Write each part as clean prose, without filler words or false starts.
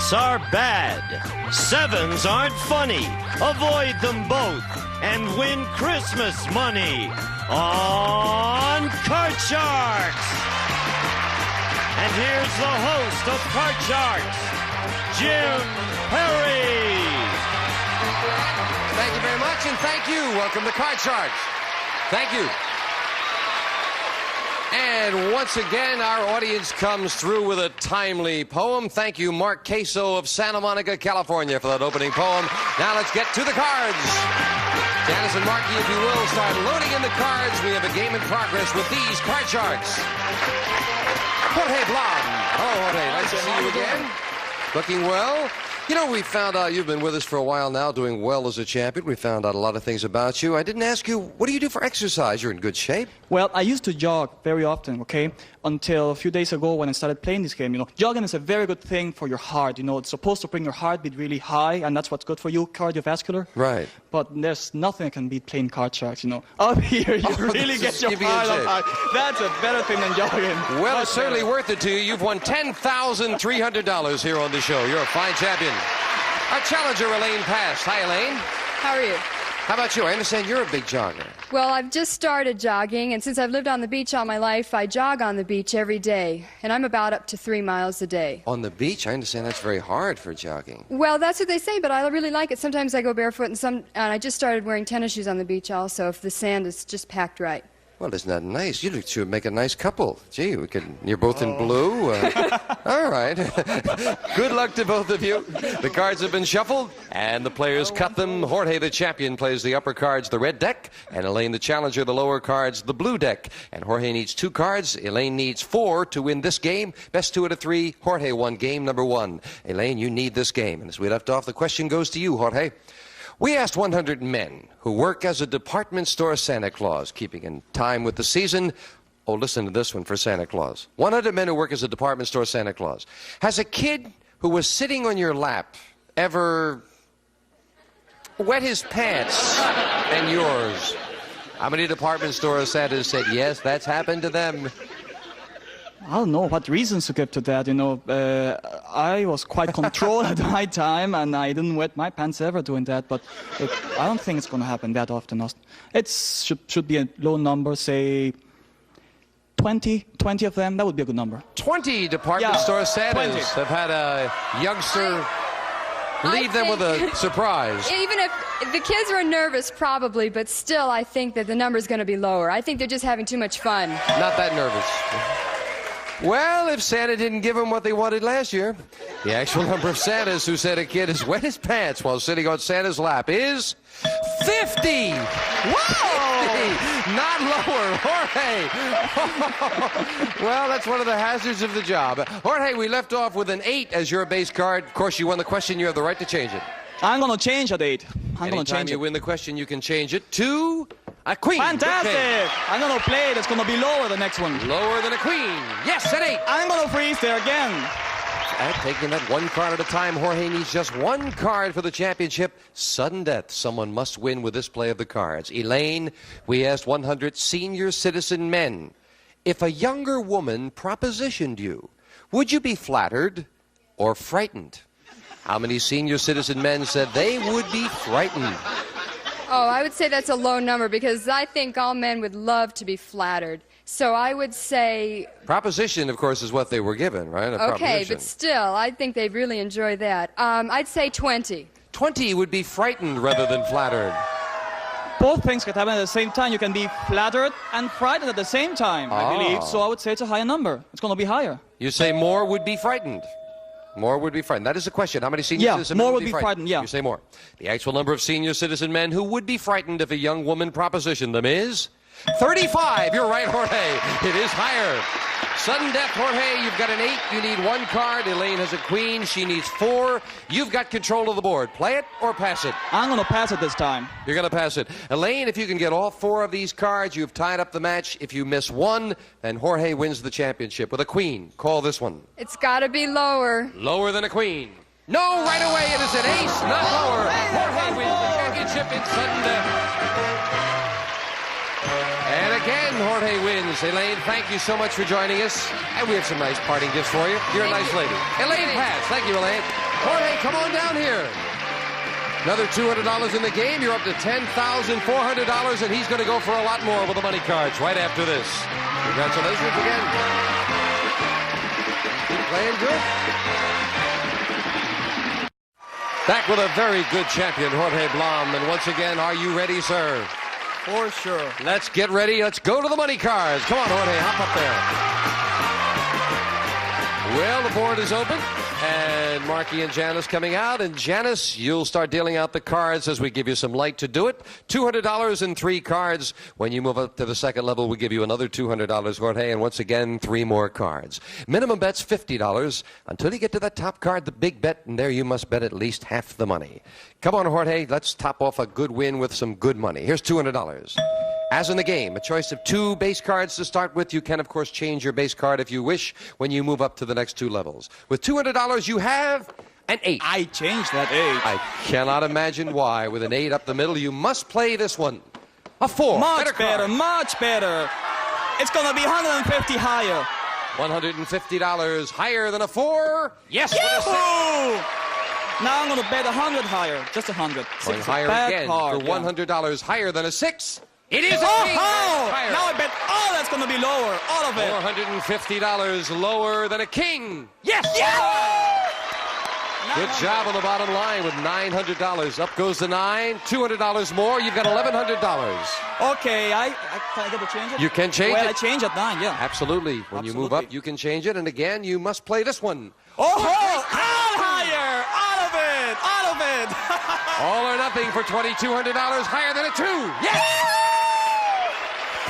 eights are bad. Sevens aren't funny. Avoid them both and win Christmas money on Card Sharks. And here's the host of Card Sharks, Jim Perry. Thank you very much, and thank you. Welcome to Card Sharks. Thank you. And once again, our audience comes through with a timely poem. Thank you, Mark Queso of Santa Monica, California, for that opening poem. Now let's get to the cards. Janice and Marky, if you will, start loading in the cards. We have a game in progress with these Card Sharks. Jorge Blom. Oh, Jorge, nice to see you again. Looking well. You know, we found out you've been with us for a while now, doing well as a champion. We found out a lot of things about you. I didn't ask you, what do you do for exercise? You're in good shape. Well, I used to jog very often, okay? Until a few days ago when I started playing this game. You know, jogging is a very good thing for your heart. You know, it's supposed to bring your heartbeat really high, and that's what's good for you, cardiovascular. Right. But there's nothing that can beat playing Card Sharks, you know. Up here, you really get your heart up high. That's a better thing than jogging. Well, it's certainly worth it to you. You've won $10,300 here on the show. You're a fine champion. Our challenger, Elaine, passed. Hi, Elaine. How are you? How about you? I understand you're a big jogger. Well, I've just started jogging, and since I've lived on the beach all my life, I jog on the beach every day, and I'm about up to 3 miles a day. On the beach? I understand that's very hard for jogging. Well, that's what they say, but I really like it. Sometimes I go barefoot, and I just started wearing tennis shoes on the beach also, if the sand is just packed right. Well, isn't that nice? You two would make a nice couple. Gee, you're both in blue. All right. Good luck to both of you. The cards have been shuffled, and the players cut them. Jorge, the champion, plays the upper cards, the red deck, and Elaine, the challenger, the lower cards, the blue deck. And Jorge needs 2 cards. Elaine needs 4 to win this game. Best 2 out of 3. Jorge won game number 1. Elaine, you need this game. And as we left off, the question goes to you, Jorge. We asked 100 men who work as a department store Santa Claus, keeping in time with the season. Oh, listen to this one for Santa Claus. 100 men who work as a department store Santa Claus. Has a kid who was sitting on your lap ever wet his pants and yours? How many department store Santas said, yes, that's happened to them? I don't know what reasons to give to that, you know. I was quite controlled at my time, and I didn't wet my pants ever doing that, but I don't think it's going to happen that often. It should be a low number, say 20 of them. That would be a good number. 20 department store Santas have had a youngster leave them with a surprise. Even if the kids were nervous, probably, but still I think that the number's going to be lower. I think they're just having too much fun. Not that nervous. Well, if Santa didn't give them what they wanted last year, the actual number of Santas who said a kid has wet his pants while sitting on Santa's lap is 50! Whoa! 50! Not lower, Jorge! Well, that's one of the hazards of the job. Jorge, we left off with an 8 as your base card. Of course, you won the question. You have the right to change it. I'm going to change at 8. I'm going to change it. Anytime you win the question, you can change it to a queen. Fantastic! I'm going to play it. It's going to be lower, the next one. Lower than a queen. Yes, an 8. I'm going to freeze there again. And taking that 1 card at a time, Jorge needs just 1 card for the championship. Sudden death. Someone must win with this play of the cards. Elaine, we asked 100 senior citizen men, if a younger woman propositioned you, would you be flattered or frightened? How many senior citizen men said they would be frightened? Oh, I would say that's a low number because I think all men would love to be flattered. So I would say... Proposition, of course, is what they were given, right? Okay, but still, I think they'd really enjoy that. I'd say 20. 20 would be frightened rather than flattered. Both things can happen at the same time. You can be flattered and frightened at the same time, I believe. So I would say it's a higher number. It's going to be higher. You say more would be frightened. More would be frightened. That is the question. How many senior citizen men would be frightened? Yeah. You say more. The actual number of senior citizen men who would be frightened if a young woman propositioned them is 35. You're right, Jorge. It is higher. Sudden death, Jorge. You've got an 8. You need 1 card. Elaine has a queen. She needs 4. You've got control of the board. Play it or pass it? I'm going to pass it this time. You're going to pass it. Elaine, if you can get all 4 of these cards, you've tied up the match. If you miss 1, then Jorge wins the championship with a queen. Call this one. It's got to be lower. Lower than a queen. No, right away it is an ace, not lower. Jorge wins the championship in sudden death. And again, Jorge wins. Elaine, thank you so much for joining us. And we have some nice parting gifts for you. You're a nice lady. Elaine Pass. Thank you, Elaine. Jorge, come on down here. Another $200 in the game. You're up to $10,400, and he's going to go for a lot more with the money cards right after this. Congratulations again. Keep playing good. Back with a very good champion, Jorge Blum. And once again, are you ready, sir? For sure. Let's get ready. Let's go to the money cards. Come on, Jorge, hop up there. Well, the board is open. And Marky and Janice coming out. And Janice, you'll start dealing out the cards as we give you some light to do it. $200 in 3 cards. When you move up to the second level, we give you another $200, Jorge. And once again, 3 more cards. Minimum bet's $50 until you get to that top card, the big bet. And there you must bet at least half the money. Come on, Jorge. Let's top off a good win with some good money. Here's $200. As in the game, a choice of 2 base cards to start with. You can, of course, change your base card if you wish when you move up to the next 2 levels. With $200, you have an 8. I changed that 8. I cannot imagine why. With an 8 up the middle, you must play this one. A 4. Much better, much better. It's going to be 150 higher. $150 higher than a 4. Yes, with a 6. Now I'm going to bet 100 higher. Just 100. Going higher again for $100 higher than a 6. It is a king. Higher. Now I bet all that's going to be lower. All of it. $450 lower than a king. Yes! Good job on the bottom line with $900. Up goes the 9. $200 more. You've got $1,100. Okay, can I get to change it? You can change it. I change at 9, yeah. Absolutely. When you move up, you can change it. And again, you must play this one. All higher. All of it. All of it. All or nothing for $2,200 higher than a 2. Yes!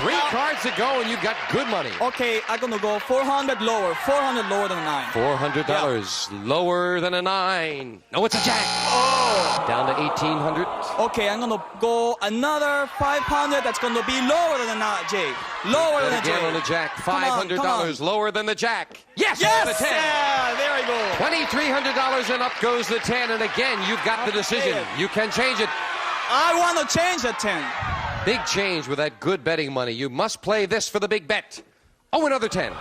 3 cards to go, and you've got good money. Okay, I'm going to go 400 lower. 400 lower than a 9. $400 lower than a 9. No, it's a jack. Oh. Down to $1,800. Okay, I'm going to go another 500. That's going to be lower than a J. Lower than a J. Again on the jack. $500 lower than the jack. Yes! Yes! The 10. Yeah, there we go. $2,300 and up goes the 10. And again, you've got the decision. You can change it. I want to change the 10. Big change with that good betting money. You must play this for the big bet. Oh, another 10.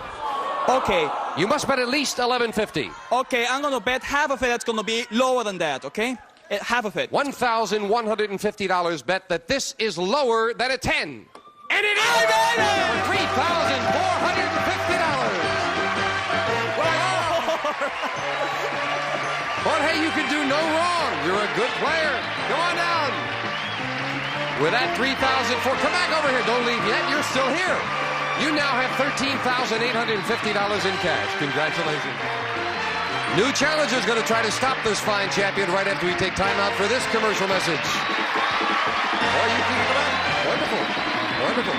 Okay. You must bet at least $1,150. Okay, I'm going to bet half of it that's going to be lower than that, okay? Half of it. $1,150 bet that this is lower than a 10. And it is! For $3,450. Jorge, you can do no wrong. You're a good player. Come on down. With that $3,400, come back over here. Don't leave yet. You're still here. You now have $13,850 in cash. Congratulations. New challenger is going to try to stop this fine champion right after we take time out for this commercial message. Oh, you can come out. Wonderful. Wonderful.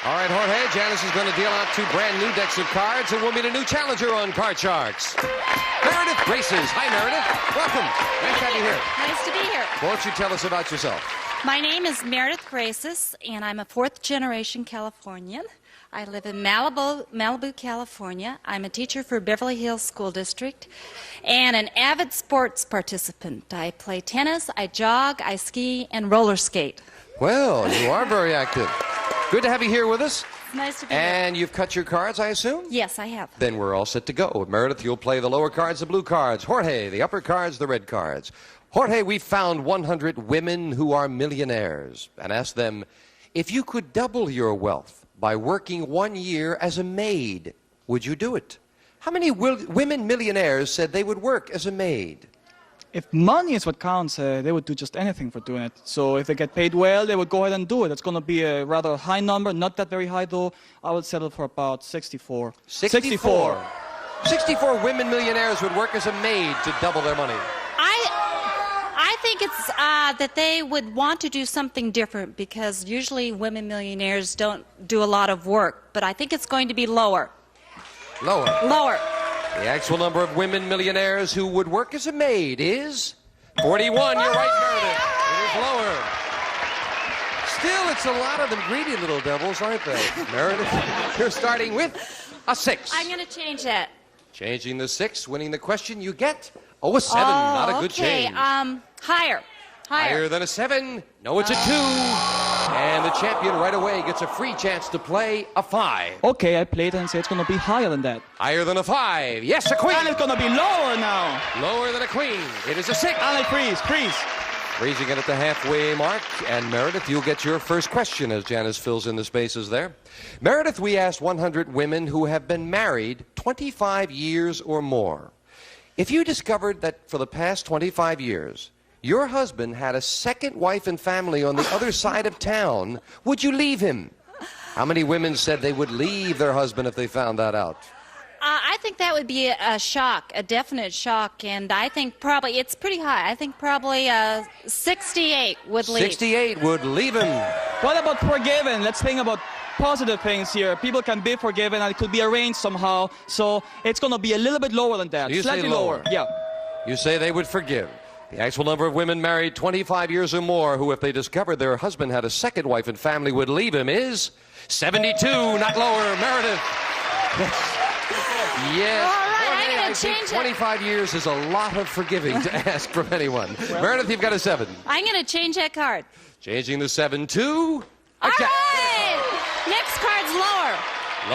All right, Jorge, Janice is going to deal out 2 brand new decks of cards, and we'll meet a new challenger on Card Sharks. Meredith Graces. Hi, Meredith. Welcome. Nice to have you here. Nice to be here. Won't you tell us about yourself? My name is Meredith Graces, and I'm a 4th-generation Californian. I live in Malibu, California. I'm a teacher for Beverly Hills School District and an avid sports participant. I play tennis, I jog, I ski, and roller skate. Well, you are very active. Good to have you here with us. It's nice to be here. And you've cut your cards, I assume? Yes, I have. Then we're all set to go. Meredith, you'll play the lower cards, the blue cards. Jorge, the upper cards, the red cards. Jorge, we found 100 women who are millionaires and asked them, if you could double your wealth by working 1 year as a maid, would you do it? How many women millionaires said they would work as a maid? If money is what counts, they would do just anything for doing it. So if they get paid well, they would go ahead and do it. It's going to be a rather high number, not that very high though. I would settle for about 64. 64 women millionaires would work as a maid to double their money. I think it's that they would want to do something different because usually women millionaires don't do a lot of work, but I think it's going to be lower. Lower? Lower. The actual number of women millionaires who would work as a maid is 41. You're right, Meredith. It is lower. Still, it's a lot of them greedy little devils, aren't they? Meredith, you're starting with a 6. I'm going to change that. Changing the 6, winning the question, you get a 7. Not a good change. Higher. Higher than a 7. No, it's a 2. And the champion right away gets a free chance to play a 5. Okay, I played and say it's gonna be higher than that. Higher than a 5. Yes, a queen. And it's gonna be lower now. Lower than a queen. It is a 6. And I freeze. Freezing it at the halfway mark. And Meredith, you'll get your first question as Janice fills in the spaces there. Meredith, we asked 100 women who have been married 25 years or more. If you discovered that for the past 25 years, your husband had a second wife and family on the other side of town, would you leave him? How many women said they would leave their husband if they found that out? I think that would be a shock, a definite shock, and I think probably, it's pretty high, I think probably 68 would leave. 68 would leave him. What about forgiven? Let's think about positive things here. People can be forgiven and it could be arranged somehow, so it's going to be a little bit lower than that. You Slightly say lower. Yeah. You say they would forgive. The actual number of women married 25 years or more who, if they discovered their husband had a second wife and family, would leave him is 72, not lower. Meredith. Yes. All right, I'm Jorge, gonna I think change it. 25 years is a lot of forgiving to ask from anyone. Meredith, you've got a 7. I'm going to change that card. Changing the 7 to a All jack. right! Next card's lower.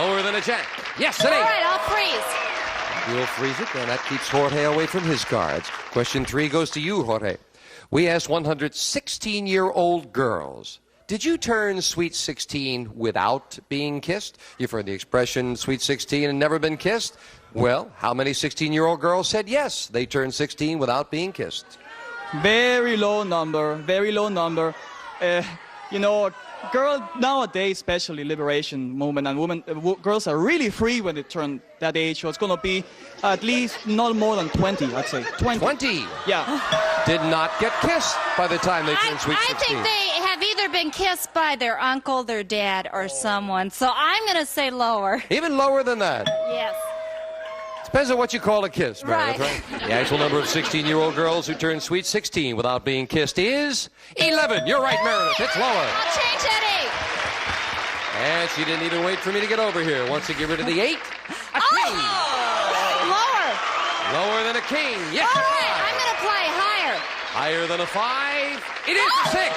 Lower than a jack. Yes, an All 8. right, I'll freeze. You'll freeze it, and that keeps Jorge away from his cards. Question 3 goes to you, Jorge. We asked 100 16-year-old girls, did you turn sweet 16 without being kissed? You've heard the expression sweet 16 and never been kissed? Well, how many 16-year-old girls said yes, they turned 16 without being kissed? Very low number. Very low number. You know, girl nowadays, especially liberation movement, and women, girls are really free when they turn that age. So it's going to be at least not more than 20, I'd say. 20. 20 Yeah. did not get kissed by the time they turned sweet 16. I think they have either been kissed by their uncle, their dad, or someone. So I'm going to say lower. Even lower than that. Yes. Depends on what you call a kiss, Meredith, Right. right? The actual number of 16-year-old girls who turn sweet 16 without being kissed is 11. You're right, Meredith. It's lower. I'll change that And she didn't even wait for me to get over here. Once you get rid of the 8, a 8. king. Lower. Lower than a king. Yes, All a right, 5. I'm going to play higher. Higher than a 5. It is a 6.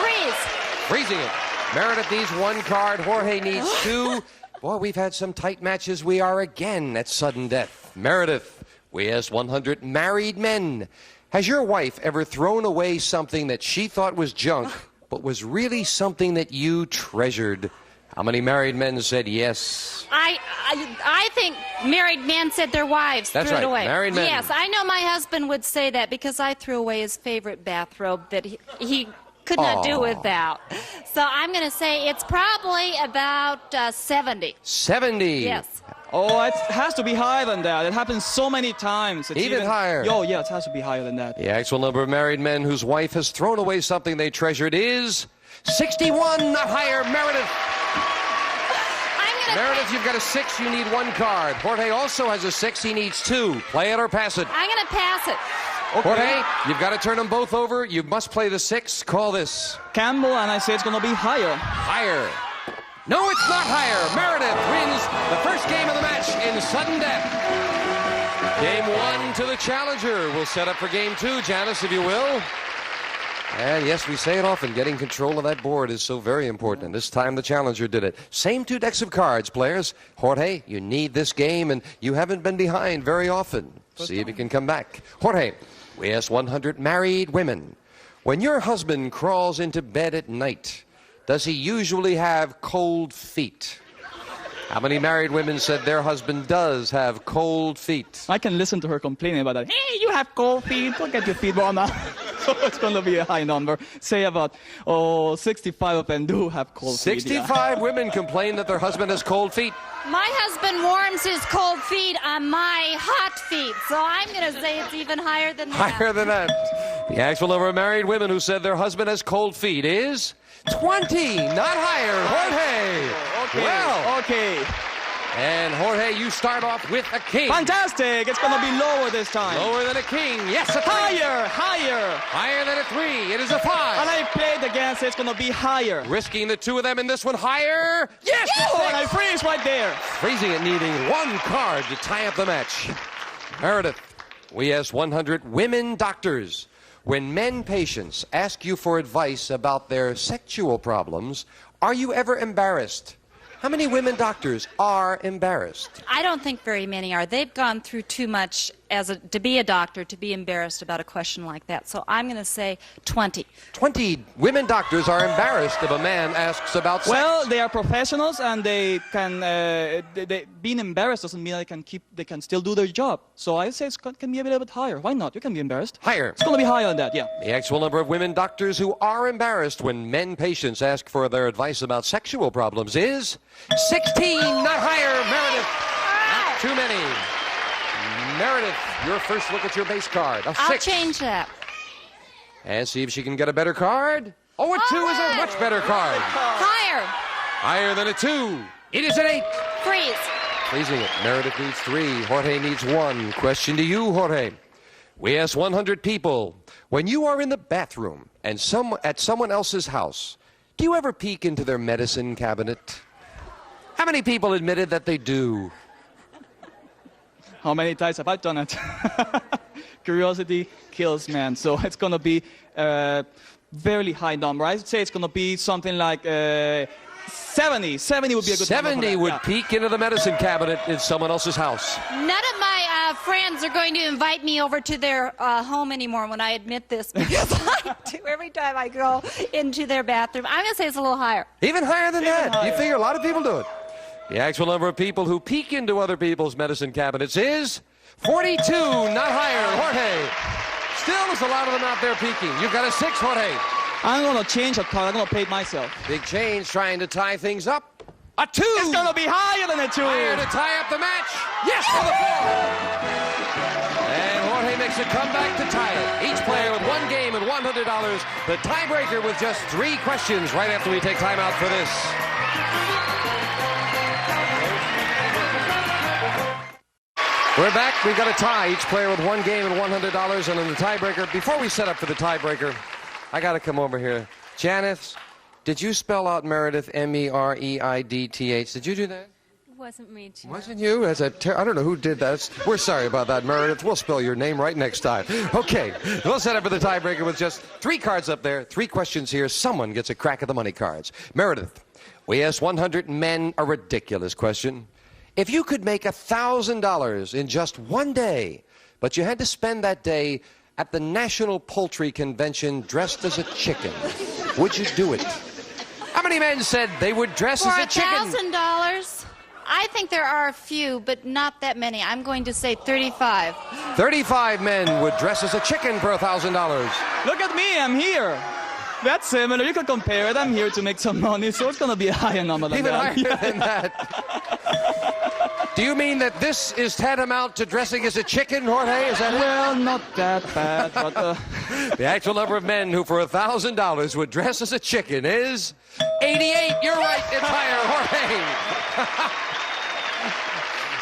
Freeze. Freezing it. Meredith needs 1 card. Jorge needs 2. Boy, we've had some tight matches. We are again at sudden death. Meredith, we asked 100 married men. Has your wife ever thrown away something that she thought was junk, but was really something that you treasured? How many married men said yes? I think married men said their wives That's threw right, it away. married men. Yes, I know my husband would say that because I threw away his favorite bathrobe that he could not do without. So I'm going to say it's probably about 70. 70. Yes. Oh, it has to be higher than that. It happens so many times. It's Even higher. Oh, yeah, it has to be higher than that. The actual number of married men whose wife has thrown away something they treasured is 61, not higher. Meredith. Meredith, you've got a 6. You need 1 card. Jorge also has a 6. He needs 2. Play it or pass it. I'm going to pass it. Okay. Jorge, you've got to turn them both over. You must play the 6. Call this. Campbell, and I say it's going to be higher. Higher. No, it's not higher. Meredith wins the first game of the match in sudden death. Game 1 to the challenger. We'll set up for game 2, Janice, if you will. And yes, we say it often, getting control of that board is so very important. And this time the challenger did it. Same 2 decks of cards, players. Jorge, you need this game, and you haven't been behind very often. See if you can come back. Jorge, we asked 100 married women. When your husband crawls into bed at night, does he usually have cold feet? How many married women said their husband does have cold feet? I can listen to her complaining about that. Hey, you have cold feet. Don't get your feet warm up. So it's going to be a high number. Say about, 65 of them do have cold feet. 65 women complain that their husband has cold feet. My husband warms his cold feet on my hot feet, so I'm going to say it's even higher than that. Higher than that. The actual number of married women who said their husband has cold feet is 20, not higher. Jorge. Okay. Well, Okay. and Jorge, you start off with a king. Fantastic. It's going to be lower this time. Lower than a king. Yes, a 3. Higher. Higher. Higher than a 3. It is a 5. And I played against it. It's going to be higher. Risking the 2 of them in this one higher. Yes! Oh, and I freeze right there. Freezing it, needing 1 card to tie up the match. Meredith, we asked 100 women doctors. when men patients ask you for advice about their sexual problems, are you ever embarrassed? How many women doctors are embarrassed? I don't think very many are. They've gone through too much to be a doctor to be embarrassed about a question like that. So I'm going to say 20. 20 women doctors are embarrassed if a man asks about sex. Well, they are professionals, and they can. Being embarrassed doesn't mean they can still do their job. So I say it can be a little bit higher. Why not? You can be embarrassed. Higher. It's going to be higher than that. Yeah. The actual number of women doctors who are embarrassed when men patients ask for their advice about sexual problems is 16, not higher. Meredith, not too many. Meredith, your first look at your base card. A 6. I'll change that. And see if she can get a better card. Oh, a 2 is a much better card. Higher. Higher than a 2. It is an 8. Freeze. Freezing it. Meredith needs 3. Jorge needs 1. Question to you, Jorge. We asked 100 people, when you are in the bathroom and at someone else's house, do you ever peek into their medicine cabinet? How many people admitted that they do? How many times have I done it? Curiosity kills man. So it's going to be a very high number. I'd say it's going to be something like 70. 70 would be a good number. 70 would peek into the medicine cabinet in someone else's house. None of my friends are going to invite me over to their home anymore when I admit this, because I do every time I go into their bathroom. I'm going to say it's a little higher. Even higher than that. You figure a lot of people do it. The actual number of people who peek into other people's medicine cabinets is 42, not higher. Jorge. Still, there's a lot of them out there peeking. You've got a 6, Jorge. I'm going to change a card. I'm going to pay it myself. Big change trying to tie things up. A 2. It's going to be higher than a 2. Higher to tie up the match. Yes, for the 4. And Jorge makes a comeback to tie it. Each player with 1 game and $100. The tiebreaker with just 3 questions right after we take time out for this. We're back. We've got a tie. Each player with 1 game and $100. And in the tiebreaker, before we set up for the tiebreaker, I got to come over here. Janice, did you spell out Meredith M-E-R-E-I-D-T-H? Did you do that? It wasn't me, Jim. Wasn't you? I don't know who did that. We're sorry about that, Meredith. We'll spell your name right next time. Okay, we'll set up for the tiebreaker with just 3 cards up there, 3 questions here. Someone gets a crack at the money cards. Meredith, we asked 100 men a ridiculous question. If you could make $1,000 in just 1 day, but you had to spend that day at the National Poultry Convention dressed as a chicken, would you do it? How many men said they would dress as a chicken? For $1,000, I think there are a few, but not that many. I'm going to say 35. 35 men would dress as a chicken for $1,000. Look at me. I'm here. That's similar. You can compare it. I'm here to make some money, so it's going to be a higher number than Even that. higher than that. Do you mean that this is tantamount to dressing as a chicken, Jorge? Is that it? Well, not that bad, but... The actual number of men who for $1,000 would dress as a chicken is 88. You're right. It's higher, Jorge.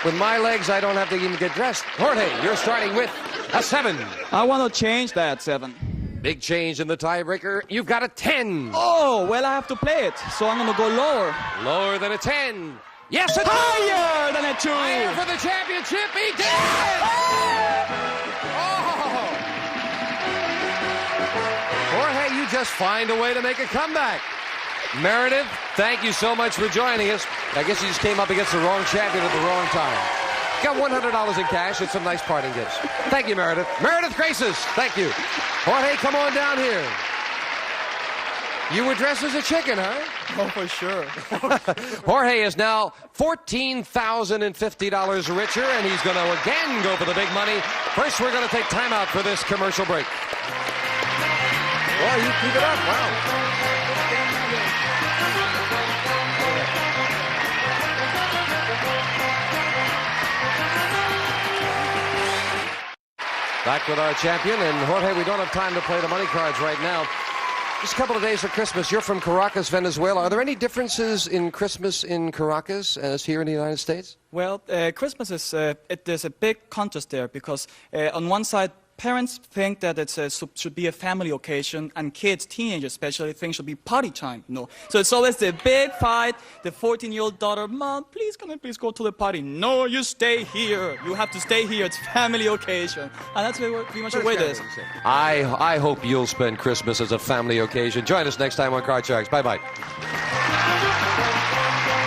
With my legs, I don't have to even get dressed. Jorge, you're starting with a 7. I want to change that 7. Big change in the tiebreaker. You've got a 10. Oh, well, I have to play it, so I'm going to go lower. Lower than a 10. Yes, a 2. Higher than a 2. Higher for the championship. He did it! Oh! Jorge, you just find a way to make a comeback. Meredith, thank you so much for joining us. I guess you just came up against the wrong champion at the wrong time. Got $100 in cash and some nice parting gifts. Thank you, Meredith. Meredith Graces, thank you. Jorge, come on down here. You were dressed as a chicken, huh? Oh, for sure. Jorge is now $14,050 richer, and he's going to again go for the big money. First, we're going to take time out for this commercial break. Boy, you keep it up. Wow. Back with our champion, and Jorge, we don't have time to play the money cards right now. Just a couple of days of Christmas. You're from Caracas, Venezuela. Are there any differences in Christmas in Caracas as here in the United States? Well, Christmas is, there's a big contrast there because on one side, parents think that should be a family occasion, and kids, teenagers especially, think should be party time. No. So it's always the big fight. The 14-year-old daughter, Mom, please, can I please go to the party? No, you stay here. You have to stay here. It's family occasion. And that's pretty much the way it is. I hope you'll spend Christmas as a family occasion. Join us next time on Card Sharks. Bye-bye.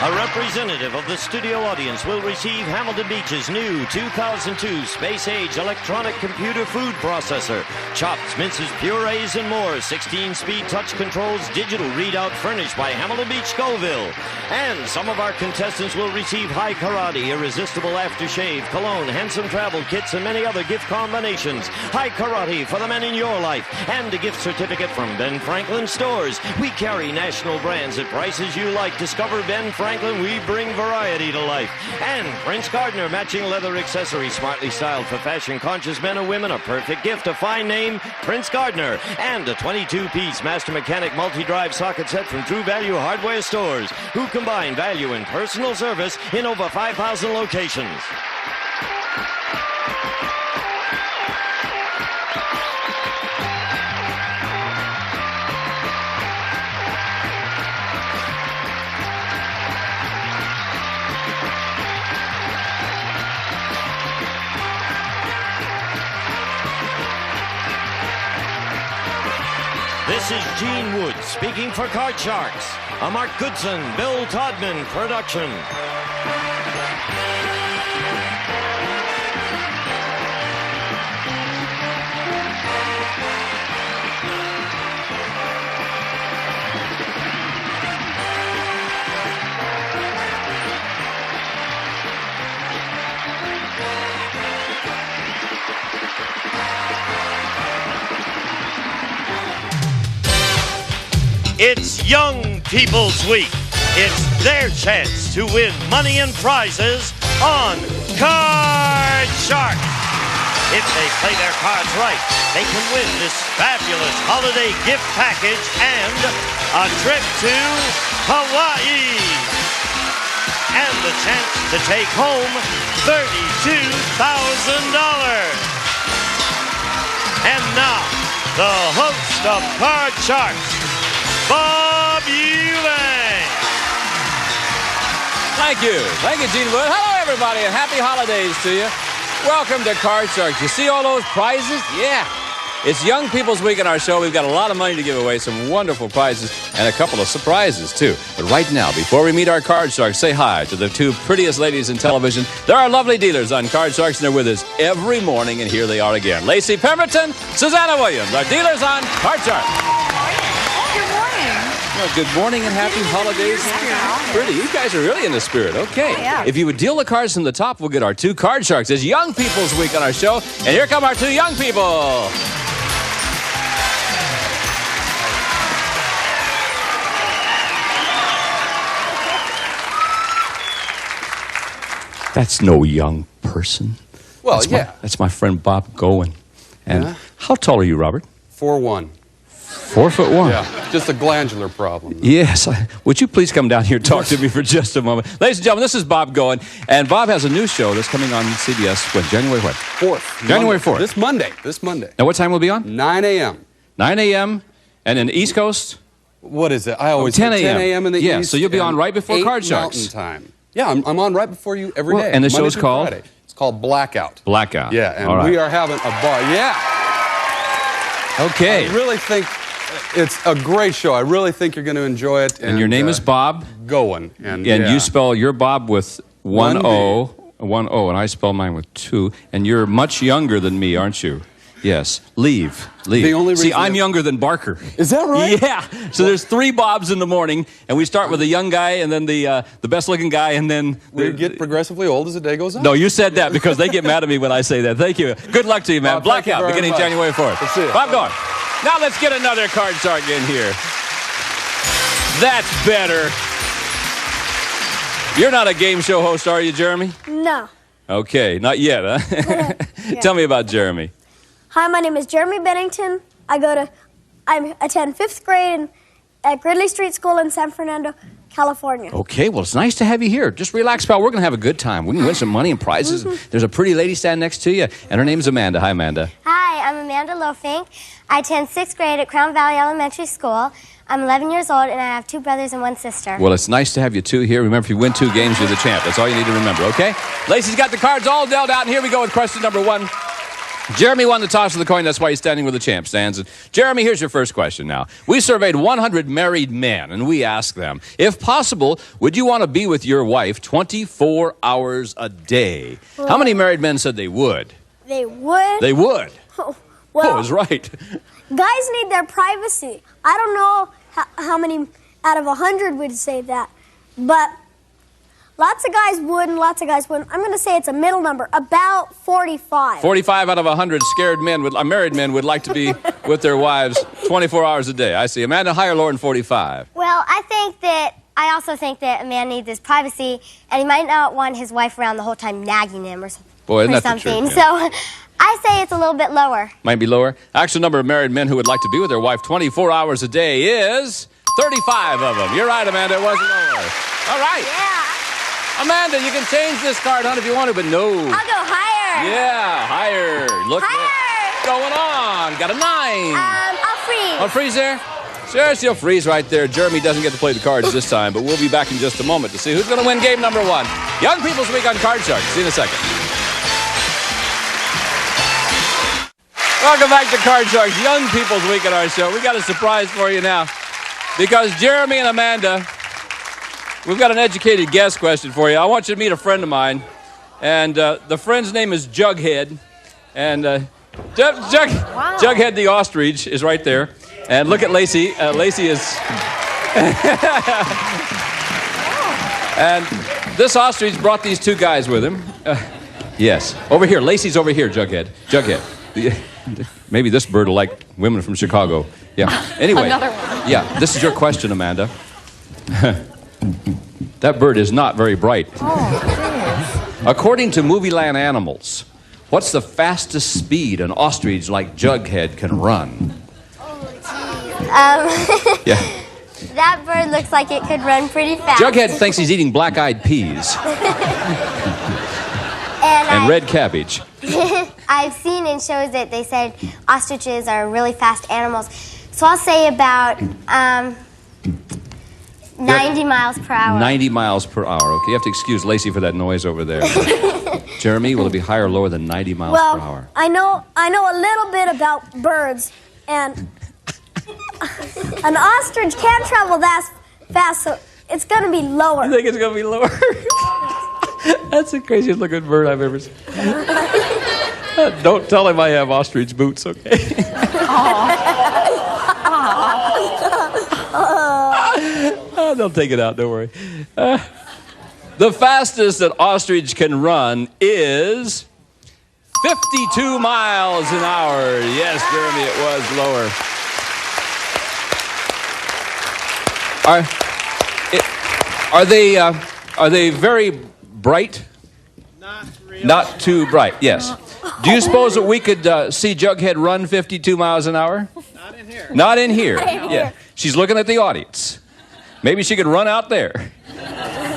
A representative of the studio audience will receive Hamilton Beach's new 2002 Space-Age electronic computer food processor. Chops, minces, purees, and more. 16-speed touch controls, digital readout furnished by Hamilton Beach Scoville. And some of our contestants will receive high karate, irresistible aftershave, cologne, handsome travel kits, and many other gift combinations. High karate for the men in your life. And a gift certificate from Ben Franklin Stores. We carry national brands at prices you like. Discover Ben Franklin, we bring variety to life. And Prince Gardner matching leather accessories, smartly styled for fashion-conscious men or women. A perfect gift, a fine name, Prince Gardner. And a 22-piece Master Mechanic multi-drive socket set from True Value Hardware Stores, who combine value and personal service in over 5,000 locations. This is Gene Wood speaking for Card Sharks, a Mark Goodson, Bill Todman production. It's Young People's Week. It's their chance to win money and prizes on Card Sharks. If they play their cards right, they can win this fabulous holiday gift package and a trip to Hawaii. And the chance to take home $32,000. And now, the host of Card Sharks, Bob Eubank. Thank you. Thank you, Gene Wood. Hello, everybody, and happy holidays to you. Welcome to Card Sharks. You see all those prizes? Yeah. It's Young People's Week on our show. We've got a lot of money to give away, some wonderful prizes, and a couple of surprises, too. But right now, before we meet our Card Sharks, say hi to the two prettiest ladies in television. They're our lovely dealers on Card Sharks, and they're with us every morning, and here they are again. Lacey Pemberton, Susanna Williams, our dealers on Card Sharks. Well, good morning and happy holidays. Pretty. You guys are really in the spirit. Okay. Yeah. If you would deal the cards from the top, we'll get our two Card Sharks. It's Young People's Week on our show. And here come our two young people. That's no young person. Well, That's my friend Bob Goen. And how tall are you, Robert? 4'1". 4'1". Yeah, just a glandular problem. Yes. Would you please come down here and talk to me for just a moment? Ladies and gentlemen, this is Bob Goen. And Bob has a new show that's coming on CBS, January what? 4th. January 4th. This Monday. Now, what time will it be on? 9 a.m. 9 a.m. And in the East Coast? What is it? I always 10 say 10 a.m. in the East. Yeah, so you'll be on right before 8 Card Sharks. Mountain time. Yeah, I'm on right before you every day. And the Monday show's through called? Friday. It's called Blackout. Blackout. Yeah, and all right. we are having a ball. Yeah. Okay. I really think it's a great show. I really think you're going to enjoy it. And your name is Bob? Goen. And you spell your Bob with one O, and I spell mine with 2. And you're much younger than me, aren't you? Yes. Leave. The only See, reason I'm younger than Barker. Is that right? Yeah. So there's 3 Bobs in the morning, and we start with the young guy, and then the best-looking guy, and then... We get progressively old as the day goes on. No, you said that because they get mad at me when I say that. Thank you. Good luck to you, man. Bob, thank you Blackout, very beginning much. January 4th. We'll see you. Bob Goen. Now let's get another Card Shark in here. That's better. You're not a game show host, are you, Jeremy? No. Okay, not yet, huh? Yeah. Tell me about Jeremy. Hi, my name is Jeremy Bennington. I attend 5th grade at Gridley Street School in San Fernando, California. Okay, well, it's nice to have you here. Just relax, pal. We're going to have a good time. We can win some money and prizes. There's a pretty lady standing next to you, and her name's Amanda. Hi, Amanda. Hi. Hi, I'm Amanda Lofink. I attend 6th grade at Crown Valley Elementary School. I'm 11 years old, and I have 2 brothers and 1 sister. Well, it's nice to have you two here. Remember, if you win 2 games, you're the champ. That's all you need to remember, okay? Lacey's got the cards all dealt out, and here we go with question number 1. Jeremy won the toss of the coin. That's why he's standing where the champ stands. And Jeremy, here's your first question now. We surveyed 100 married men, and we asked them, if possible, would you want to be with your wife 24 hours a day? How many married men said they would? They would? They would. Well, I was right. guys need their privacy. I don't know how many out of 100 would say that, but lots of guys would and lots of guys wouldn't. I'm going to say it's a middle number, about 45. 45 out of 100 married men would like to be with their wives 24 hours a day. I see. Amanda, higher or lower than 45? Well, I also think that a man needs his privacy, and he might not want his wife around the whole time nagging him or something. Boy, isn't that the truth? So I say it's a little bit lower. Might be lower. Actual number of married men who would like to be with their wife 24 hours a day is 35 of them. You're right, Amanda. It was lower. All right. Yeah. Amanda, you can change this card, hon, if you want to, but no. I'll go higher. Yeah, higher. Look what's going on. Got a 9. I'll freeze. I'll freeze there? Sure, she'll freeze right there. Jeremy doesn't get to play the cards this time, but we'll be back in just a moment to see who's going to win game number 1. Young People's Week on Card Shark. See you in a second. Welcome back to Card Sharks, Young People's Week on our show. We got a surprise for you now. Because Jeremy and Amanda, we've got an educated guess question for you. I want you to meet a friend of mine. And the friend's name is Jughead. And Jughead the ostrich is right there. And look at Lacey. Lacey is... And this ostrich brought these 2 guys with him. Yes. Over here. Lacey's over here, Jughead. Jughead. Maybe this bird will like women from Chicago. Yeah. Anyway. Another one. Yeah. This is your question, Amanda. That bird is not very bright. Oh, According to Movieland Animals, what's the fastest speed an ostrich like Jughead can run? Yeah. That bird looks like it could run pretty fast. Jughead thinks he's eating black-eyed peas and red cabbage. I've seen in shows that they said ostriches are really fast animals. So I'll say about 90 miles per hour. 90 miles per hour. Okay, you have to excuse Lacey for that noise over there. Jeremy, will it be higher or lower than 90 miles per hour? I know a little bit about birds, and an ostrich can't travel that fast, so it's going to be lower. I think it's going to be lower. That's the craziest looking bird I've ever seen. Don't tell him I have ostrich boots, okay? Oh, they'll take it out, don't worry. The fastest that ostrich can run is 52 miles an hour. Yes, Jeremy, it was lower. Are they very bright? Not really. Not too bright, yes. Do you suppose that we could see Jughead run 52 miles an hour? Not in here. Not in here. Yeah. She's looking at the audience. Maybe she could run out there.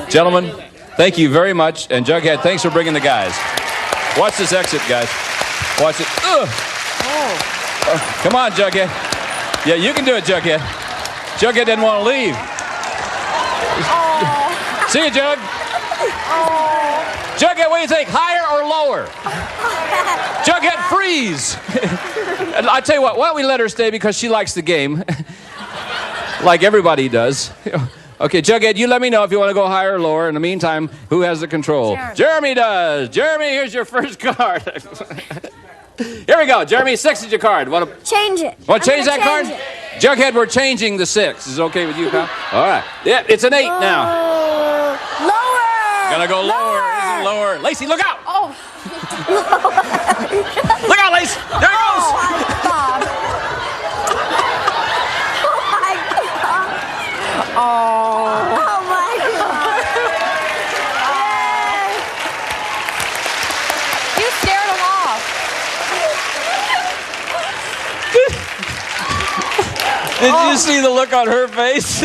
Gentlemen, thank you very much. And Jughead, thanks for bringing the guys. Watch this exit, guys. Watch it. Come on, Jughead. Yeah, you can do it, Jughead. Jughead didn't want to leave. See you, Jug. Jughead, what do you think? Higher or lower? Jughead, freeze. And I tell you what, why don't we let her stay because she likes the game. Like everybody does. Okay, Jughead, you let me know if you want to go higher or lower. In the meantime, who has the control? Jeremy does. Jeremy, here's your first card. Here we go. Jeremy, 6 is your card. Want to change it? Want to change that card? Jughead, we're changing the 6. Is it okay with you, pal? All right. Yeah, it's an 8 now. Lower. Gonna go lower. This is lower. Lacey, look out. Oh. Look out, Lacey. There it goes. Oh my God. You scared him off. Did you see the look on her face?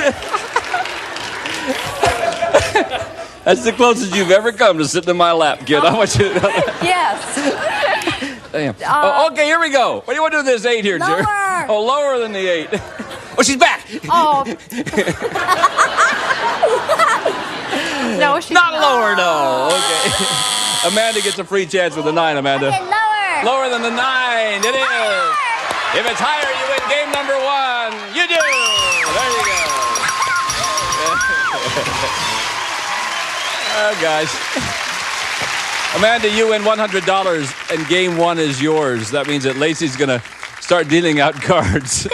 That's the closest you've ever come to sitting in my lap, kid. I want you to know that. Yes. Damn. Okay, here we go. What do you want to do with this 8 here, Jerry? Lower. Oh, lower than the 8. Oh, she's back. Oh. No, she's not lower, no. Okay. Amanda gets a free chance with the 9, Amanda. Okay, lower. Lower than the 9. It is. If it's higher, you win game number 1. You do. There you go. Oh, guys. Amanda, you win $100, and game 1 is yours. That means that Lacey's going to start dealing out cards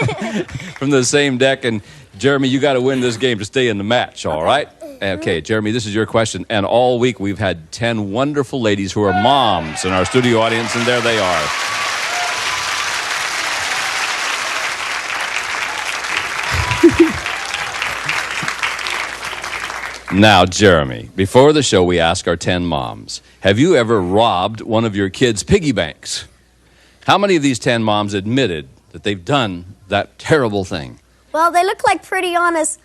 from the same deck. And, Jeremy, you got to win this game to stay in the match, all right? Okay, Jeremy, this is your question. And all week we've had 10 wonderful ladies who are moms in our studio audience, and there they are. Now, Jeremy, before the show we ask our 10 moms, have you ever robbed one of your kids' piggy banks? How many of these 10 moms admitted that they've done that terrible thing? Well, they look like pretty honest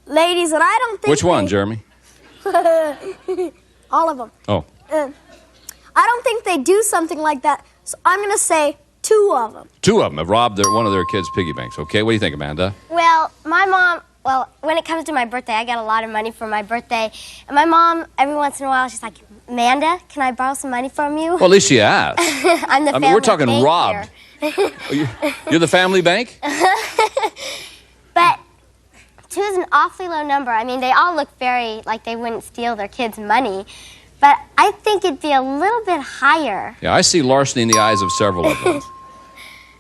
ladies, and I don't think. Which one, Jeremy? All of them. Oh. I don't think they do something like that, so I'm going to say 2 of them. 2 of them have robbed one of their kids' piggy banks. Okay, what do you think, Amanda? Well, my mom, when it comes to my birthday, I get a lot of money for my birthday. And my mom, every once in a while, she's like, Amanda, can I borrow some money from you? Well, at least she asked. I'm the family we're talking bank robbed. You're the family bank? But 2 is an awfully low number. I mean, they all look very like they wouldn't steal their kids' money. But I think it'd be a little bit higher. Yeah, I see larceny in the eyes of several of them.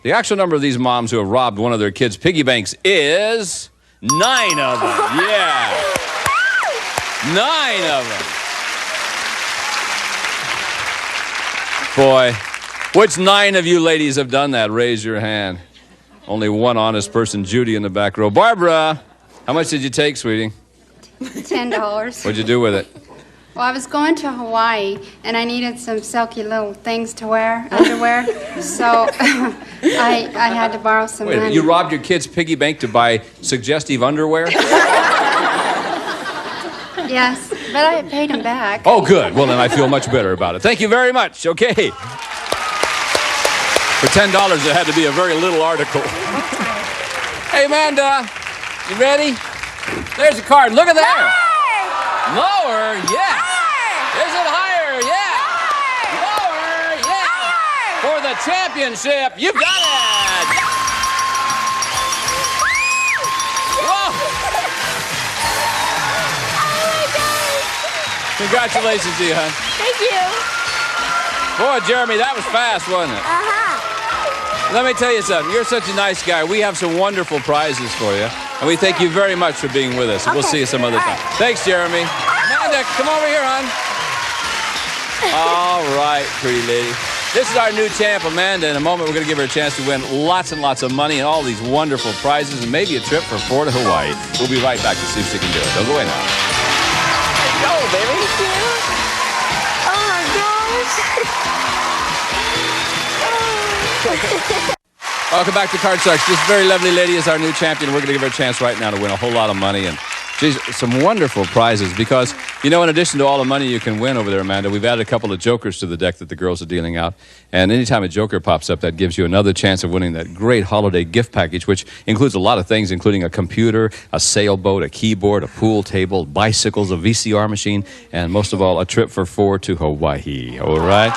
The actual number of these moms who have robbed one of their kids' piggy banks is 9 of them. Yeah. 9 of them. Boy, which 9 of you ladies have done that? Raise your hand. Only one honest person, Judy, in the back row. Barbara, how much did you take, sweetie? $10. What'd you do with it? Well, I was going to Hawaii, and I needed some silky little things to wear, underwear, so I had to borrow some Wait a minute, money. you robbed your kid's piggy bank to buy suggestive underwear? Yes, but I paid him back. Oh, good. Well, then I feel much better about it. Thank you very much. Okay. For $10, it had to be a very little article. Hey, Amanda, you ready? There's a card. Look at there. Lower, yeah. Is it higher? Yeah. Lower, yeah. For the championship, you got it. Whoa. Congratulations to you, hon. Thank you. Boy, Jeremy, that was fast, wasn't it? Let me tell you something. You're such a nice guy. We have some wonderful prizes for you. And we thank you very much for being with us. And we'll see you some other time. Thanks, Jeremy. Amanda, come over here, hon. All right, pretty lady. This is our new champ, Amanda. In a moment, we're going to give her a chance to win lots and lots of money and all these wonderful prizes and maybe a trip for 4 to Hawaii. We'll be right back to see if she can do it. Don't go away now. Go, baby. Oh, my gosh. Welcome back to Card Sharks. This very lovely lady is our new champion. We're going to give her a chance right now to win a whole lot of money and geez, some wonderful prizes because, you know, in addition to all the money you can win over there, Amanda, we've added a couple of jokers to the deck that the girls are dealing out. And anytime a joker pops up, that gives you another chance of winning that great holiday gift package, which includes a lot of things, including a computer, a sailboat, a keyboard, a pool table, bicycles, a VCR machine, and most of all, a trip for 4 to Hawaii. All right?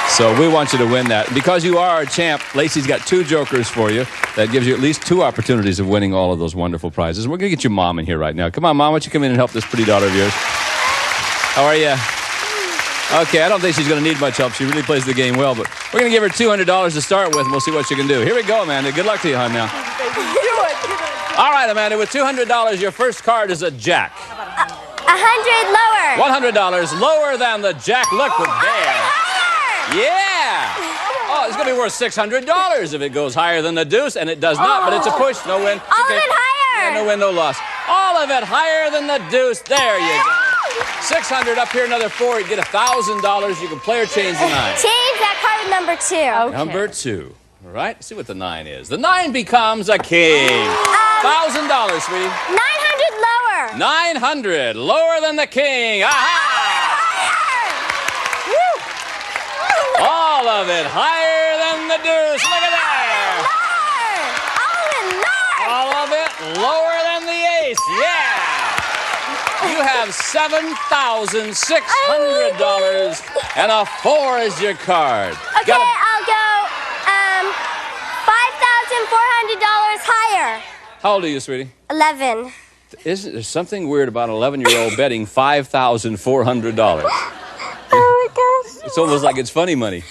So we want you to win that. Because you are our champ, Lacey's got 2 jokers for you. That gives you at least 2 opportunities of winning all of those wonderful prizes. We're going to get your mom in here right now. Come on, Mom, why don't you come in and help this pretty daughter of yours? How are you? Okay, I don't think she's going to need much help. She really plays the game well, but we're going to give her $200 to start with, and we'll see what she can do. Here we go, Amanda. Good luck to you, hon, now. All right, Amanda, with $200, your first card is a jack. 100 lower. $100 lower than the jack. Look with there. Yeah! Oh, it's going to be worth $600 if it goes higher than the deuce, and it does not, but it's a push. No win. All of it higher. Yeah, no win, no loss. All of it higher than the deuce. There you go. 600 up here, another 4. You get $1,000. You can play or change the 9. Change that card with number 2. Okay. Number 2. All right, see what the 9 is. The 9 becomes a king. $1,000, sweetie. 900 lower. 900, lower than the king. Aha! All of it higher the deuce. Look at that. All of it lower than the ace. Yeah. You have $7,600, and a 4 is your card. Okay, I'll go $5,400 higher. How old are you, sweetie? 11. Isn't there something weird about an 11-year-old betting $5,400? Oh my gosh. It's almost like it's funny money.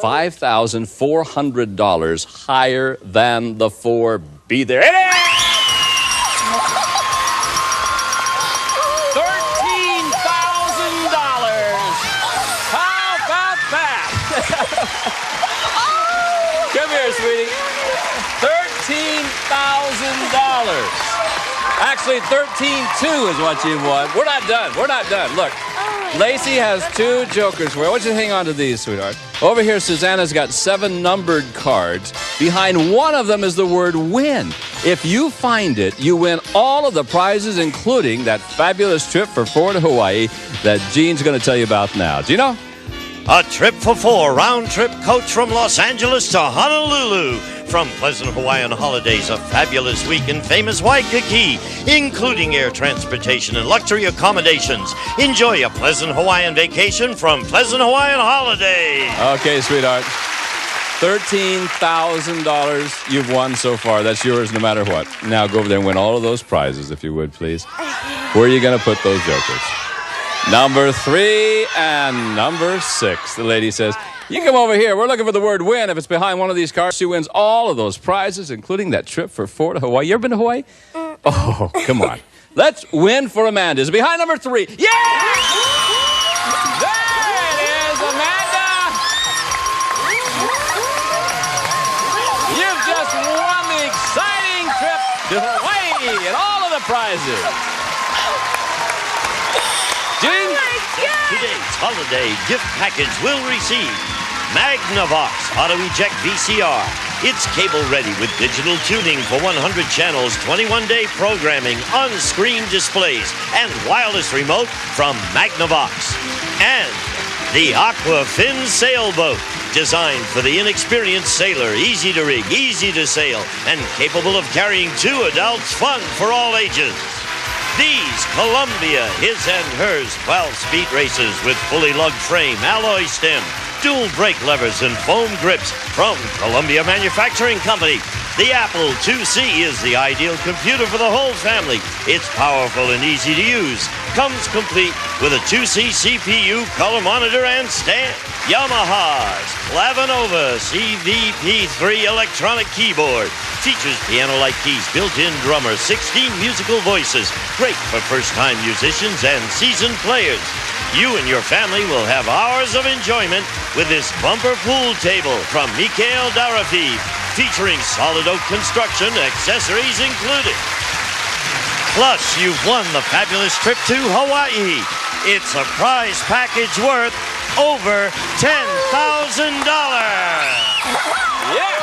$5,400 higher than the 4. Be there. It is! $13,000. How about that? Come here, sweetie. $13,000. Actually, 13-2 is what you won. We're not done. We're not done. Look, Lacey has 2 jokers for you. I want you to hang on to these, sweetheart. Over here, Susanna's got 7 numbered cards. Behind one of them is the word win. If you find it, you win all of the prizes, including that fabulous trip for 4 to Hawaii that Gene's going to tell you about now. Gino? A trip for 4, round-trip coach from Los Angeles to Honolulu. From Pleasant Hawaiian Holidays, a fabulous week in famous Waikiki, including air transportation and luxury accommodations. Enjoy a pleasant Hawaiian vacation from Pleasant Hawaiian Holidays. Okay, sweetheart. $13,000 you've won so far. That's yours no matter what. Now go over there and win all of those prizes, if you would, please. Where are you going to put those jokers? Number 3 and number 6. The lady says, you come over here. We're looking for the word win. If it's behind one of these cards, she wins all of those prizes, including that trip for 4 to Hawaii. You ever been to Hawaii? Oh, come on. Let's win for Amanda. Is it behind number 3? Yeah! There it is, Amanda! You've just won the exciting trip to Hawaii and all of the prizes. Gene? Today's holiday gift package will receive Magnavox Auto-Eject VCR. It's cable-ready with digital tuning for 100 channels, 21-day programming, on-screen displays, and wireless remote from Magnavox. And the Aquafin sailboat, designed for the inexperienced sailor, easy to rig, easy to sail, and capable of carrying 2 adults, fun for all ages. These Columbia His and Hers 12-speed races with fully lugged frame, alloy stem, dual brake levers, and foam grips from Columbia Manufacturing Company. The Apple IIc is the ideal computer for the whole family. It's powerful and easy to use. Comes complete with a 2C CPU, color monitor, and stand. Yamaha's Clavinova CVP3 electronic keyboard. Features piano-like keys, built-in drummer, 16 musical voices. Great for first-time musicians and seasoned players. You and your family will have hours of enjoyment with this bumper pool table from Mikhail Darafiv, featuring solid oak construction, accessories included. Plus, you've won the fabulous trip to Hawaii. It's a prize package worth over $10,000. Yeah!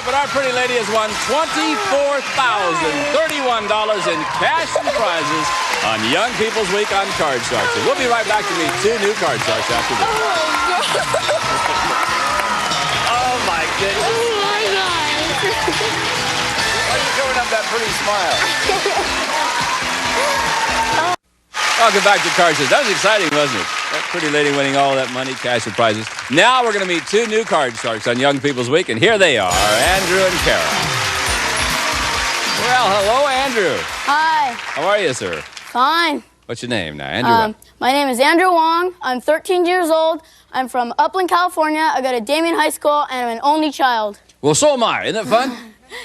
But our pretty lady has won $24,031 in cash and prizes on Young People's Week on Card Sharks. And we'll be right back to meet 2 new Card Sharks after this. Oh, my goodness. Oh, my God. Why are you covering up that pretty smile? Welcome back to Card Sharks. That was exciting, wasn't it? That pretty lady winning all of that money, cash, and prizes. Now we're going to meet 2 new Card Sharks on Young People's Week, and here they are, Andrew and Kara. Well, hello, Andrew. Hi. How are you, sir? Fine. What's your name now, Andrew? What? My name is Andrew Wong. I'm 13 years old. I'm from Upland, California. I go to Damien High School, and I'm an only child. Well, so am I. Isn't it fun?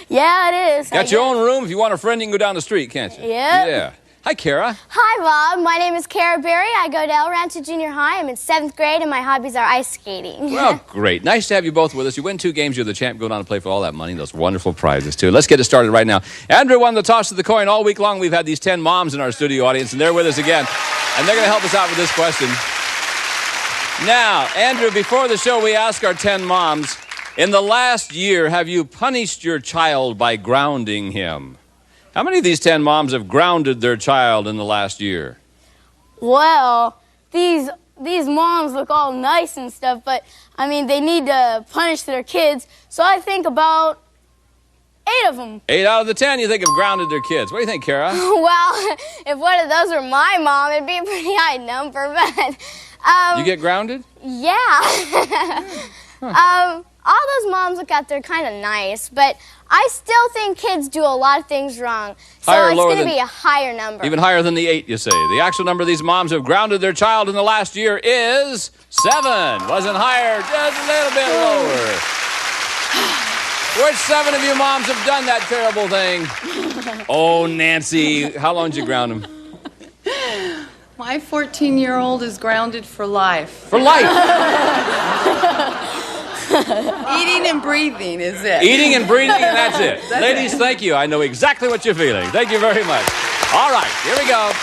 Yeah, it is. Got your own room. If you want a friend, you can go down the street, can't you? Yep. Yeah. Hi, Kara. Hi, Bob. My name is Kara Berry. I go to El Rancho Junior High. I'm in 7th grade, and my hobbies are ice skating. Well, great. Nice to have you both with us. You win 2 games. You're the champ. Go down and play for all that money, those wonderful prizes, too. Let's get it started right now. Andrew won the toss of the coin. All week long, we've had these 10 moms in our studio audience, and they're with us again. And they're going to help us out with this question. Now, Andrew, before the show, we ask our 10 moms, in the last year, have you punished your child by grounding him? How many of these 10 moms have grounded their child in the last year? Well, these these moms look all nice and stuff, but, I mean, they need to punish their kids, so I think about 8 of them. 8 out of the 10 you think have grounded their kids. What do you think, Kara? Well, if one of those were my mom, it'd be a pretty high number, but... You get grounded? Yeah. All those moms look out there kind of nice, but I still think kids do a lot of things wrong. So Higher or it's lower going to than- be a higher number. Even higher than the 8, you say. The actual number of these moms who have grounded their child in the last year is 7. Wasn't higher, just a little bit lower. Which 7 of you moms have done that terrible thing? Oh, Nancy, how long did you ground them? My 14-year-old is grounded for life. For life? Eating and breathing is it. Eating and breathing, and that's it. That's Ladies, it. thank you. I know exactly what you're feeling. Thank you very much. All right, here we go.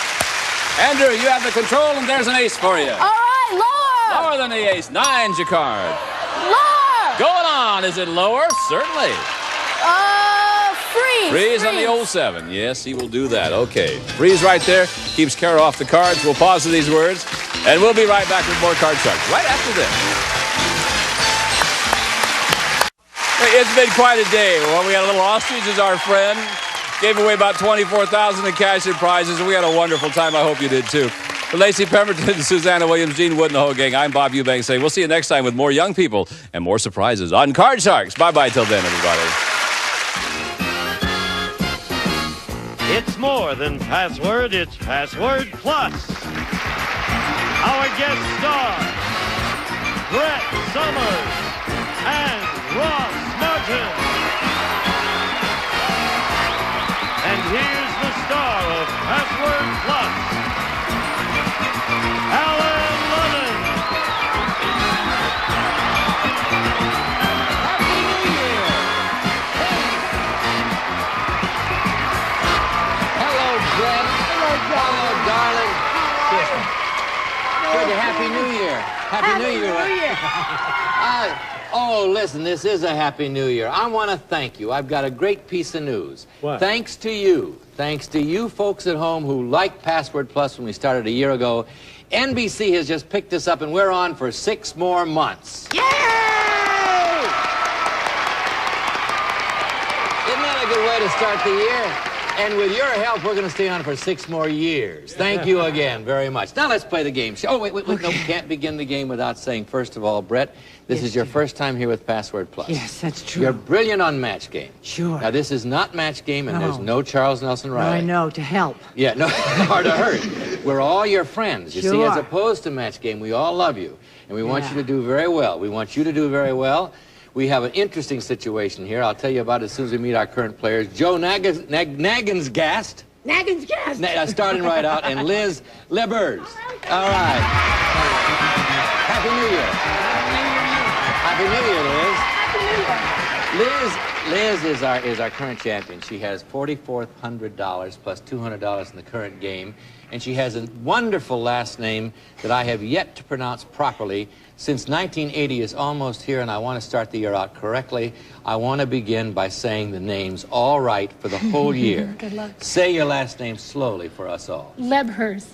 Andrew, you have the control, and there's an ace for you. All right, lower. Lower than the ace. 9's your card. Lower. Going on. Is it lower? Certainly. Freeze. Freeze on the old 7. Yes, he will do that. Okay. Freeze right there. Keeps Kara off the cards. We'll pause for these words, and we'll be right back with more Card Sharks right after this. It's been quite a day. Well, we had a little ostrich as our friend. Gave away about $24,000 in cash and prizes, and we had a wonderful time. I hope you did, too. For Lacey Pemberton, Susanna Williams, Gene Wood, and the whole gang, I'm Bob Eubanks saying we'll see you next time with more young people and more surprises on Card Sharks. Bye-bye till then, everybody. It's more than password, it's Password Plus. Our guest stars, Brett Summers and Ross Martin. And here's the star of Password Plus, Alan Lennon. Happy New Year! Hello, Brett. Hello, John. Hello, darling. Good. Happy New Year. Happy New Year. Oh, listen, this is a Happy New Year. I want to thank you. I've got a great piece of news. What? Thanks to you folks at home who liked Password Plus when we started a year ago, NBC has just picked us up, and we're on for 6 more months. Yay! Isn't that a good way to start the year? And with your help, we're going to stay on for 6 more years. Thank you again very much. Now let's play the game. Oh, wait. Okay. No, we can't begin the game without saying, first of all, Brett, this is your first time here with Password Plus. Yes, that's true. You're brilliant on Match Game. Sure. Now, this is not Match Game, and No. there's no Charles Nelson Riley. I know, to help. Yeah, no, or to hurt. We're all your friends. You see, Sure. as opposed to Match Game, we all love you. And we want Yeah. you to do very well. We want you to do very well. We have an interesting situation here. I'll tell you about it as soon as we meet our current players. Joe Nagensgast. Starting right out, and Liz Lebers. All right. Happy New Year. Happy New Year, Liz. Liz is our current champion. She has $4,400 plus $200 in the current game, and she has a wonderful last name that I have yet to pronounce properly. Since 1980 is almost here, and I want to start the year out correctly, I want to begin by saying the names all right for the whole year. Good luck. Say your last name slowly for us all. Lebhers.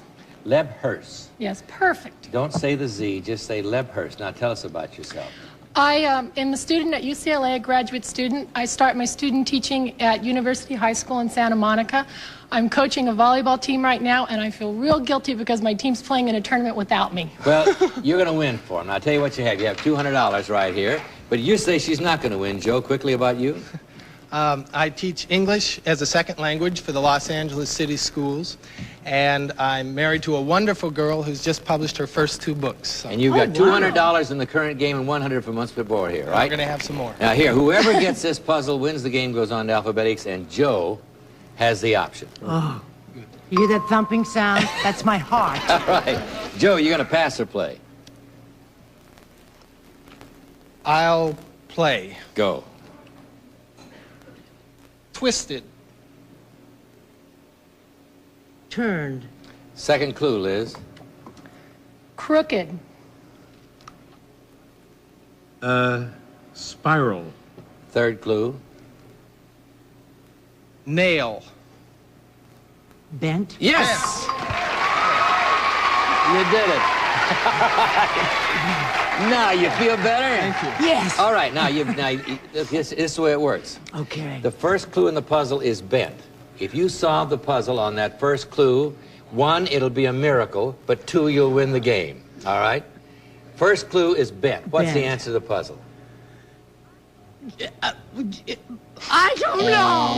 Lebhers. Yes, perfect. Don't say the Z, just say Lebhers. Now tell us about yourself. I am a student at UCLA, a graduate student. I start my student teaching at University High School in Santa Monica. I'm coaching a volleyball team right now, and I feel real guilty because my team's playing in a tournament without me. Well, you're going to win for them. I'll tell you what you have. You have $200 right here. But you say she's not going to win. Joe, quickly about you. I teach English as a second language for the Los Angeles City Schools, and I'm married to a wonderful girl who's just published her first 2 books. So. And you've got $200 in the current game and $100 for months before here, right? We're going to have some more. Now here, whoever gets this puzzle wins the game, goes on to alphabetics, and Joe has the option. Oh, you hear that thumping sound? That's my heart. All right. Joe, you're going to pass or play? I'll play. Go. Twisted. Turned. Second clue, Liz. Crooked. Spiral. Third clue. Nail. Bent. Yes! You did it. Now you feel better? Thank you. Yes. All right, this is the way it works. Okay. The first clue in the puzzle is bent. If you solve the puzzle on that first clue, 1, it'll be a miracle, but 2, you'll win the game. All right? First clue is bent. What's the answer to the puzzle? I don't know.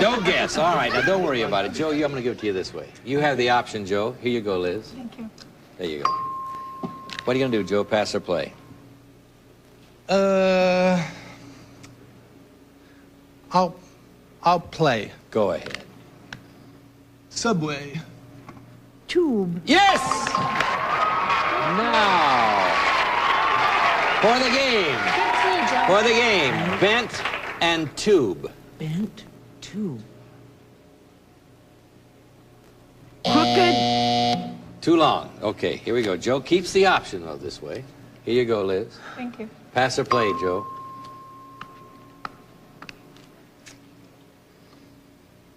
No guess. All right, now don't worry about it. Joe, I'm going to give it to you this way. You have the option, Joe. Here you go, Liz. Thank you. There you go. What are you going to do, Joe? Pass or play? I'll play. Go ahead. Subway. Tube. Yes! Now, for the game. For the game, bent and tube. Bent tube. Crooked. Too long. Okay, here we go. Joe keeps the option, though, this way. Here you go, Liz. Thank you. Pass or play, Joe?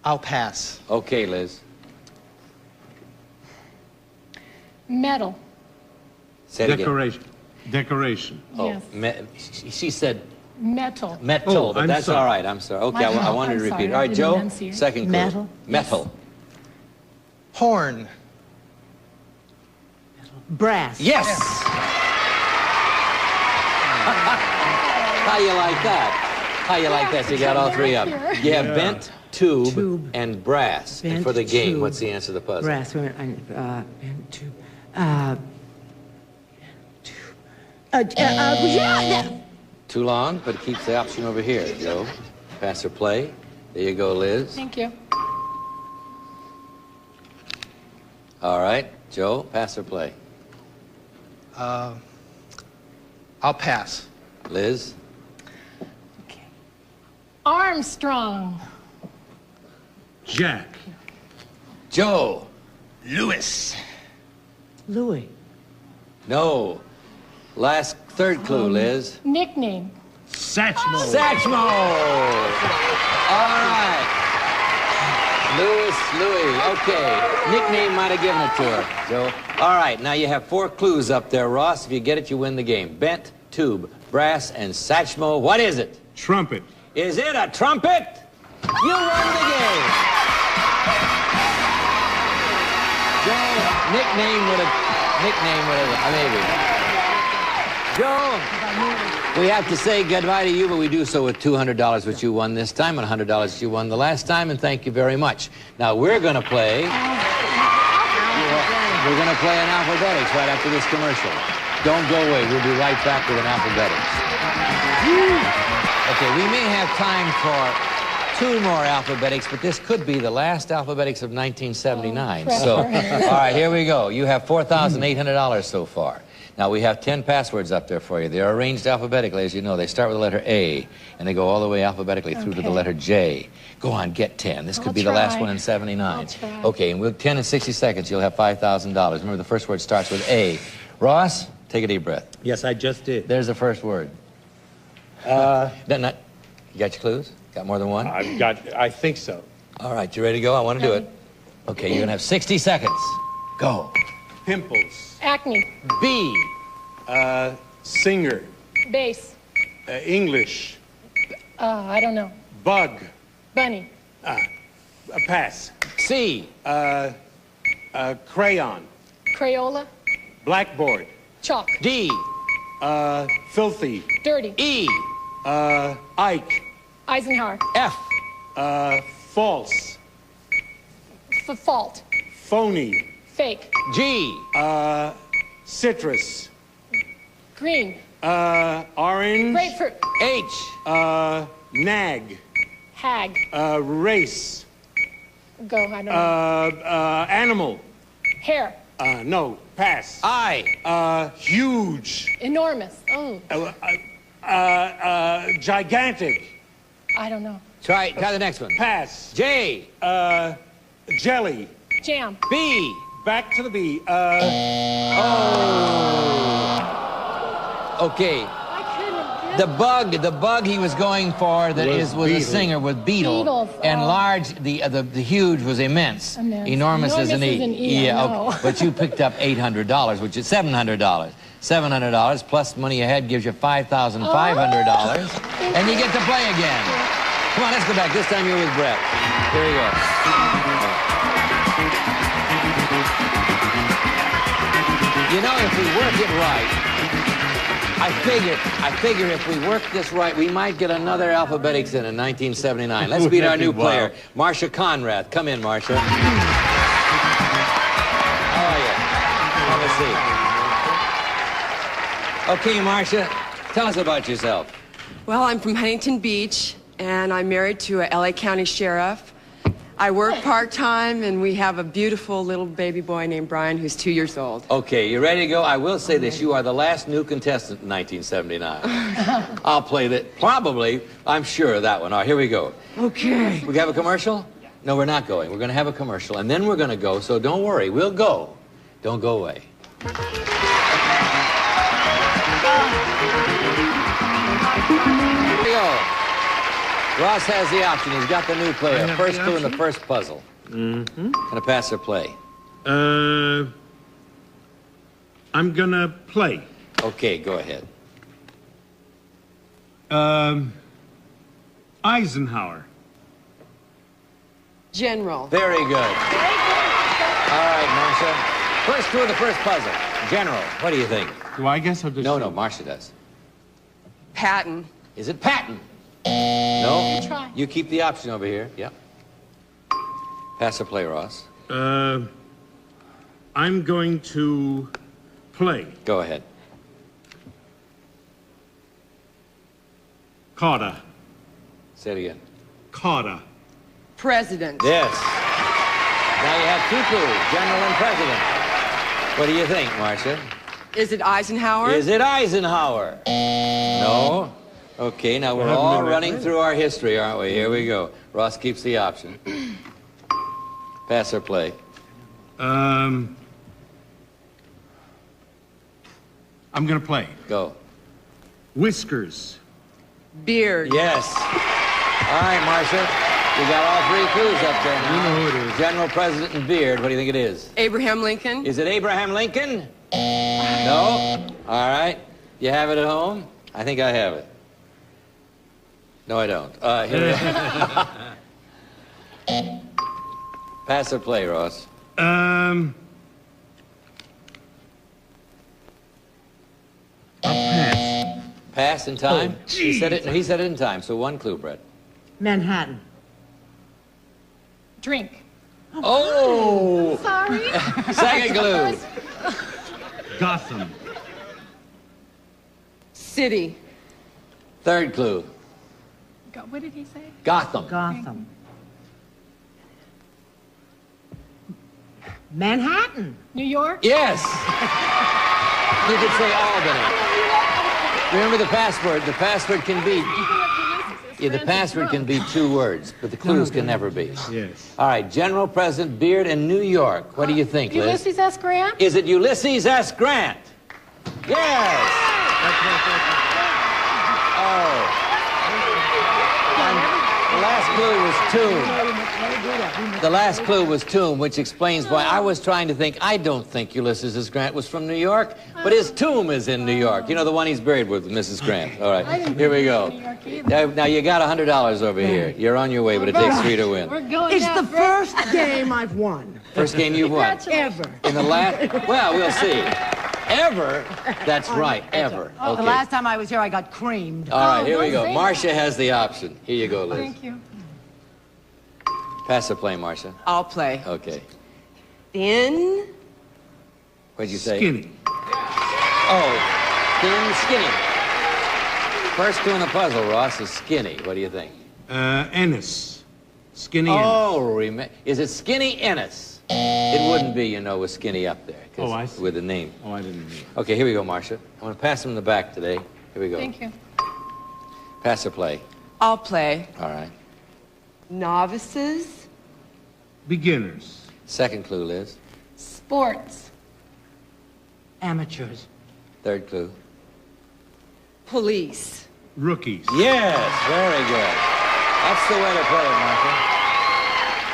I'll pass. Okay, Liz. Metal. Say it again. Decoration. Decoration. Oh, Yes. she said Metal. metal, Oh, but I'm that's sorry. all right. I'm sorry. Okay, I fault. wanted to I'm repeat it. sorry. All I right, didn't Joe, enunciate. second clue. Metal. Metal. Horn. Brass. Yes! How you like that? How you like that? You got all three of them. You have bent, tube, and brass. And Bent, for the game, tube, what's the answer to the puzzle? Brass. Wait a minute. Bent tube. Yeah. Too long, but it keeps the option over here, Joe. Pass or play. There you go, Liz. Thank you. All right, Joe, pass or play. I'll pass. Liz? Armstrong. Jack. Joe? Lewis. Louis. No. Third clue, Liz. Nickname. Satchmo. Satchmo! All right. Louis. Okay. Nickname might have given it to her, Joe. All right, now you have 4 clues up there, Ross. If you get it, you win the game. Bent, tube, brass, and Satchmo. What is it? Trumpet. Is it a trumpet? You won the game. Joe, nickname would have, maybe. Joe, we have to say goodbye to you, but we do so with $200, which you won this time, and $100 that you won the last time, and thank you very much. Now, we're going to play an alphabetics right after this commercial. Don't go away. We'll be right back with an alphabetics. Okay, we may have time for 2 more alphabetics, but this could be the last alphabetics of 1979. So, all right, here we go. You have $4,800 so far. Now, we have 10 passwords up there for you. They're arranged alphabetically, as you know. They start with the letter A, and they go all the way alphabetically through to the letter J. Go on, get 10. This could be the last one in 79. Okay, and with 10 and 60 seconds, you'll have $5,000. Remember, the first word starts with A. Ross, take a deep breath. Yes, I just did. There's the first word. You got your clues? Got more than one? I think so. All right, you ready to go? I want to do it. Okay, you're going to have 60 seconds. Go. Pimples. Acne. B. Singer. Bass. English. I don't know. Bug. Bunny. Pass. C. Crayon. Crayola. Blackboard. Chalk. D. Filthy. Dirty. E. Ike. Eisenhower. F. False. Fault. Phony. Fake. G. Citrus. Green. Orange. Grapefruit. H. Nag. Hag. Race. Go, I don't know. Animal. Hair. No, pass. I. Huge. Enormous. Oh, Gigantic. I don't know. Try the next one. Pass. J. Jelly. Jam. B. Back to the B. Okay. I couldn't do The bug he was going for that was a singer was beetle. Beetle, And large, the huge was immense. Immense. Enormous is an E. Enormous is an E, I know. Okay. But you picked up $800, which is $700. $700 plus money ahead gives you $5,500. And you get to play again. Come on, let's go back. This time you're with Brett. Here we go. You know, if we work it right, I figure if we work this right, we might get another Alphabetics in 1979. Let's meet our new player, Marcia Conrad. Come in, Marcia. How are you? Have a seat. Okay, Marcia, tell us about yourself. Well, I'm from Huntington Beach, and I'm married to a LA County sheriff. I work part-time, and we have a beautiful little baby boy named Brian who's 2 years old. Okay, you ready to go? I will say this. You are the last new contestant in 1979. I'll play that. Probably. I'm sure of that one. All right, here we go. Okay. We have a commercial? No, we're not going. We're going to have a commercial, and then we're going to go, so don't worry. We'll go. Don't go away. Here we go. Ross has the option. He's got the new player. First clue in the first puzzle. Mm-hmm. Gonna pass or play? I'm gonna play. Okay, go ahead. Eisenhower. General. Very good. All right, Marcia. First clue in the first puzzle. General, what do you think? Do I guess or does No, Marcia does. Patton. Is it Patton? No? You keep the option over here. Yep. Pass or play, Ross? I'm going to play. Go ahead. Carter. Say it again. Carter. President. Yes. Now you have two clues, General and President. What do you think, Marcia? Is it Eisenhower? Is it Eisenhower? No? Okay, now we're all running through our history, aren't we? Here we go. Ross keeps the option. Pass or play? I'm gonna play. Go. Whiskers. Beard. Yes. All right, Marcia. You got all three clues up there now. You know who it is. General, President, and Beard. What do you think it is? Abraham Lincoln. Is it Abraham Lincoln? No? All right. You have it at home? I think I have it. No, I don't. Here we go. Pass or play, Ross? I'll pass. Pass in time? He said it in time, so one clue, Brett. Manhattan. Drink. Oh! Sorry. Second clue. Gotham. City. Third clue. What did he say? Gotham. Gotham. Manhattan. New York? Yes! You could say Albany. Remember the password. The password can be... Yeah, the password can be 2 words, but the clues can never be. Yes. All right, General, President, Beard, and New York. What do you think, Liz? Ulysses S. Grant? Is it Ulysses S. Grant? Yes! Oh. The last clue was tomb. The last clue was tomb, which explains why I was trying to think. I don't think Ulysses S. Grant was from New York, but his tomb is in New York. You know, the one he's buried with, Mrs. Grant. All right, here we go. Now you got $100 over here. You're on your way, but it takes 3 to win. It's the first game I've won. First game you've won. Ever. In the last, well, we'll see. Ever? That's right, ever. The last time I was here, I got creamed. All right, here we go. Marcia has the option. Here you go, Liz. Thank you. Pass or play, Marcia. I'll play. Okay. Thin. What'd you say? Skinny. Oh, thin, skinny. First clue in the puzzle, Ross, is skinny. What do you think? Ennis. Skinny Ennis. Oh, is it Skinny Ennis? It wouldn't be, you know, with Skinny up there. Oh, I see. With the name. Oh, I didn't know. Okay, here we go, Marcia. I'm going to pass him in the back today. Here we go. Thank you. Pass or play? I'll play. All right. Novices. Beginners. Second clue, Liz. Sports. Amateurs. Third clue. Police. Rookies. Yes, very good. That's the way to play it, Marshall.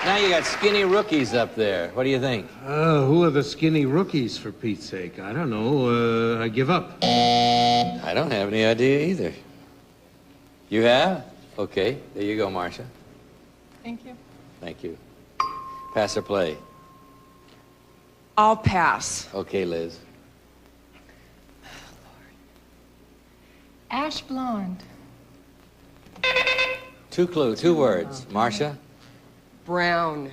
Now you got skinny rookies up there. What do you think? Who are the skinny rookies, for Pete's sake? I don't know. I give up. I don't have any idea either. You have? Okay, there you go, Marcia. Thank you. Thank you. Pass or play? I'll pass. Okay, Liz. Ash blonde. Two words. Marcia? Brown.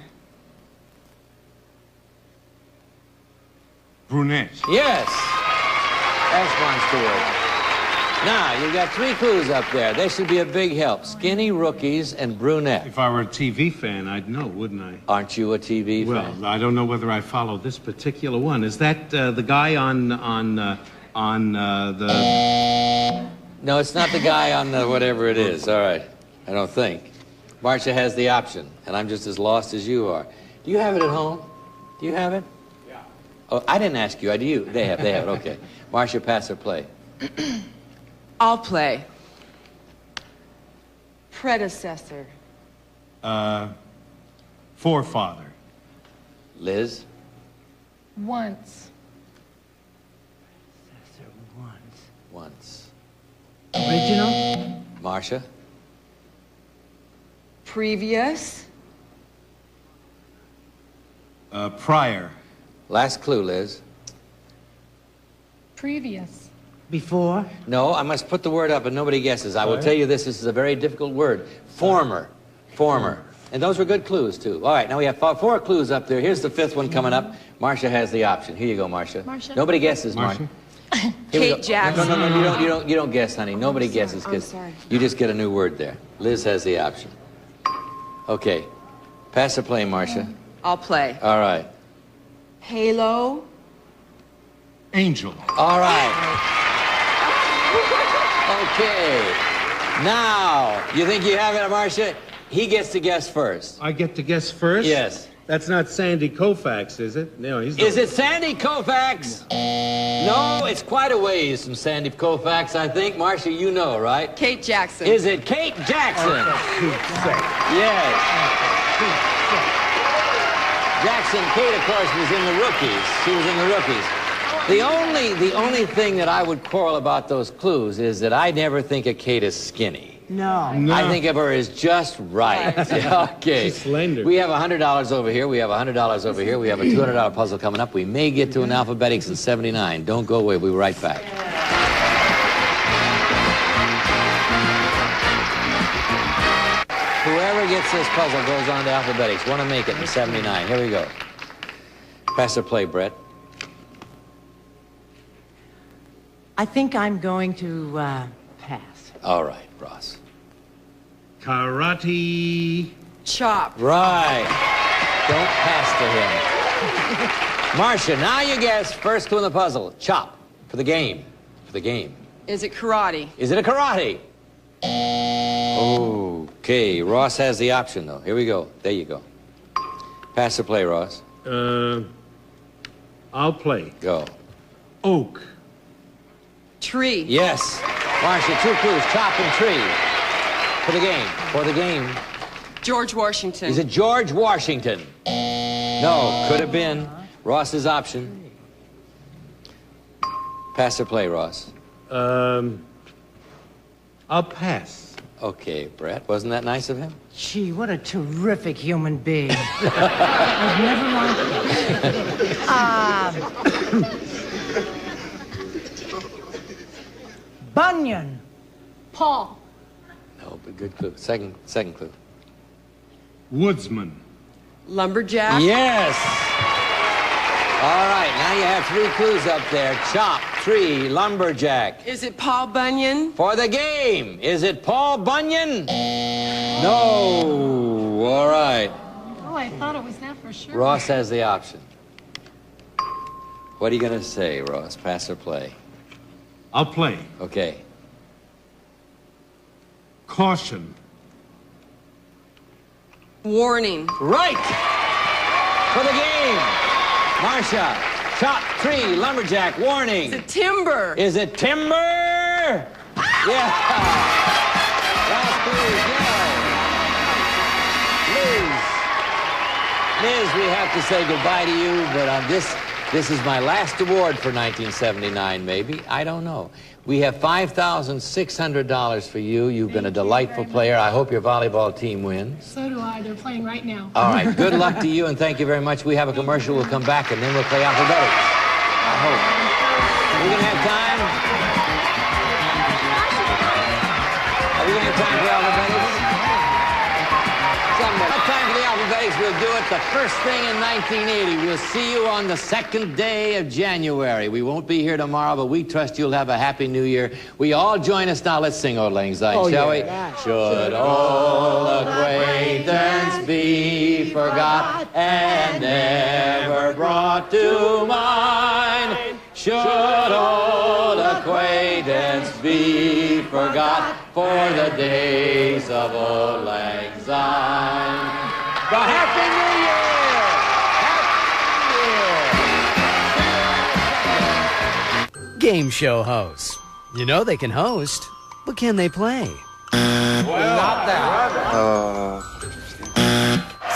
Brunette. Yes. Ash blonde's 2 words. Now, you've got 3 clues up there. They should be a big help. Skinny rookies and brunette. If I were a TV fan, I'd know, wouldn't I? Aren't you a TV fan? Well, I don't know whether I follow this particular one. Is that the guy on the... No, it's not the guy on the whatever it is. All right. I don't think. Marcia has the option, and I'm just as lost as you are. Do you have it at home? Do you have it? Yeah. Oh, I didn't ask you. Do you? They have it. Okay. Marcia, pass or play? I'll play. Predecessor. Forefather. Liz? Once. Once. Original? Marcia? Previous. Prior. Last clue, Liz. Previous. Before? No, I must put the word up and nobody guesses. I will tell you this is a very difficult word. Former. Former. And those were good clues, too. All right, now we have 4 clues up there. Here's the 5th one coming up. Marcia has the option. Here you go, Marcia. Marcia. Nobody guesses, Marcia. Kate Jackson. No, you don't guess, honey. Nobody guesses. I'm sorry. You just get a new word there. Liz has the option. Okay. Pass or play, Marcia. I'll play. All right. Halo. Angel. All right. Okay. Now, you think you have it, Marcia? He gets to guess first. I get to guess first? Yes. That's not Sandy Koufax, is it? No, he's not. Is it Sandy Koufax? No, it's quite a ways from Sandy Koufax, I think. Marcia, you know, right? Kate Jackson. Is it Kate Jackson? Yes. Jackson, Kate, of course, was in the Rookies. She was in the Rookies. The only thing that I would quarrel about those clues is that I never think of Kate as skinny. No. I think of her as just right. Okay. She's slender. We have $100 over here. We have $100 over here. We have a $200 puzzle coming up. We may get to an alphabetics in 79. Don't go away. We'll be right back. Whoever gets this puzzle goes on to alphabetics. Want to make it in 79. Here we go. Pass or play, Brett. I think I'm going to pass. All right, Ross. Karate. Chop. Right. Don't pass to him. Marcia, now you guess. First clue in the puzzle. Chop. For the game. For the game. Is it karate? Is it a karate? Okay. Ross has the option, though. Here we go. There you go. Pass or play, Ross. I'll play. Go. Oak. Tree. Yes. Marcia, 2 clues. Chop and tree. For the game. For the game. George Washington. Is it George Washington? No. Could have been. Ross's option. Pass or play, Ross. I'll pass. Okay, Brett. Wasn't that nice of him? Gee, what a terrific human being. I've never liked him. Bunyan. Paul. No, but good clue. Second clue. Woodsman. Lumberjack. Yes. All right, now you have 3 clues up there. Chop, tree, lumberjack. Is it Paul Bunyan? For the game. Is it Paul Bunyan? No. All right. Oh, I thought it was that for sure. Ross has the option. What are you going to say, Ross? Pass or play? I'll play. Okay. Caution. Warning. Right. For the game. Marcia, chop, tree, lumberjack, warning. Is it timber? Is it timber? Yeah. Last clue, yeah. Liz, we have to say goodbye to you, but on this is my last award for 1979, maybe. I don't know. We have $5,600 for you. You've been a delightful player. I hope your volleyball team wins. So do I. They're playing right now. All right. Good luck to you, and thank you very much. We have a commercial. We'll come back, and then we'll play alphabetics. I hope. Are we going to have time? Are we going to have time for alphabetics? Somebody. Not time for the alphabetics. We'll do it the first thing in 1980. We'll see you on the 2nd day of January. We won't be here tomorrow, but we trust you'll have a happy new year. We all join us now. Let's sing Old Lang Syne, shall we? Should old acquaintance be forgot and never brought to mind? Should old acquaintance be forgot for the days of Old Lang Syne? But Happy New Year! Happy New Year! Game show hosts. You know they can host, but can they play? Well, not that.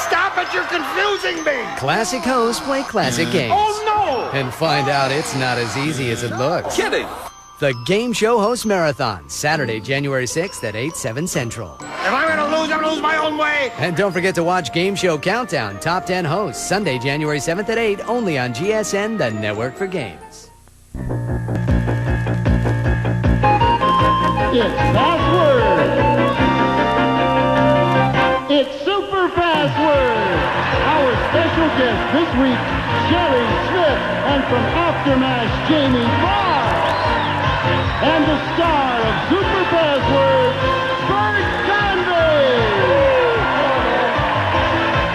Stop it, you're confusing me! Classic hosts play classic games. Oh, no! And find out it's not as easy as it looks. Kidding! The Game Show Host Marathon, Saturday, January 6th at 8, 7 Central. If I'm gonna lose my own way! And don't forget to watch Game Show Countdown, Top 10 Hosts, Sunday, January 7th at 8, only on GSN, the network for games. It's Password! It's Super Password! Our special guest this week, Sherry Smith, and from Aftermath, Jamie Barr! And the star of Super Password, Bert Convey!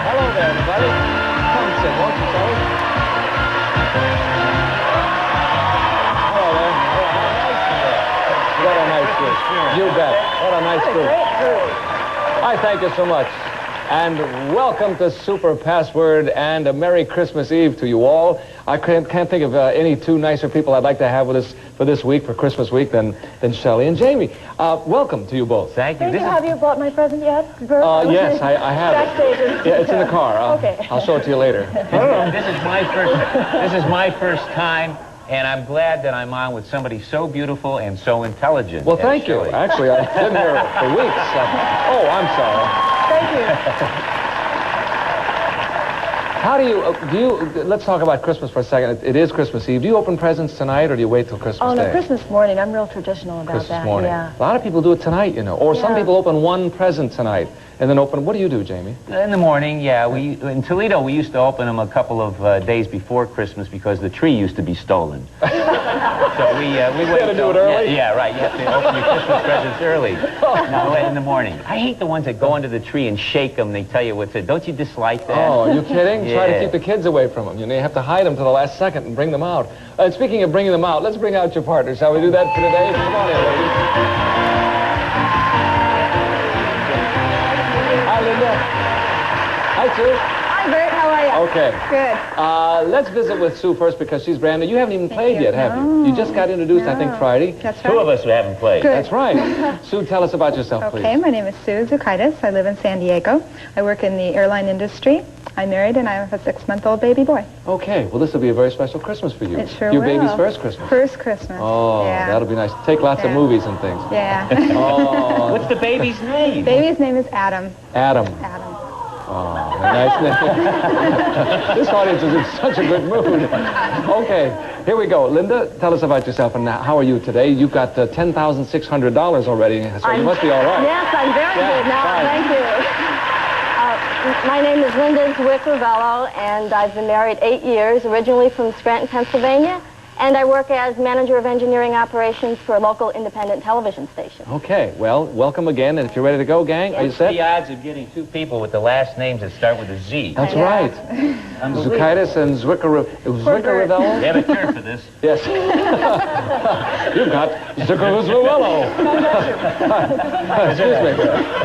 Hello there, everybody. Come sit, won't you, fellas? Hello there. What a nice group. You bet. What a nice group. I thank you so much. And welcome to Super Password, and a Merry Christmas Eve to you all. I can't think of any two nicer people I'd like to have with us for this week, for Christmas week, than Shelley and Jamie. Welcome to you both. Thank you. Have you bought my present yet, Bert? Yes, I have Backstage. it. Yeah, it's in the car. Okay. I'll show it to you later. This is my first time, and I'm glad that I'm on with somebody so beautiful and so intelligent. Well, thank you. Actually, I've been here for weeks. Oh, I'm sorry. Thank you. How do you, let's talk about Christmas for a second. It is Christmas Eve. Do you open presents tonight, or do you wait till Christmas Day? Oh, no, Christmas morning. I'm real traditional about Christmas that. morning. Yeah. A lot of people do it tonight, you know. Or some Yeah. people open one present tonight and then open, what do you do, Jamie? In the morning, yeah. In Toledo, we used to open them a couple of days before Christmas because the tree used to be stolen. So we wait to do it early? Yeah, right. You have to open your Christmas presents early. No, in the morning. I hate the ones that go under the tree and shake them. They tell you what's it. Don't you dislike that? Oh, are you kidding? Yeah. Try to keep the kids away from them. You know, you have to hide them to the last second and bring them out. And speaking of bringing them out, let's bring out your partner. Shall we do that for today? Come on in, ladies. Hi, Linda. Hi, Sue. Hi, Bert. How are you? Okay. Good. Let's visit with Sue first because she's brand new. You haven't even played yet, have you? You just got introduced, I think, Friday. That's Two of us who haven't played. Good. That's right. Sue, tell us about yourself, please. Okay, my name is Sue Zukaitis. I live in San Diego. I work in the airline industry. I'm married and I have a 6-month-old baby boy. Okay, well, this will be a very special Christmas for you. It sure Your will. baby's first Christmas. First Christmas. Oh, yeah. that'll be nice. Take lots of Yeah. movies and things. Yeah. Oh. What's the baby's name? Baby's name is Adam. Adam. Adam. Oh, a nice name. This audience is in such a good mood. Okay, here we go. Linda, tell us about yourself and how are you today? You've got $10,600 already, so you must be all right. Yes, I'm very good now. fine. Thank you. My name is Linda Zwick-Ravello, and I've been married 8 years, originally from Scranton, Pennsylvania, and I work as manager of engineering operations for a local independent television station. Okay, well, welcome again, and if you're ready to go, gang, are you set? The odds of getting two people with the last names that start with a Z. That's right. Zukaitis and Zwick-Ravello? We have a turn for this. Yes. You've got Zwick-Ravello. Excuse me.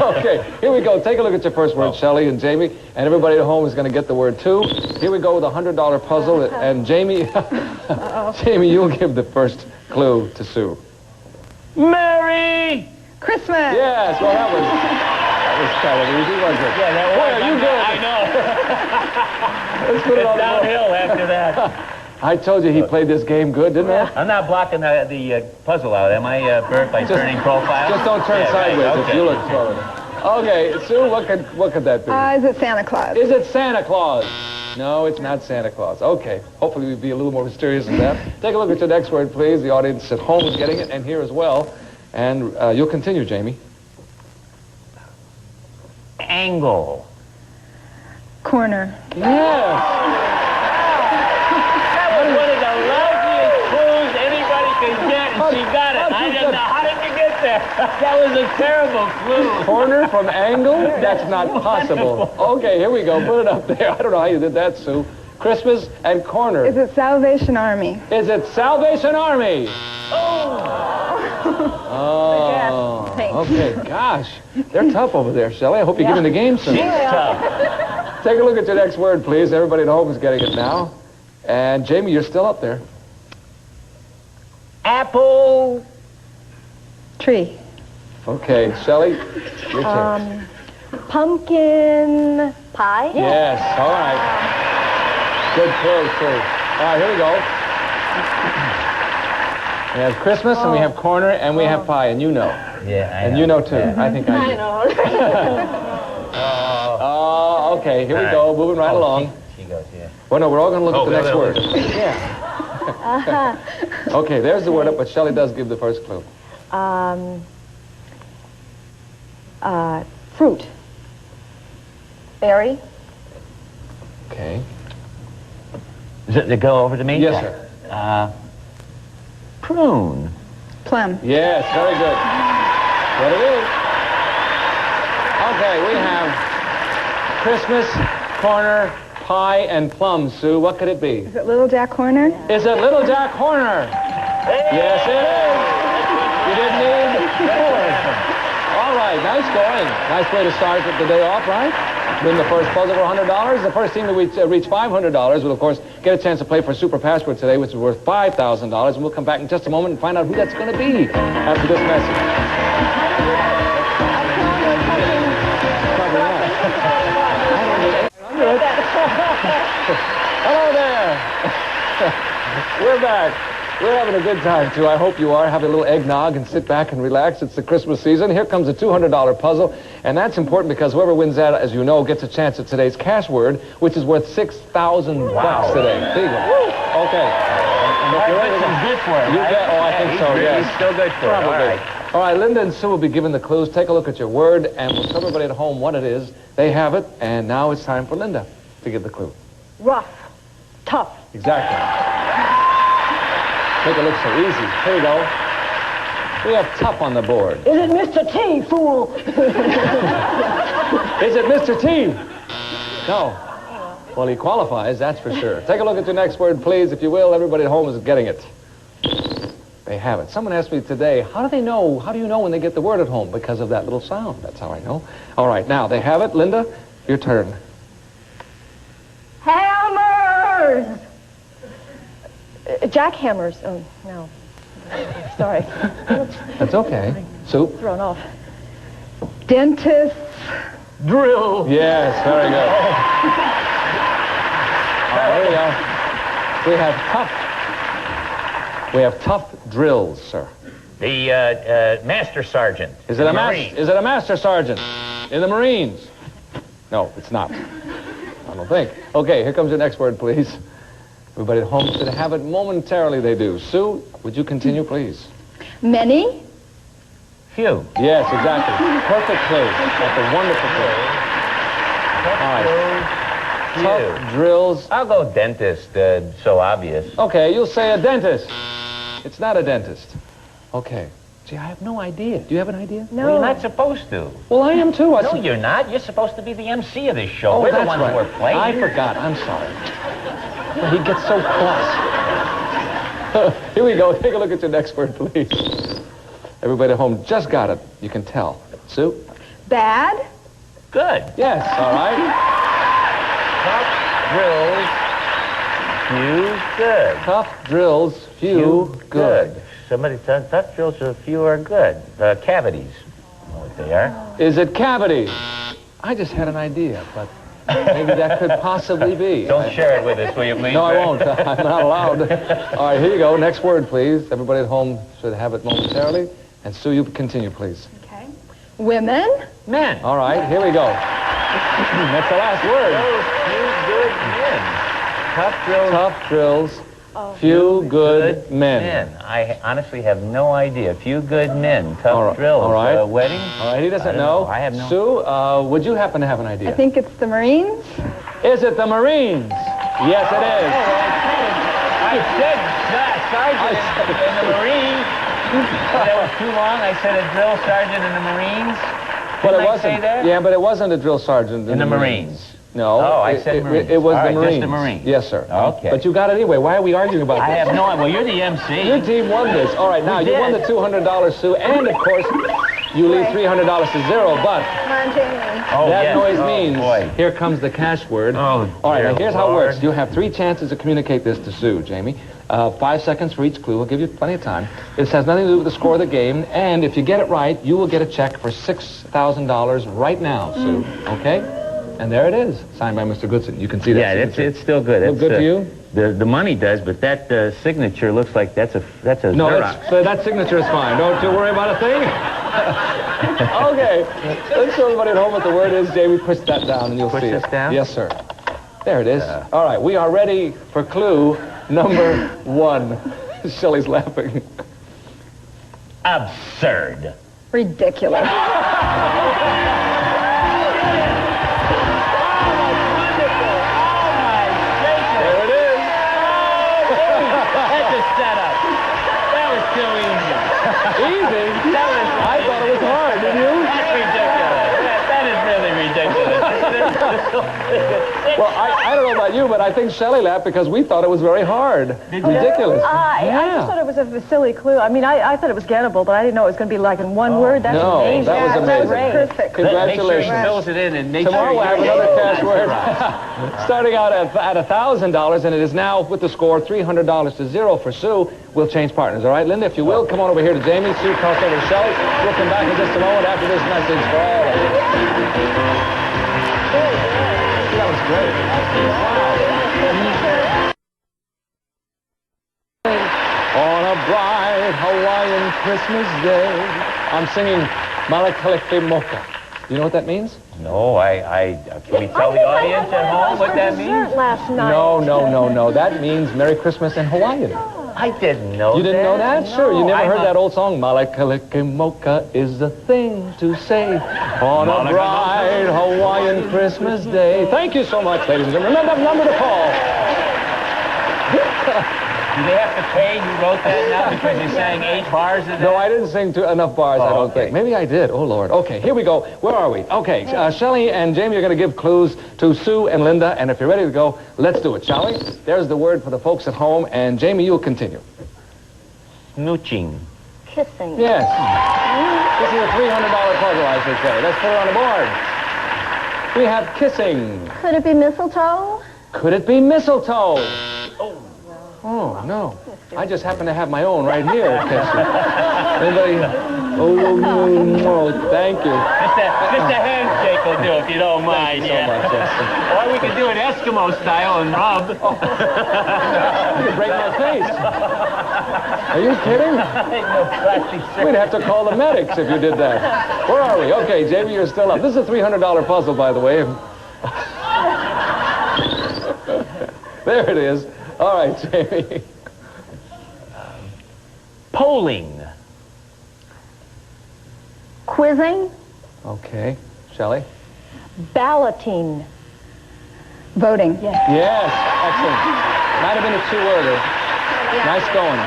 Okay, here we go. Take a look at your first word, Shelley and Jamie, and everybody at home is going to get the word too. Here we go with a $100 puzzle, and Jamie, Jamie, you'll give the first clue to Sue. Merry Christmas. Yes, well, that was kind of easy, wasn't it? Yeah, that was. Boy, are you good? I know. Let's put it on It's downhill after that. I told you he played this game good, didn't I? I'm not blocking the puzzle out, am I, Bert, by turning profile? Just don't turn sideways right, if okay. you look forward. Okay, Sue, what could that be? Is it Santa Claus? Is it Santa Claus? No, it's not Santa Claus. Okay, hopefully we'll be a little more mysterious than that. Take a look at your next word, please. The audience at home is getting it, and here as well. And you'll continue, Jamie. Angle. Corner. Yes. That was one of the lousiest clues anybody can get, and she got it. I didn't know. How did you get there? That was a terrible clue. Corner from angle? That's not possible. Okay, here we go. Put it up there. I don't know how you did that, Sue. Christmas and corner. Is it Salvation Army? Is it Salvation Army? Oh, okay. Gosh, they're tough over there, Shelley. I hope you get in the game soon. She's tough. Take a look at your next word, please. Everybody at home is getting it now. And Jamie, you're still up there. Apple. Tree. Okay, Shelley, your turn. Pumpkin pie? Yes, all right. Good clue, too. All right, here we go. We have Christmas, and we have corner, and we have pie, and you know. Yeah, I and know. you know, too. Yeah. I think I do. Oh, okay, here we go, moving right along. She goes, yeah. Well, no, we're all going to look at the next word. Uh-huh. Okay, there's the word up, but Shelley does give the first clue. Fruit. Berry. Okay. Does it go over to me? Yes, sir. Prune. Plum. Yes, very good. What it is. Okay, we have Christmas, corner, pie, and plum, Sue. What could it be? Is it Little Jack Horner? Is it Little Jack Horner? Yes, it is. You didn't need more. All right, nice going. Nice way to start the day off, right? Win the first puzzle for $100. The first team to reach $500 will, of course, get a chance to play for Super Password today, which is worth $5,000. And we'll come back in just a moment and find out who that's going to be after this message. Hello there. We're back. We're having a good time, too. I hope you are. Have a little eggnog and sit back and relax. It's the Christmas season. Here comes a $200 puzzle, and that's important because whoever wins that, as you know, gets a chance at today's cash word, which is worth $6,000 today. There you go. Okay. And if you're good for it, right? Oh, I think so, yes. He's still good for it. All right. All right, Linda and Sue will be giving the clues. Take a look at your word, and we'll tell everybody at home what it is. They have it, and now it's time for Linda to give the clue. Rough. Tough. Exactly. Make it look so easy. Here we go. We have tough on the board. Is it Mr. T, fool? Is it Mr. T? No. Well, he qualifies, that's for sure. Take a look at your next word, please, if you will. Everybody at home is getting it. They have it. Someone asked me today, how do you know when they get the word at home? Because of that little sound. That's how I know. All right, now, they have it. Linda, your turn. Hammers! Jackhammers. Oh, no. Sorry. That's okay. Sue? Thrown off. Dentist. Drill. Yes, very good. All right, here we go. We have tough drills, sir. The Master Sergeant. Is it a Master Sergeant in the Marines? No, it's not. I don't think. Okay, here comes your next word, please. Everybody at home should have it momentarily. They do. Sue, would you continue, please? Many. Few. Yes, exactly. Perfect clue. That's a wonderful clue. All right. Tough drills. I'll go dentist. So obvious. Okay, you'll say a dentist. It's not a dentist. Okay. Gee, I have no idea. Do you have an idea? No. Well, you're not supposed to. Well, I am too. No, you're not. You're supposed to be the MC of this show. Oh, We're the that's ones right. who are playing. I forgot. I'm sorry. Well, he gets so cross. Here we go. Take a look at your next word, please. Everybody at home just got it. You can tell. Sue? Bad. Good. Yes, all right. Tough drills. few good. Tough drills, few good. Somebody said tough drills, a few are good. Cavities. I know what they are. Is it cavity? I just had an idea, but maybe that could possibly be. Don't share it with us, will you, please? No, I won't. I'm not allowed. All right, here you go. Next word, please. Everybody at home should have it momentarily. And Sue, you continue, please. Okay. Women. Men. All right, here we go. That's the last word. Tough drills, few good men. I honestly have no idea. Few good men. Tough drills. All right. Wedding? All right, he doesn't know. I have no. Sue, would you happen to have an idea? I think it's the Marines. Is it the Marines? Yes, it is. I said sergeant in the Marines. That was too long. I said a drill sergeant in the Marines. But Didn't it I wasn't. say that? Yeah, but it wasn't a drill sergeant In the Marines. No. Oh, I said Marines. It was All the right, Marines. just the Marines. Yes, sir. Okay. But you got it anyway. Why are we arguing about this? I have no idea. Well, you're the MC. Your team won this. All right, now We you won the did. $200, Sue, and of course, you leave $300 to zero. But Come on, Jamie. that noise means boy. here comes the cash word. Oh, all right, now dear here's how it Lord. works. You have 3 chances to communicate this to Sue, Jamie. 5 seconds for each clue. We'll give you plenty of time. This has nothing to do with the score of the game, and if you get it right, you will get a check for $6,000 right now, Sue. Okay? And there it is, signed by Mr. Goodson. You can see that. Yeah, it's still good. Look good to you? The money does, but that signature looks like that's a No, Xerox. that signature is fine. Don't you worry about a thing. Okay, let's show everybody at home what the word is. Jamie, push that down and you'll see it. Push this down? Yes, sir. There it is. All right, we are ready for clue number 1. Shelley's laughing. Absurd. Ridiculous. There it is. That's a setup. That was too easy. Easy? I thought it was hard, didn't you? That's ridiculous. That is really ridiculous. Well, I don't know about you, but I think Shelley laughed because we thought it was very hard. Ridiculous. I just thought it was a silly clue. I mean, I thought it was gettable, but I didn't know it was going to be like in one word. That's No, amazing. that was amazing. Perfect. Congratulations. Make sure he fills it in and make Tomorrow sure we'll have another cash word. Starting out at $1,000, and it is now with the score $300 to zero for Sue. We'll change partners. All right, Linda, if you will, come on over here to Jamie. Sue, cross over to Shelley. We'll come back in just a moment after this message for all of you. That was great. On a bright Hawaiian Christmas day, I'm singing Malakaleke Mocha. You know what that means? No, can we tell the audience at home what that means? Last night. No. That means Merry Christmas in Hawaiian. I didn't know that. You didn't know that? Sure. You never I'm heard a- that old song? Malakaleke Mocha is the thing to say on a bright Hawaiian Christmas day. Thank you so much, ladies and gentlemen. Remember that number to call. Do they have to pay? You wrote that now because you sang 8 bars of that? No, I didn't sing enough bars, I don't think. Maybe I did. Oh, Lord. Okay, here we go. Where are we? Okay, Shelley and Jamie are going to give clues to Sue and Linda, and if you're ready to go, let's do it, shall we? There's the word for the folks at home, and Jamie, you'll continue. Smooching. Kissing. Yes. This is a $300 puzzle, I should say. Let's put it on the board. We have kissing. Could it be mistletoe? Could it be mistletoe? Oh, no. I just happen to have my own right here. Anybody? Oh, thank you. Just a handshake will do if you don't mind. Thank you so much, yes. Or we could do it Eskimo style and rub. You could break my face. Are you kidding? We'd have to call the medics if you did that. Where are we? Okay, Jamie, you're still up. This is a $300 puzzle, by the way. There it is. All right, Jamie. Polling. Quizzing? Okay. Shelley? Balloting. Voting. Yes. Yes. Excellent. Might have been a two-worder. Nice going.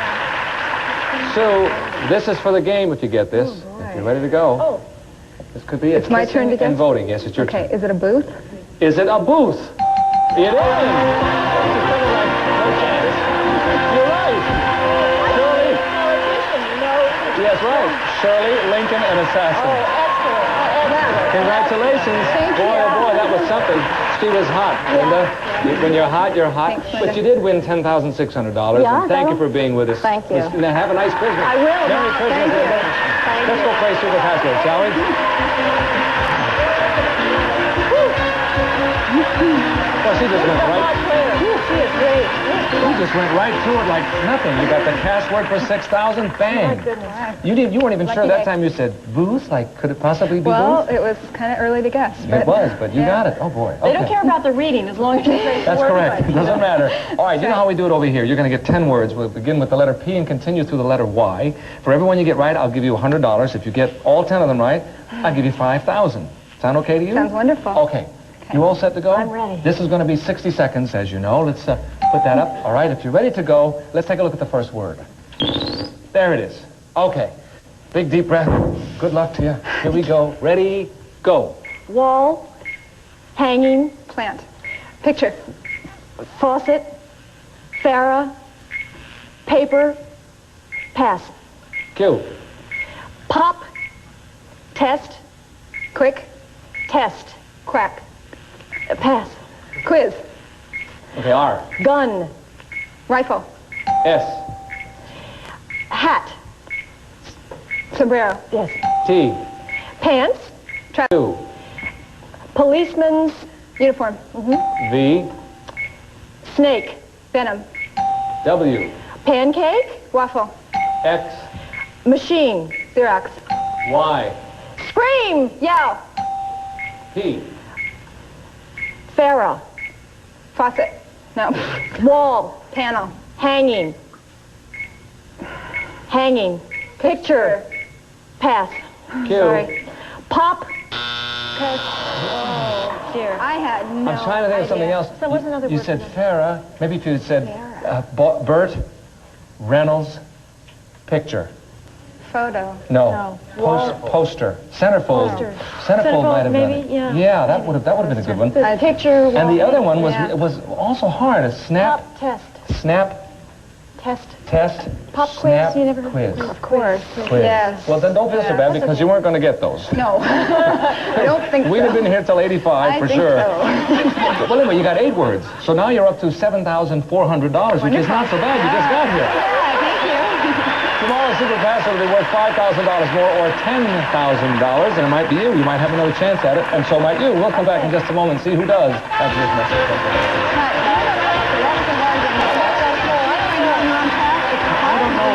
Sue, this is for the game if you get this. If you're ready to go. Oh. This could be it. It's my turn to guess? And voting. Yes, it's your turn. Okay, is it a booth? Is it a booth? It is. You're right. Shirley. Yes, right. Shirley, Lincoln, and Assassin. Oh, excellent. Congratulations. Thank boy, you. oh boy, that was something. She was hot, Linda. When you're hot, you're hot. Thanks, Linda. But you did win $10,600. Yeah, and thank you for being with us. Thank you. Now, have a nice Christmas. I will. Merry Mom. Christmas, Thank you. Linda. Thank Let's you. go play Super Password, shall we? Well, she just went right. She is great. You just went right through it like nothing. You got the password for 6,000. Bang. My goodness. You weren't even sure Lucky that day. time. You said booth. Like, could it possibly be Well, booth? it was kind of early to guess. It was, but you got it. Oh boy. They don't Okay. care about the reading as long as you say the That's word correct. right. It doesn't matter. All right, you know how we do it over here. You're going to get 10 words. We'll begin with the letter P and continue through the letter Y. For every one you get right, I'll give you $100. If you get all 10 of them right, I'll give you $5,000. Sound okay to you? Sounds wonderful. Okay. You all set to go? I'm ready. This is going to be 60 seconds, as you know. Let's put that up. All right, if you're ready to go, let's take a look at the first word. There it is. Okay. Big, deep breath. Good luck to you. Here we go. Ready, go. Wall, hanging, plant. Picture. Faucet, Farrah, paper, pass. Cue. Pop, test, quick, test, crack, pass. Quiz, Okay, R. gun, rifle, S. hat, sombrero, yes. T. Pants, U. policeman's uniform, V. snake, venom, W. pancake, waffle, X. machine, Xerox, Y. scream, yell, P. Farrah, faucet, no, wall, panel, hanging, picture, pass, Q. sorry, pop, oh dear, I had no I'm trying to think of something idea. else. So what's another You word said for that? Farrah. Maybe if you had said Burt, Reynolds, picture. Photo, No. wall, Poster. Centerfold. Poster. Centerfold might have been maybe, it. yeah. Yeah, that would have been a good one. Picture, And the wall, other one was yeah. it was also hard. A snap, Pop, test, snap, test, test, pop snap, quiz, you never quiz. Of course, Quiz. yes. Well, then don't feel so bad because you weren't going to get those. No, I don't think We'd so. have been here till 85 I for think sure. so. Well, anyway, you got 8 words. So now you're up to $7,400, which is not so bad. You just got here. Yeah, thank you. Tomorrow's Super Pass will be worth $5,000 more or $10,000, and it might be you. You might have another chance at it, and so might you. We'll come back in just a moment and see who does after this message. I don't know.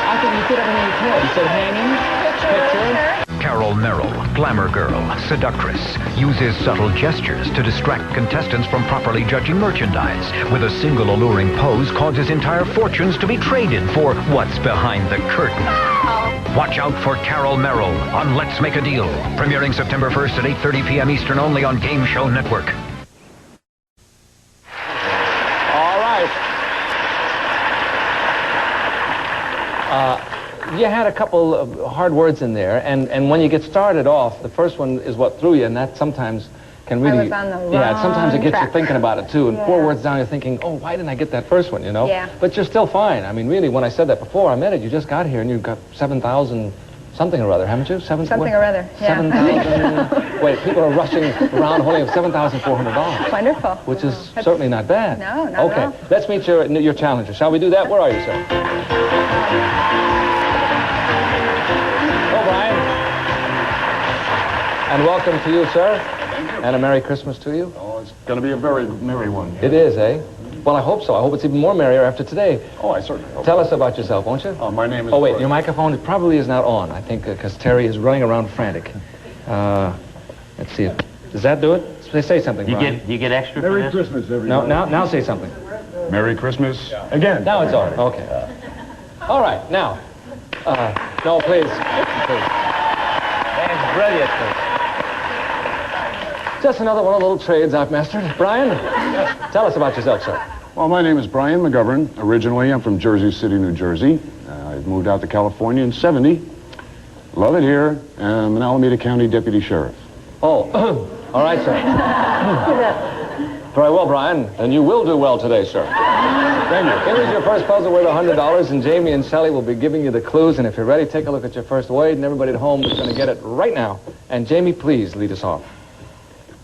I think you did everything you could. You said hanging, picture. Carol Merrill, glamour girl, seductress, uses subtle gestures to distract contestants from properly judging merchandise. With a single alluring pose, causes entire fortunes to be traded for what's behind the curtain. Watch out for Carol Merrill on Let's Make a Deal, premiering September 1st at 8:30 p.m. Eastern only on Game Show Network. All right. You had a couple of hard words in there, and when you get started off, the first one is what threw you, and that sometimes can really... I was on the Yeah, sometimes it wrong gets you track. thinking about it, too, and Yeah. 4 words down, you're thinking, oh, why didn't I get that first one, you know? Yeah. But you're still fine. I mean, really, when I said that before, I meant it. You just got here, and you've got 7,000 something or other, haven't you? Something or other, yeah. 7,000... Wait, people are rushing around holding up $7,400. Wonderful. Which is certainly not bad. No, not okay, at all. let's meet your challenger. Shall we do that? Where are you, sir? Hello, Brian. And welcome to you, sir. And a Merry Christmas to you. Oh, it's going to be a very merry one. It is, eh? Well, I hope so. I hope it's even more merrier after today. Oh, I certainly hope. Tell us about yourself, won't you? My name is... Oh, wait, your microphone probably is not on, I think, because Terry is running around frantic. Let's see. Does that do it? Say something, Brian. You get extra for Merry this? Christmas, everybody. No, now say something. Merry Christmas. Again. Now it's on. Okay. All right, now. No, please. Please. That's brilliant. Just another one of the little trades I've mastered. Brian, tell us about yourself, sir. Well, my name is Brian McGovern. Originally, I'm from Jersey City, New Jersey. I moved out to California in '70. Love it here. I'm an Alameda County Deputy Sheriff. Oh, all right, sir. Very well, Brian. And you will do well today, sir. Thank you. Here's your first puzzle worth $100, and Jamie and Sally will be giving you the clues. And if you're ready, take a look at your first word, and everybody at home is going to get it right now. And Jamie, please lead us off.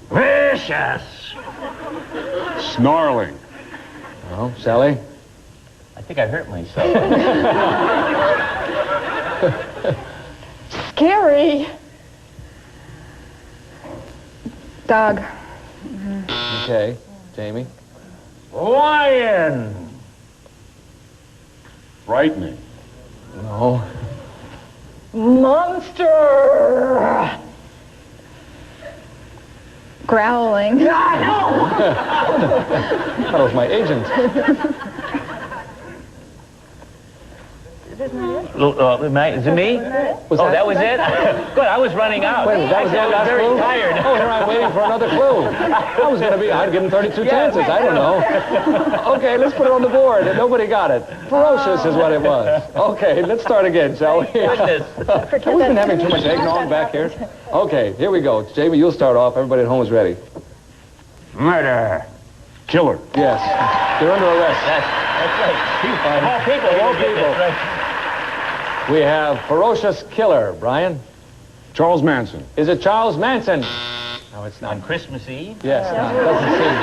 Vicious. Snarling. Oh, Sally? I think I hurt myself. Scary. Dog. Okay. Jamie? Lion. Frightening. No. Monster. Growling. That was my agent. Is it me? That was it? Good, I was running out. Wait, that was I was very clue? tired. Oh, here I'm waiting for another clue. I'd give him 32 chances. I don't know. Okay, let's put it on the board. And nobody got it. Ferocious is what it was. Okay, let's start again, shall we? Goodness. Have we been having too much eggnog back here? Okay, here we go. Jamie, you'll start off. Everybody at home is ready. Murder. Killer. Yes. You're under arrest. That's right. More people. More people. We have ferocious killer. Brian? Charles Manson. Is it Charles Manson? No, it's not. On Christmas Eve? Yes. Doesn't seem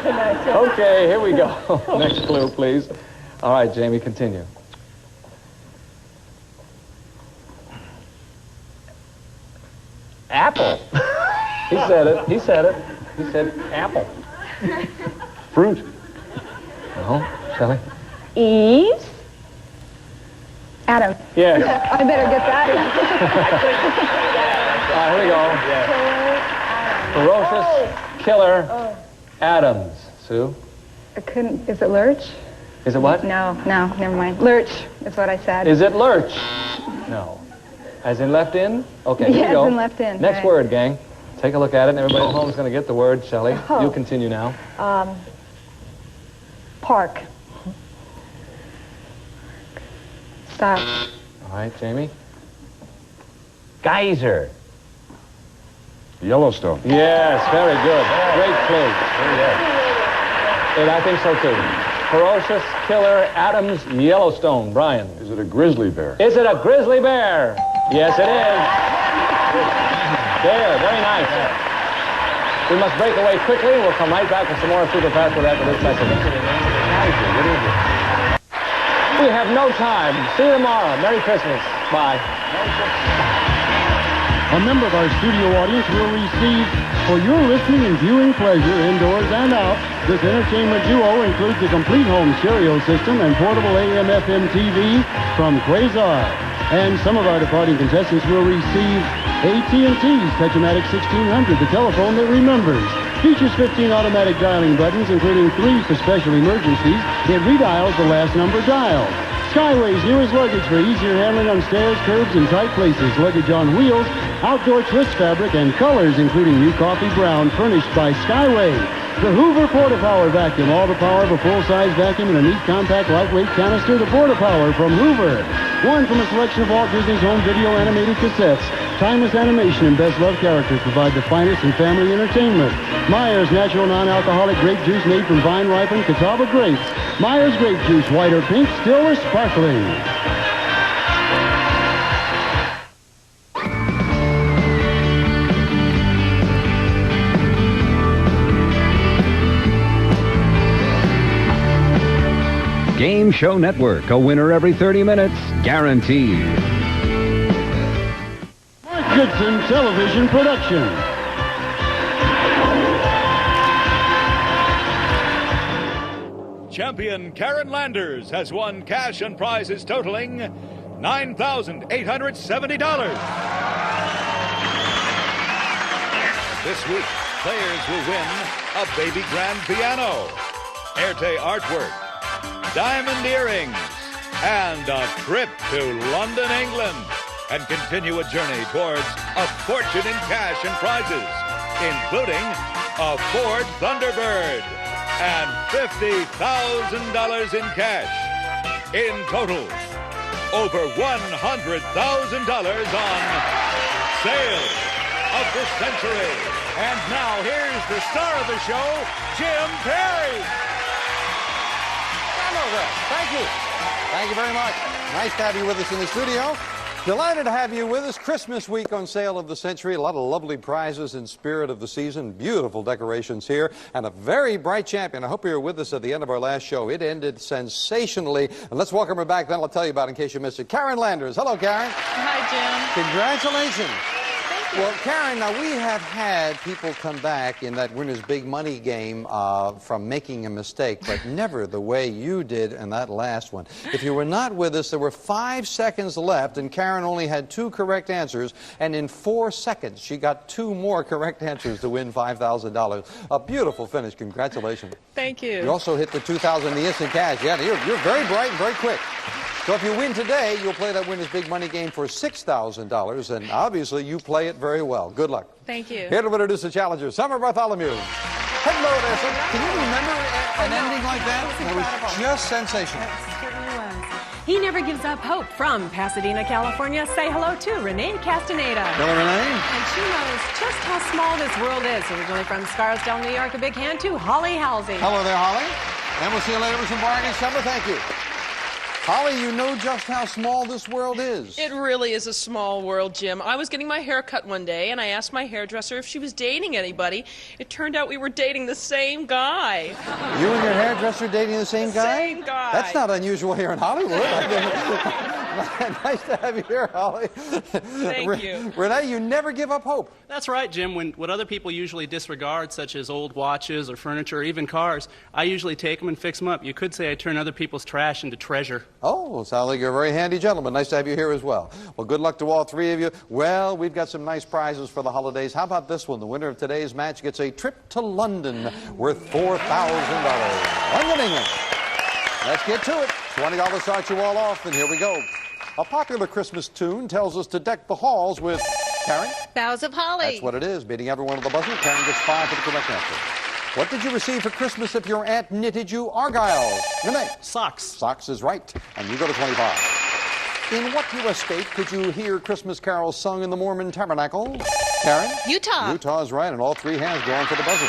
Brian. Okay, here we go. Next clue, please. All right, Jamie, continue. Apple. He said it. He said it. He said apple. Fruit. No. Shelley? Eve. Adam. Yes. I better get that. All right, here we go. Ferocious killer Adams. Sue? I couldn't. Is it Lurch? Is it what? No, never mind. Lurch is what I said. Is it Lurch? No. As in left in? Okay, here we Yeah, go. as in left in. Next right. word, gang. Take a look at it, and everybody at home is going to get the word. Shelley, you continue now. Park. Stop. All right, Jamie? Geyser. Yellowstone. Yes, very good. Great clue. And I think so, too. Ferocious killer Adams Yellowstone. Brian? Is it a grizzly bear? Is it a grizzly bear? Yes, it is. There, very nice. We must break away quickly. We'll come right back with some more Super Fast after this message. We have no time. See you tomorrow. Merry Christmas. Bye. A member of our studio audience will receive, for your listening and viewing pleasure, indoors and out, this entertainment duo includes a complete home stereo system and portable AM/FM TV from Quasar. And some of our departing contestants will receive AT&T's Touch-O-Matic 1600, the telephone that remembers. Features 15 automatic dialing buttons, including 3 for special emergencies. It redials the last number dialed. Skyway's newest luggage for easier handling on stairs, curbs, and tight places. Luggage on wheels, outdoor twist fabric, and colors, including new coffee brown, furnished by Skyway. The Hoover Porta-Power Vacuum, all the power of a full-size vacuum in a neat, compact, lightweight canister. The Porta-Power from Hoover. One from a selection of Walt Disney's home video animated cassettes. Timeless animation and best-loved characters provide the finest in family entertainment. Myers natural non-alcoholic grape juice made from vine-ripened Catawba grapes. Myers grape juice, white or pink, still or sparkling. Game Show Network, a winner every 30 minutes, guaranteed. Mark Goodson Television Production. Champion Karen Landers has won cash and prizes totaling $9,870. This week, players will win a baby grand piano, Erte artwork, diamond earrings, and a trip to London, England, and continue a journey towards a fortune in cash and prizes, including a Ford Thunderbird and $50,000 in cash. In total, over $100,000 on sale of the century. And now here's the star of the show, Jim Perry. Thank you. Thank you very much. Nice to have you with us in the studio. Delighted to have you with us. Christmas week on sale of the century. A lot of lovely prizes in spirit of the season. Beautiful decorations here. And a very bright champion. I hope you were with us at the end of our last show. It ended sensationally. And let's welcome her back. Then I'll tell you about it in case you missed it. Karen Landers. Hello, Karen. Hi, Jim. Congratulations. Thank you. Well, Karen, now we have had people come back in that winner's big money game from making a mistake, but never the way you did in that last one. If you were not with us, there were 5 seconds left, and Karen only had 2 correct answers, and in 4 seconds, she got 2 more correct answers to win $5,000. A beautiful finish. Congratulations. Thank you. You also hit the $2,000 in the instant cash. Yeah, you're very bright and very quick. So if you win today, you'll play that winner's big money game for $6,000, and obviously you play it very well. Good luck. Thank you. Here to introduce the challenger, Summer Bartholomew. Hello there, Summer. Can you remember an ending like that? It was just sensational. He never gives up hope. From Pasadena, California, say hello to Renee Castaneda. Hello, Renee. And she knows just how small this world is. Originally from Scarsdale, New York, a big hand to Holly Halsey. Hello there, Holly. And we'll see you later with some bargains. Summer, thank you. Holly, you know just how small this world is. It really is a small world, Jim. I was getting my hair cut one day, and I asked my hairdresser if she was dating anybody. It turned out we were dating the same guy. You and your hairdresser dating the same guy? Same guy. That's not unusual here in Hollywood. Nice to have you here, Holly. Thank you. Renee, you never give up hope. That's right, Jim. What other people usually disregard, such as old watches or furniture or even cars, I usually take them and fix them up. You could say I turn other people's trash into treasure. Oh, sounds like you're a very handy gentleman. Nice to have you here as well. Well, good luck to all 3 of you. Well, we've got some nice prizes for the holidays. How about this one? The winner of today's match gets a trip to London worth $4,000. London, England. Let's get to it. $20 starts you all off, and here we go. A popular Christmas tune tells us to deck the halls with, Karen? Boughs of holly. That's what it is. Beating everyone with the buzzer. Karen gets 5 for the correct answer. What did you receive for Christmas if your aunt knitted you argyles? Renee? Socks. Socks is right. And you go to 25. In what U.S. state could you hear Christmas carols sung in the Mormon Tabernacle? Karen? Utah. Utah is right, and all 3 hands go on for the buzzer.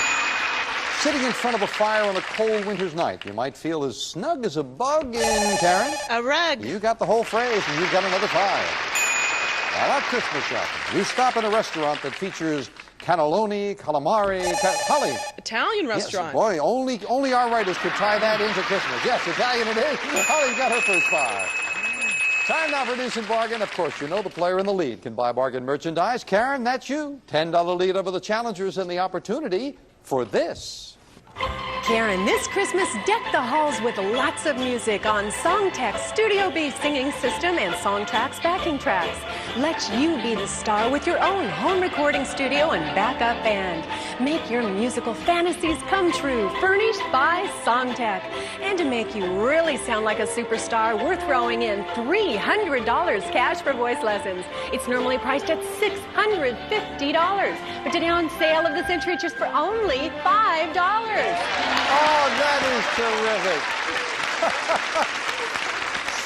Sitting in front of a fire on a cold winter's night, you might feel as snug as a bug in, Karen? A rug. You got the whole phrase, and you've got another 5. Now, our Christmas shopping. You stop in a restaurant that features cannelloni, calamari, Holly. Italian restaurant. Yes, boy, only our writers could tie that into Christmas. Yes, Italian it is. Holly's got her first 5. Time now for News and Bargain. Of course, you know the player in the lead can buy bargain merchandise. Karen, that's you. $10 lead over the challengers and the opportunity for this. Karen, this Christmas, deck the halls with lots of music on Songtech's Studio B singing system and Songtracks backing tracks. Let you be the star with your own home recording studio and backup band. Make your musical fantasies come true, furnished by Songtech. And to make you really sound like a superstar, we're throwing in $300 cash for voice lessons. It's normally priced at $650, but today on sale of the century just for only $5. Oh, that is terrific.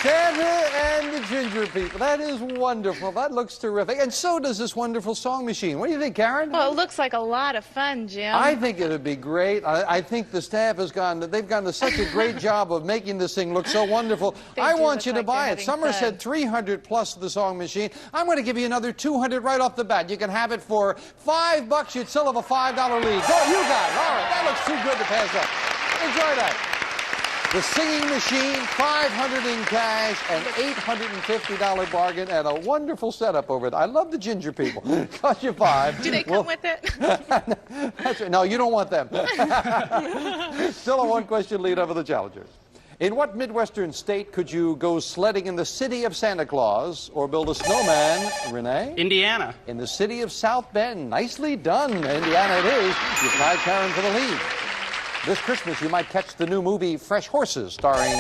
Santa and the Ginger People. That is wonderful. That looks terrific. And so does this wonderful song machine. What do you think, Karen? Well, it looks like a lot of fun, Jim. I think it would be great. I think the staff they've gone to such a great job of making this thing look so wonderful. I want you to buy it. Summer said 300 plus the song machine. I'm going to give you another 200 right off the bat. You can have it for $5. You'd still have a $5 lead. Go, you got it. All right, that looks too good to pass up. Enjoy that. The singing machine, $500 in cash, an $850 bargain, and a wonderful setup over it. I love the Ginger People. Cost you $5. Do they come with it? That's right. No, you don't want them. Still a 1-question lead over the challengers. In what Midwestern state could you go sledding in the city of Santa Claus or build a snowman, Renee? Indiana. In the city of South Bend. Nicely done, Indiana it is. You tied Karen for the lead. This Christmas, you might catch the new movie Fresh Horses, starring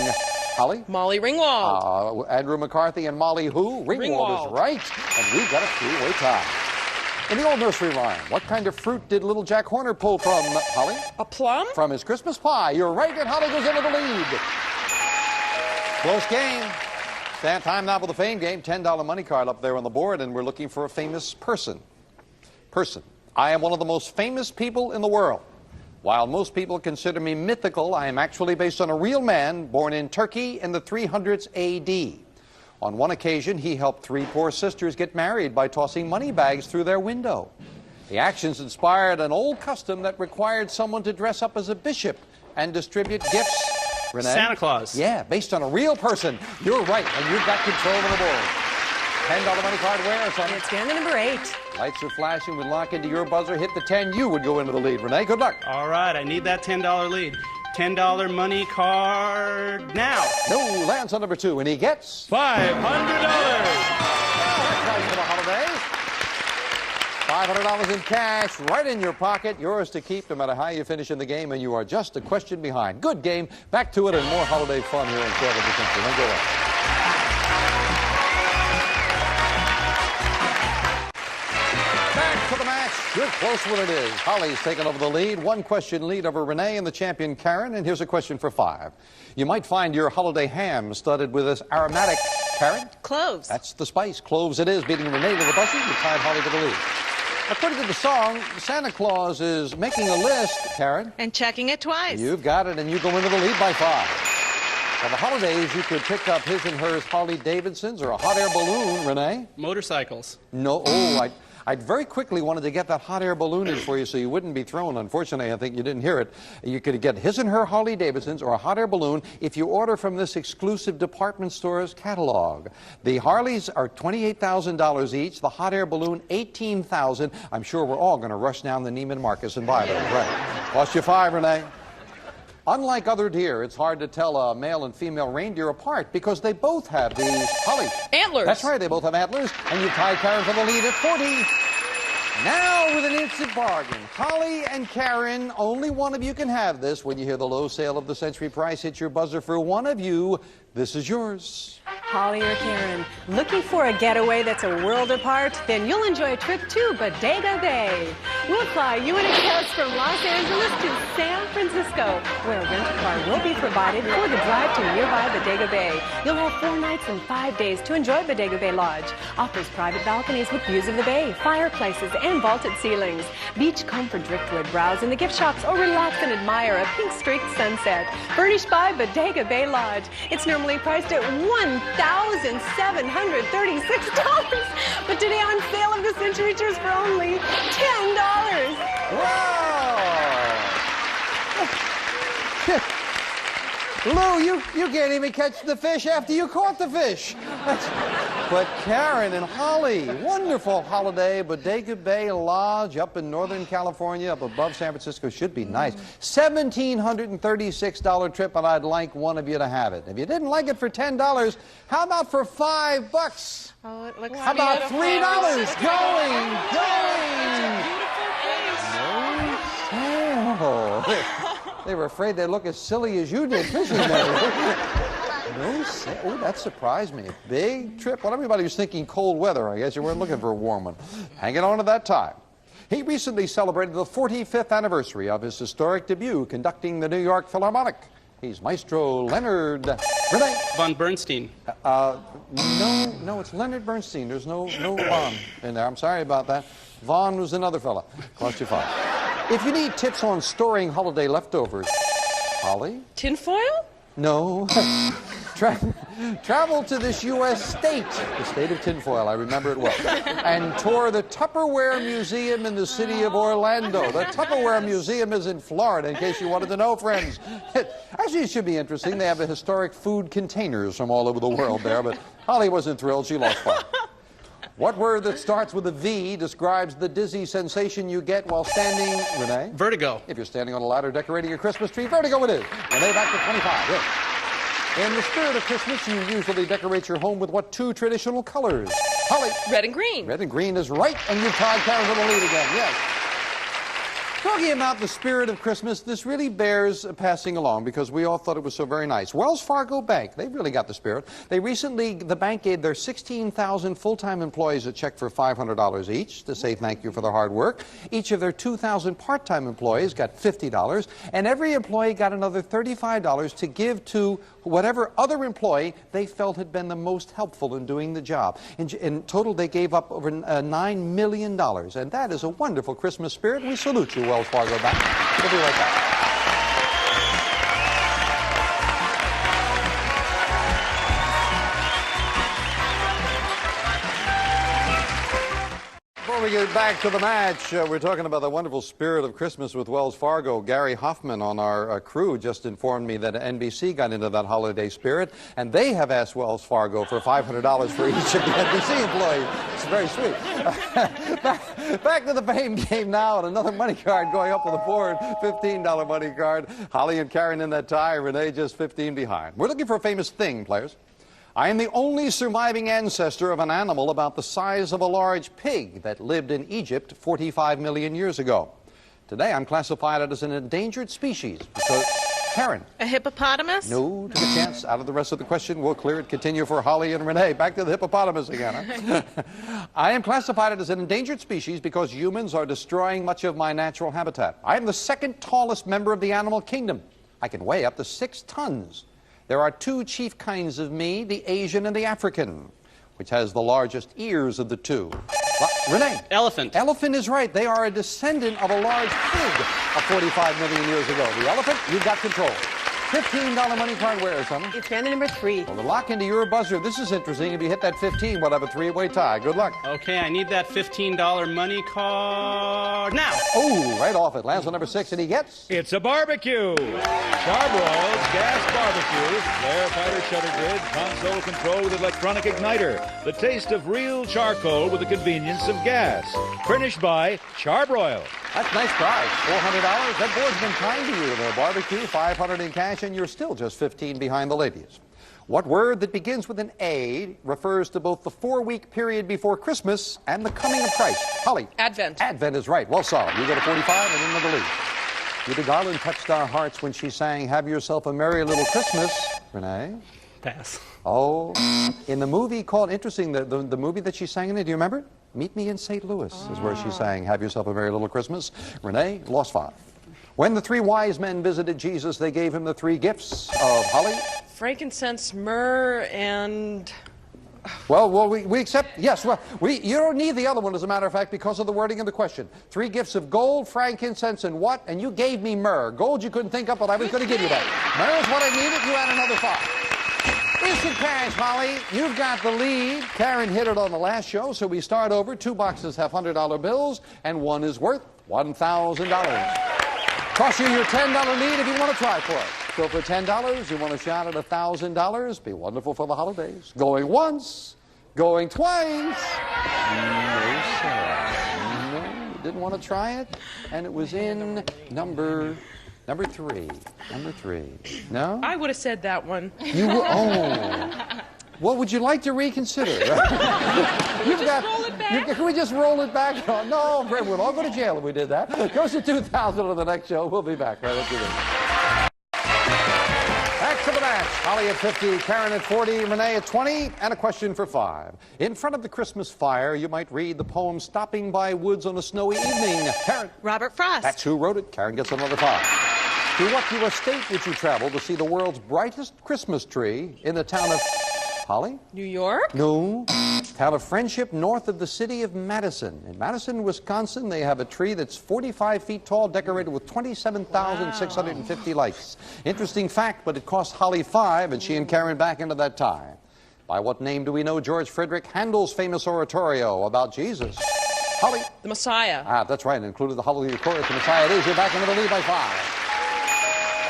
Holly? Molly Ringwald. Andrew McCarthy and Molly who? Ringwald is right. And we've got a 3-way tie. In the old nursery rhyme, what kind of fruit did little Jack Horner pull from, Holly? A plum? From his Christmas pie. You're right, and Holly goes into the lead. Close game. Stand time now for the fame game. $10 money card up there on the board, and we're looking for a famous person. I am one of the most famous people in the world. While most people consider me mythical, I am actually based on a real man born in Turkey in the 300s AD. On one occasion, he helped 3 poor sisters get married by tossing money bags through their window. The actions inspired an old custom that required someone to dress up as a bishop and distribute gifts. Renee? Santa Claus. Yeah, based on a real person. You're right, and you've got control of the board. $10 money card where, son? It's down to number 8. Lights are flashing. We lock into your buzzer. Hit the 10. You would go into the lead. Renee, good luck. All right, I need that $10 lead. $10 money card now. No, lands on number 2, and he gets $500. That's nice for the holiday. $500 in cash right in your pocket, yours to keep no matter how you finish in the game, and you are just a question behind. Good game. Back to it and more holiday fun here in 12 of the Century. Don't go away. Back to the match. Good close one it is. Holly's taken over the lead. 1 question lead over Renee and the champion Karen. And here's a question for 5. You might find your holiday ham studded with this aromatic, Karen? Cloves. That's the spice. Cloves it is, beating Renee to the buzzer. You tied Holly to the lead. According to the song, Santa Claus is making a list, Karen. And checking it twice. You've got it, and you go into the lead by 5. For the holidays, you could pick up his and hers Harley Davidsons or a hot air balloon, Renee. Motorcycles. No, I very quickly wanted to get that hot air balloon in for you so you wouldn't be thrown. Unfortunately, I think you didn't hear it. You could get his and her Harley Davidsons or a hot air balloon if you order from this exclusive department store's catalog. The Harleys are $28,000 each. The hot air balloon, $18,000. I'm sure we're all going to rush down the Neiman Marcus and buy those. Right. Cost you 5, Renee. Unlike other deer, it's hard to tell a male and female reindeer apart because they both have these, Holly. Antlers. That's right, they both have antlers, and you tied Karen for the lead at 40. Now with an instant bargain, Holly and Karen, only one of you can have this. When you hear the low sale of the century price hit your buzzer for one of you, this is yours. Holly or Karen, looking for a getaway that's a world apart? Then you'll enjoy a trip to Bodega Bay. We'll fly you in a guest from Los Angeles to San Francisco, where a rental car will be provided for the drive to nearby Bodega Bay. You'll have 4 nights and 5 days to enjoy Bodega Bay Lodge. Offers private balconies with views of the bay, fireplaces, and vaulted ceilings. Beach comfort driftwood, browse in the gift shops, or relax and admire a pink-streaked sunset. Furnished by Bodega Bay Lodge. It's normally priced at $1,736, but today on sale of the century tours for only $10. Wow! Lou, you can't even catch the fish after you caught the fish. But Karen and Holly, wonderful holiday, Bodega Bay Lodge up in Northern California, up above San Francisco, should be nice. $1,736 trip, and I'd like one of you to have it. If you didn't like it for $10, how about for $5? Oh, it looks How about beautiful. $3? Going! No sale. They were afraid they'd look as silly as you did fishing there. No sale. Oh, that surprised me. Big trip. Well, everybody was thinking cold weather. I guess you weren't looking for a warm one. Hanging on to that time. He recently celebrated the 45th anniversary of his historic debut conducting the New York Philharmonic. He's Maestro Leonard Renee. Von Bernstein. No, it's Leonard Bernstein. There's no Von in there. I'm sorry about that. Von was another fella. Cost you 5. If you need tips on storing holiday leftovers, Holly? Tinfoil? No. Travel to this U.S. state, the state of tinfoil, I remember it well, and tour the Tupperware Museum in the city of Orlando. The Tupperware Museum is in Florida, in case you wanted to know, friends. Actually, it should be interesting. They have the historic food containers from all over the world there, but Holly wasn't thrilled. She lost 5. What word that starts with a V describes the dizzy sensation you get while standing, Renee? Vertigo. If you're standing on a ladder decorating your Christmas tree, vertigo it is. Renee, back to 25. Yes. In the spirit of Christmas, you usually decorate your home with what 2 traditional colors? Holly. Red and green. Red and green is right, and you've tied Karen for the lead again. Yes. Talking about the spirit of Christmas, this really bears passing along because we all thought it was so very nice. Wells Fargo Bank, they've really got the spirit. The bank gave their 16,000 full-time employees a check for $500 each to say thank you for their hard work. Each of their 2,000 part-time employees got $50, and every employee got another $35 to give to whatever other employee they felt had been the most helpful in doing the job. In total, they gave up over $9 million, and that is a wonderful Christmas spirit. We salute you, Wells Fargo Bank. We'll be right back. Before we get back to the match, we're talking about the wonderful spirit of Christmas with Wells Fargo. Gary Hoffman on our crew just informed me that NBC got into that holiday spirit, and they have asked Wells Fargo for $500 for each of the NBC employees. It's very sweet. back to the fame game now, and another money card going up on the board, $15 money card. Holly and Karen in that tie, Renee just 15 behind. We're looking for a famous thing, players. I am the only surviving ancestor of an animal about the size of a large pig that lived in Egypt 45 million years ago. Today, I'm classified as an endangered species because... Karen. A hippopotamus? No, took a chance. Out of the rest of the question, we'll clear it. Continue for Holly and Renee. Back to the hippopotamus again. Huh? I am classified as an endangered species because humans are destroying much of my natural habitat. I am the second tallest member of the animal kingdom. I can weigh up to 6 tons. There are 2 chief kinds of me, the Asian and the African, which has the largest ears of the 2. Renee. Elephant. Elephant is right. They are a descendant of a large pig of 45 million years ago. The elephant, you've got control. $15 money card. Where is something? It's family number 3. Well, to lock into your buzzer, this is interesting. If you hit that 15, we'll have a 3-way tie. Good luck. Okay, I need that $15 money card now. Oh, right off it. Lands on number 6, and he gets... It's a barbecue. Charbroil's gas barbecue. Flare fighter shutter grid. Console control with electronic igniter. The taste of real charcoal with the convenience of gas. Furnished by Charbroil. That's a nice prize. $400. That board's been kind to you. The barbecue, $500 in cash, and you're still just 15 behind the ladies. What word that begins with an A refers to both the 4-week period before Christmas and the coming of Christ? Holly. Advent. Advent is right. Well solved. You go to 45 and into the lead. Judy Garland touched our hearts when she sang "Have Yourself a Merry Little Christmas." Renee? Pass. Oh, in the movie called, interesting, the movie that she sang in it, do you remember it? Meet Me in St. Louis is where she sang "Have Yourself a Merry Little Christmas." Renee, lost 5. When the 3 wise men visited Jesus, they gave him the 3 gifts of Holly. Frankincense, myrrh, and... Well, we accept, yes, well, you don't need the other one, as a matter of fact, because of the wording of the question. 3 gifts of gold, frankincense, and what? And you gave me myrrh. Gold you couldn't think of, but I was going to give you that. Myrrh is what I needed. You had another 5. Instant cash, Holly. You've got the lead. Karen hit it on the last show, so we start over. 2 boxes have $100 bills, and 1 is worth $1,000. Cost you your $10 lead if you want to try for it. So for $10, you want a shot at $1,000. Be wonderful for the holidays. Going once, going twice. No, sir. No, you didn't want to try it, and it was in number 3. Number 3. No? I would have said that one. You were, oh. Well, would you like to reconsider? You've got, roll it back? Can we just roll it back? Oh, no, we'll all go to jail if we did that. Goes to 2,000 on the next show. We'll be back right after this. Back to the match. Holly at 50, Karen at 40, Renee at 20, and a question for 5. In front of the Christmas fire, you might read the poem "Stopping by Woods on a Snowy Evening." Karen. Robert Frost. That's who wrote it. Karen gets another 5. To what U.S. state would you travel to see the world's brightest Christmas tree in the town of... Holly? New York? No. Town of Friendship, north of the city of Madison. In Madison, Wisconsin, they have a tree that's 45 feet tall, decorated with 27,650 lights. Interesting fact, but it cost Holly 5, and she and Karen back into that tie. By what name do we know George Frederick Handel's famous oratorio about Jesus? Holly? The Messiah. Ah, that's right. It included the Hallelujah chorus. The Messiah it is. You're back into the lead by 5.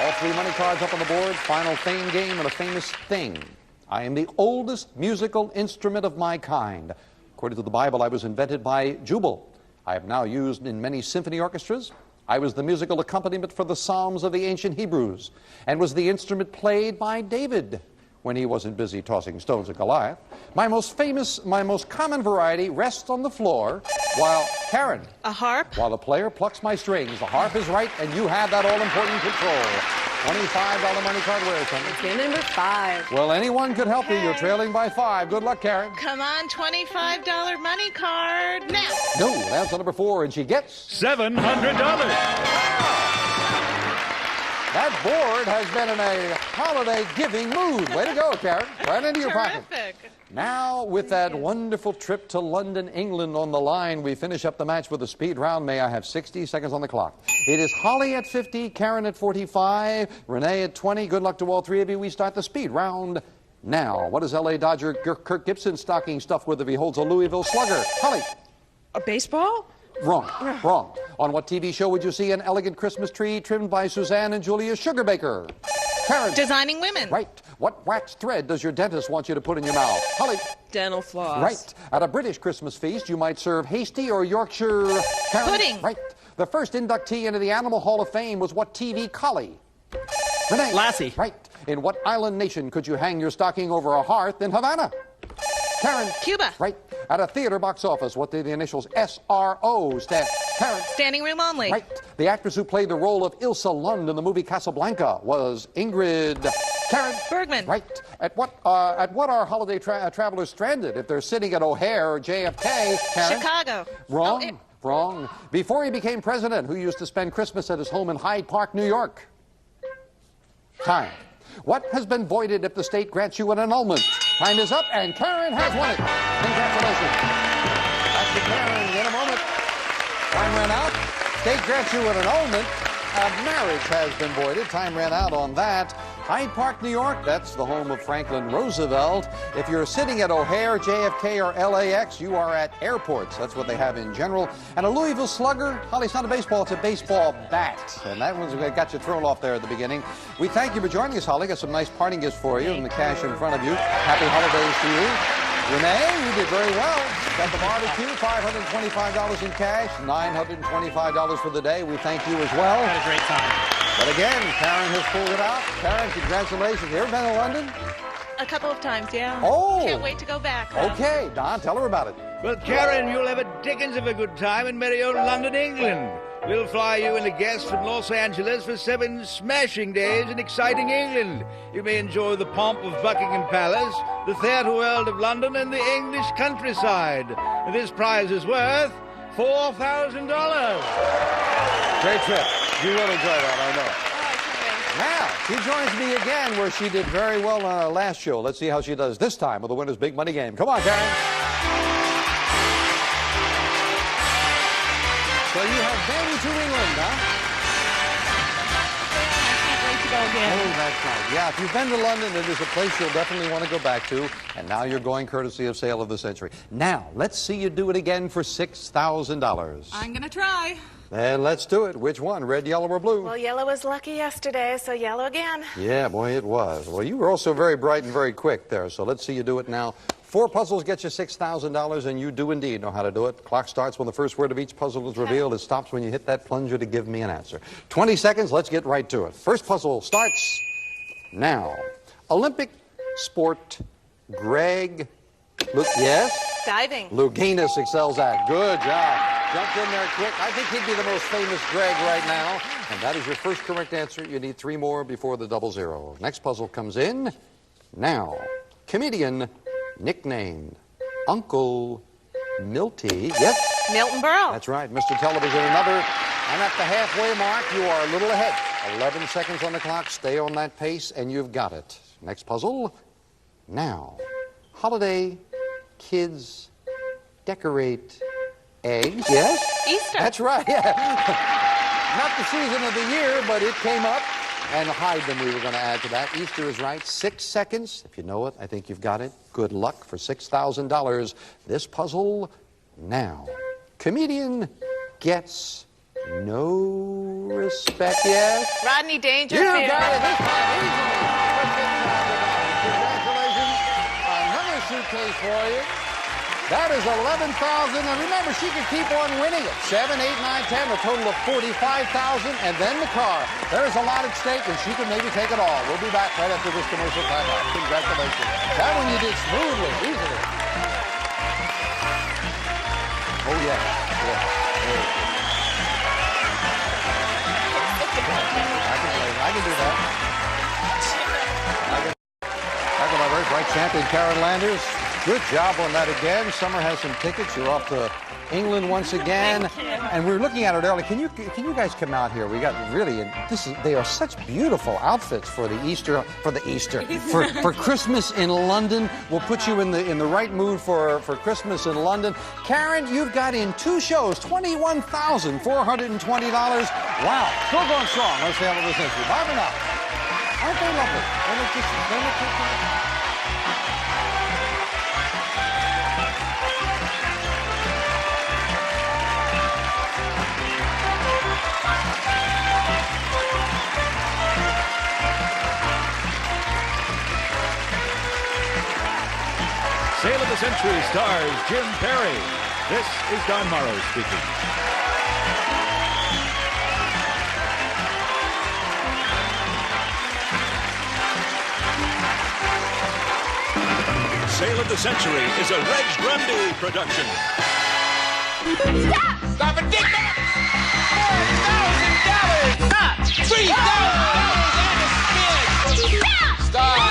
All 3 money cards up on the board. Final fame game and a famous thing. I am the oldest musical instrument of my kind. According to the Bible, I was invented by Jubal. I am now used in many symphony orchestras. I was the musical accompaniment for the Psalms of the ancient Hebrews, and was the instrument played by David when he wasn't busy tossing stones at Goliath. My most common variety rests on the floor while Karen. A harp? While the player plucks my strings. The harp is right, and you have that all-important control. $25 money card. Where is something? It's number 5. Well, anyone could help you. You're trailing by 5. Good luck, Karen. Come on, $25 money card now. No, that's on number 4, and she gets $700. That board has been in a holiday-giving mood. Way to go, Karen. Right into your pocket. Now, with that wonderful trip to London, England on the line, we finish up the match with a speed round. May I have 60 seconds on the clock? It is Holly at 50, Karen at 45, Renee at 20. Good luck to all three of you. We start the speed round now. What is L.A. Dodger Kirk Gibson's stocking stuffed with if he holds a Louisville Slugger? Holly. A baseball? Wrong. Wrong. On what TV show would you see an elegant Christmas tree trimmed by Suzanne and Julia Sugarbaker? Karen. Designing Women. Right. What wax thread does your dentist want you to put in your mouth? Holly. Dental floss. Right. At a British Christmas feast, you might serve hasty or Yorkshire... Karen. Pudding. Right. The first inductee into the Animal Hall of Fame was what TV collie? Renee. Lassie. Right. In what island nation could you hang your stocking over a hearth in Havana? Karen. Cuba. Right. At a theater box office, what did the initials SRO stand? Karen. Standing room only. Right. The actress who played the role of Ilsa Lund in the movie Casablanca was Ingrid... Karen. Bergman. Right. At what are holiday travelers stranded if they're sitting at O'Hare or JFK? Karen. Chicago. Wrong. Wrong. Before he became president, who used to spend Christmas at his home in Hyde Park, New York? Time. What has been voided if the state grants you an annulment? Time is up, and Karen has won it. Congratulations. Back to Karen in a moment. Time ran out. State grants you an annulment. A marriage has been voided. Time ran out on that. Hyde Park, New York, that's the home of Franklin Roosevelt. If you're sitting at O'Hare, JFK, or LAX, you are at airports. That's what they have in general. And a Louisville Slugger, Holly, it's not a baseball, it's a baseball bat. And that one's got you thrown off there at the beginning. We thank you for joining us, Holly. Got some nice parting gifts for you and the cash in front of you. Happy holidays to you. Renee, you did very well. Got the barbecue, $525 in cash, $925 for the day. We thank you as well. Had a great time. But again, Karen has pulled it out. Karen, congratulations. You ever been to London? A couple of times, yeah. Oh. Can't wait to go back. Okay, Don, tell her about it. Well, Karen, you'll have a dickens of a good time in merry old London, England. We'll fly you and a guest from Los Angeles for 7 smashing days in exciting England. You may enjoy the pomp of Buckingham Palace, the theatre world of London, and the English countryside. This prize is worth $4,000. Great trip. You will enjoy that, I know. Now, she joins me again where she did very well on our last show. Let's see how she does this time with the winner's big money game. Come on, Karen. So you have been to England, huh? I can't wait to go again. Oh, that's right. Yeah, if you've been to London, it is a place you'll definitely want to go back to. And now you're going courtesy of Sale of the Century. Now, let's see you do it again for $6,000. I'm going to try. Then let's do it. Which one, red, yellow, or blue? Well, yellow was lucky yesterday, so yellow again. Yeah, boy, it was. Well, you were also very bright and very quick there, so let's see you do it now. 4 puzzles get you $6,000, and you do indeed know how to do it. Clock starts when the first word of each puzzle is revealed. It stops when you hit that plunger to give me an answer. 20 seconds, let's get right to it. First puzzle starts now. Olympic sport, Greg, yes? Diving. Louganis excels at. Good job. Jumped in there quick. I think he'd be the most famous Greg right now. And that is your first correct answer. You need 3 more before the 00. Next puzzle comes in now. Comedian nicknamed Uncle Milty. Yes? Milton Berle. That's right. Mr. Television, another. And at the halfway mark, you are a little ahead. 11 seconds on the clock. Stay on that pace, and you've got it. Next puzzle now. Holiday kids decorate eggs. Yes? Easter. That's right. Yeah. Not the season of the year, but it came up. And hide them, we were going to add to that. Easter is right. 6 seconds. If you know it, I think you've got it. Good luck for $6,000. This puzzle now. Comedian gets no respect. Yes? Rodney Dangerfield. You got it this time easily. Congratulations. Another suitcase for you. That is $11,000, and remember, she could keep on winning it. 7, 8, 9, 10, a total of $45,000, and then the car. There is a lot at stake, and she could maybe take it all. We'll be back right after this commercial timeout. Congratulations. That one you did smoothly, easily. Oh, yeah. I can do that. I got my very bright champion Karen Landers. Good job on that again. Summer has some tickets. You're off to England once again. And we were looking at it earlier. Can you guys come out here? We got really, they are such beautiful outfits for for Christmas in London. We'll put you in the right mood for Christmas in London. Karen, you've got in 2 shows, $21,420. Wow, still going strong. Let's handle this issue. Bye for now. Aren't they lovely? They look just Sale of the Century stars Jim Perry. This is Don Morrow speaking. Sale of the Century is a Reg Grundy production. Stop! Stop it, Dick! $4,000! Stop! $3,000 and a spin! Stop!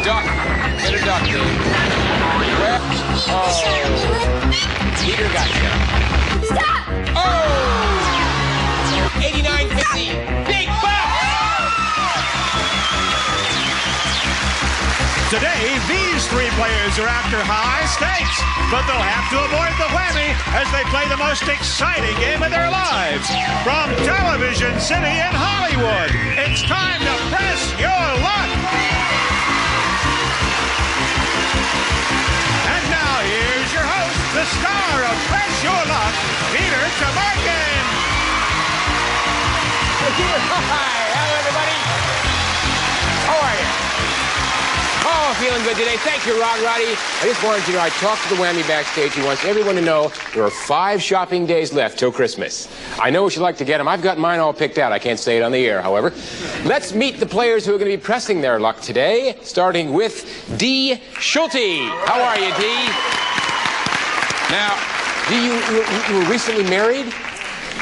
Duck. Get a duck, dude. Where? Oh. Peter got you. Stop! Oh! $89.50. Big buck! Today, these 3 players are after high stakes, but they'll have to avoid the whammy as they play the most exciting game of their lives. From Television City in Hollywood, it's time to press your luck. And now here's your host, the star of Press Your Luck, Peter Tamarkin. Hi, hello everybody. How are you? Oh, feeling good today. Thank you, Rod Roddy. I just wanted you to know I talked to the Whammy backstage. He wants everyone to know there are 5 shopping days left till Christmas. I know what you'd like to get them. I've got mine all picked out. I can't say it on the air, however. Let's meet the players who are going to be pressing their luck today, starting with Dee Schulte. How are you, Dee? Now, Dee, you were recently married?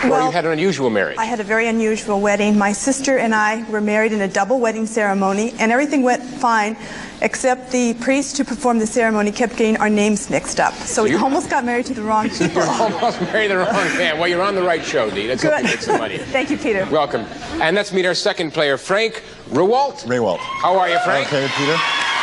Or you had an unusual marriage? I had a very unusual wedding. My sister and I were married in a double wedding ceremony, and everything went fine, except the priest who performed the ceremony kept getting our names mixed up. So we almost got married to the wrong people. You almost married the wrong man. Well, you're on the right show, Dee. Let's hope you make some money. Thank you, Peter. Welcome. And let's meet our second player, Frank Rewalt. Raywalt. How are you, Frank? Okay, Peter.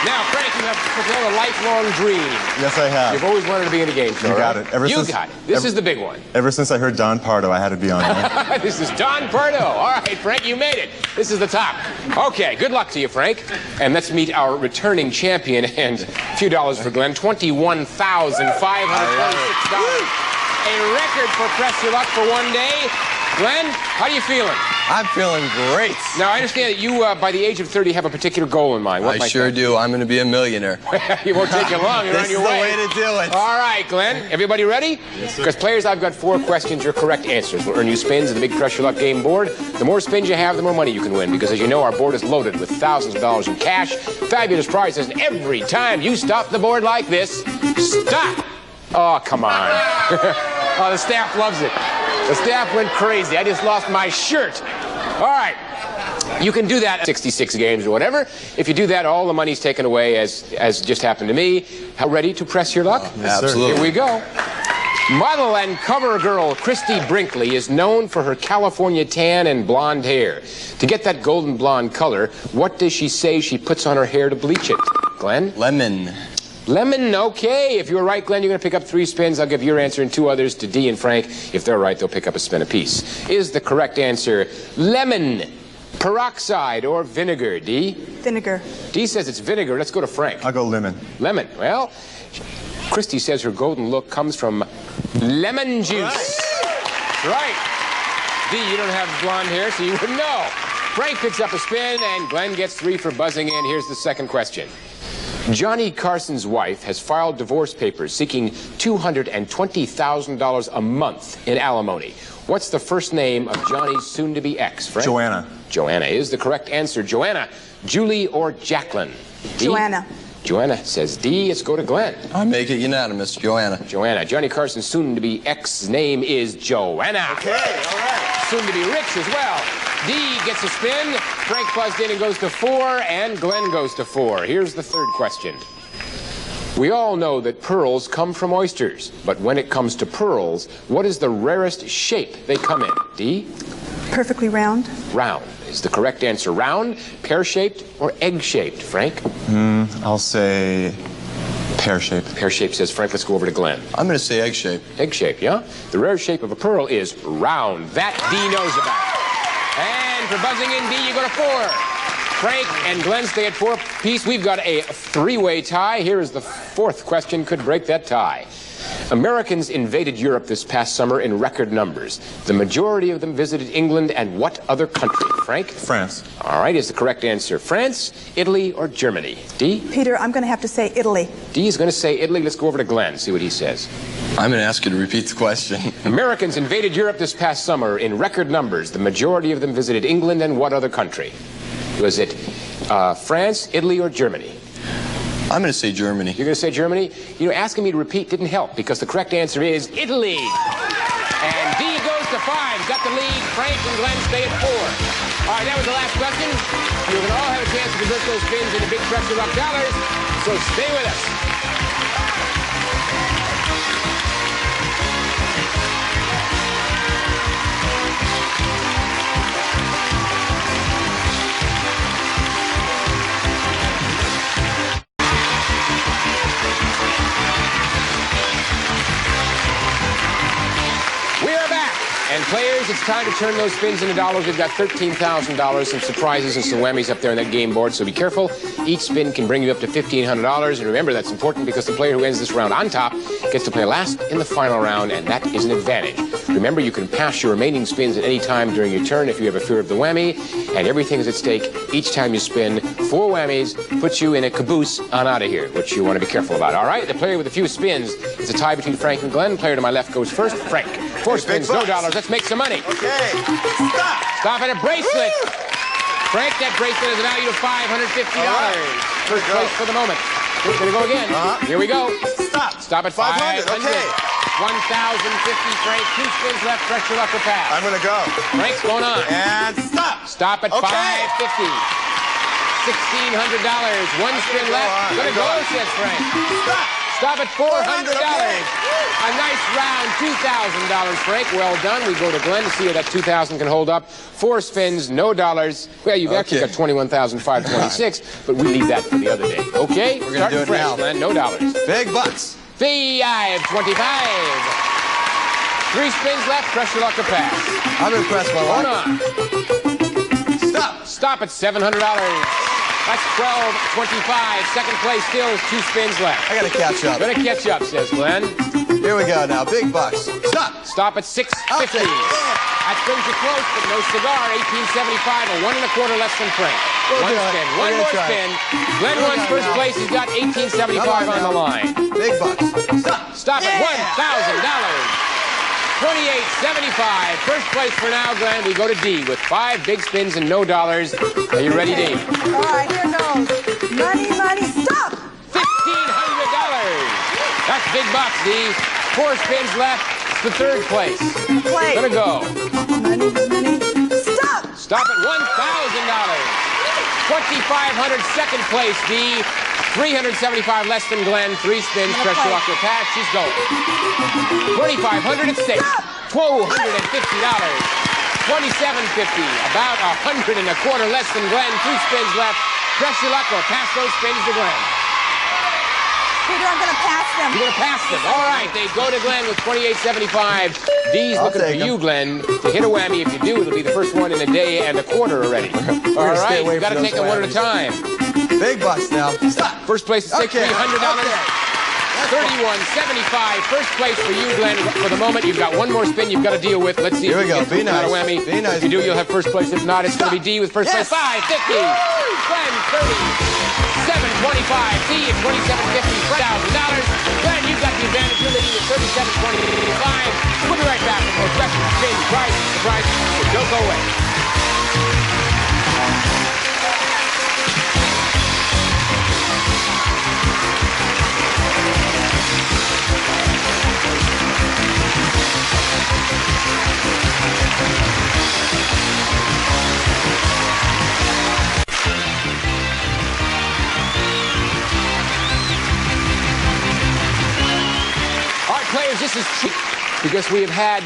Now, Frank, you have fulfilled a lifelong dream. Yes, I have. You've always wanted to be in a game show, You got right? it. You got it. This is the big one. Ever since I heard Don Pardo, I had to be on it. This is Don Pardo. All right, Frank, you made it. This is the top. Okay, good luck to you, Frank. And let's meet our returning champion and a few dollars for Glenn. $21,526. A record for Press Your Luck for one day. Glenn, how are you feeling? I'm feeling great. Now, I understand that you, by the age of 30, have a particular goal in mind. What I might sure that? do. I'm going to be a millionaire. It won't take you long. You're on your way. This is the way to do it. All right, Glenn. Everybody ready? Yes, sir. Because players, I've got 4 questions. Your correct answers will earn you spins in the Big Press Your Luck game board. The more spins you have, the more money you can win. Because, as you know, our board is loaded with thousands of dollars in cash, fabulous prizes, and every time you stop the board like this, stop. Oh, come on. Oh, the staff loves it. The staff went crazy. I just lost my shirt. All right. You can do that 66 games or whatever. If you do that, all the money's taken away, as just happened to me. How ready to press your luck? Absolutely. Here we go. Model and cover girl Christy Brinkley is known for her California tan and blonde hair. To get that golden blonde color, what does she say she puts on her hair to bleach it? Glenn? Lemon. Lemon, okay. If you're right, Glenn, you're going to pick up 3 spins. I'll give your answer and 2 others to Dee and Frank. If they're right, they'll pick up a spin apiece. Is the correct answer lemon, peroxide, or vinegar, Dee? Vinegar. Dee says it's vinegar. Let's go to Frank. I'll go lemon. Lemon. Well, Christy says her golden look comes from lemon juice. Right. Dee, you don't have blonde hair, so you wouldn't know. Frank picks up a spin, and Glenn gets 3 for buzzing in. Here's the second question. Johnny Carson's wife has filed divorce papers seeking $220,000 a month in alimony. What's the first name of Johnny's soon-to-be ex, Frank? Joanna. Joanna is the correct answer. Joanna, Julie or Jacqueline? D? Joanna. Joanna says D. Let's go to Glenn. I make it unanimous, Joanna. Joanna. Johnny Carson's soon-to-be ex's name is Joanna. Okay, all right. Soon-to-be rich as well. D gets a spin. Frank buzzed in and goes to 4, and Glenn goes to 4. Here's the third question. We all know that pearls come from oysters, but when it comes to pearls, what is the rarest shape they come in? D? Perfectly round. Round is the correct answer. Round, pear-shaped, or egg-shaped, Frank? I'll say pear-shaped. Pear-shaped, says Frank. Let's go over to Glenn. I'm going to say egg-shaped. Egg-shaped, yeah? The rarest shape of a pearl is round. That D knows about. And for buzzing in D, you go to 4. Frank and Glenn stay at 4 apiece. We've got a 3-way tie. Here is the fourth question. Could break that tie. Americans invaded Europe this past summer in record numbers. The majority of them visited England and what other country? Frank? France. All right, is the correct answer France, Italy, or Germany? D? Peter, I'm going to have to say Italy. D is going to say Italy. Let's go over to Glenn, see what he says. I'm going to ask you to repeat the question. Americans invaded Europe this past summer in record numbers. The majority of them visited England and what other country? Was it France, Italy, or Germany? I'm going to say Germany. You're going to say Germany? You know, asking me to repeat didn't help because the correct answer is Italy. And D goes to 5. Got the lead. Frank and Glenn stay at 4. All right, that was the last question. You're going to all have a chance to convert those spins into big Pressure Luck dollars, so stay with us. And players, it's time to turn those spins into dollars. We've got $13,000, some surprises and some whammies up there on that game board, so be careful. Each spin can bring you up to $1,500. And remember, that's important because the player who ends this round on top gets to play last in the final round, and that is an advantage. Remember, you can pass your remaining spins at any time during your turn if you have a fear of the whammy, and everything is at stake each time you spin. 4 whammies puts you in a caboose on out of here, which you want to be careful about. All right, the player with the few spins is a tie between Frank and Glenn. Player to my left goes first. Frank. 4 spins, no dollars. Let's make some money. Okay. Stop. Stop at a bracelet. Frank, that bracelet is a value of $550. Right. First place for the moment. We're going to go again. Here we go. Stop. Stop at 500. Okay. 1,050, Frank. 2 spins left. Pressure luck or pass. I'm going to go. Frank's going on. And stop. Stop at 550. $1,600. 1 spin left. Gonna go, says Frank. Stop at $400. A nice round, $2,000, Frank. Well done. We go to Glenn to see if that $2,000 can hold up. 4 spins, no dollars. Well, you've actually got $21,526, but we leave that for the other day. Okay? We're going to do it fresh, now. Glenn. No dollars. Big bucks. $525. 3 spins left. Pressure luck or pass. I'm impressed, my Hold luck. on. Stop. Stop at $700. That's $1,225. Second place still is 2 spins left. I got to catch up. Better catch up, says Glenn. Here we go now. Big bucks. Stop. Stop at $650. That brings you close, but no cigar. $18.75, a 1 1/4 less than Frank. One spin. One more spin. Glenn wins first place. He's got $18.75 on the line. Big bucks. Stop at $1,000. $28.75. First place for now, Glenn. We go to D with 5 big spins and no dollars. Are you ready, D? All right, here goes. Money, money, stop! $1,500. That's big bucks, D. 4 spins left. It's the third place. Play. Gonna go. Money, money, stop! Stop at $1,000. $2,500. Second place, D. $375 less than Glenn. 3 spins. Pressure luck or pass. She's going. $2,500 at stake. $1,250. $2,750. About $100 1/4 less than Glenn. 2 spins left. Pressure luck or pass those spins to Glenn. Peter, I'm going to pass them. You're going to pass them. All right, they go to Glenn with $28.75. D's looking for you, Glenn, to hit a whammy. If you do, it'll be the first one in a day and a quarter already. All right, you've got to take it one at a time. Big bucks now. Stop. First place is $300. $31.75. First place for you, Glenn. For the moment, you've got 1 more spin you've got to deal with. Let's see if you can get a whammy. Be nice. If you do, you'll have first place. If not, it's going to be D with first place. $550. Glenn, $37.25. D at $27.50. $1,000. Glenn, you've got the advantage. You're leading with $37.25. We'll be right back with more questions, spin, price, surprise. So don't go away. because we have had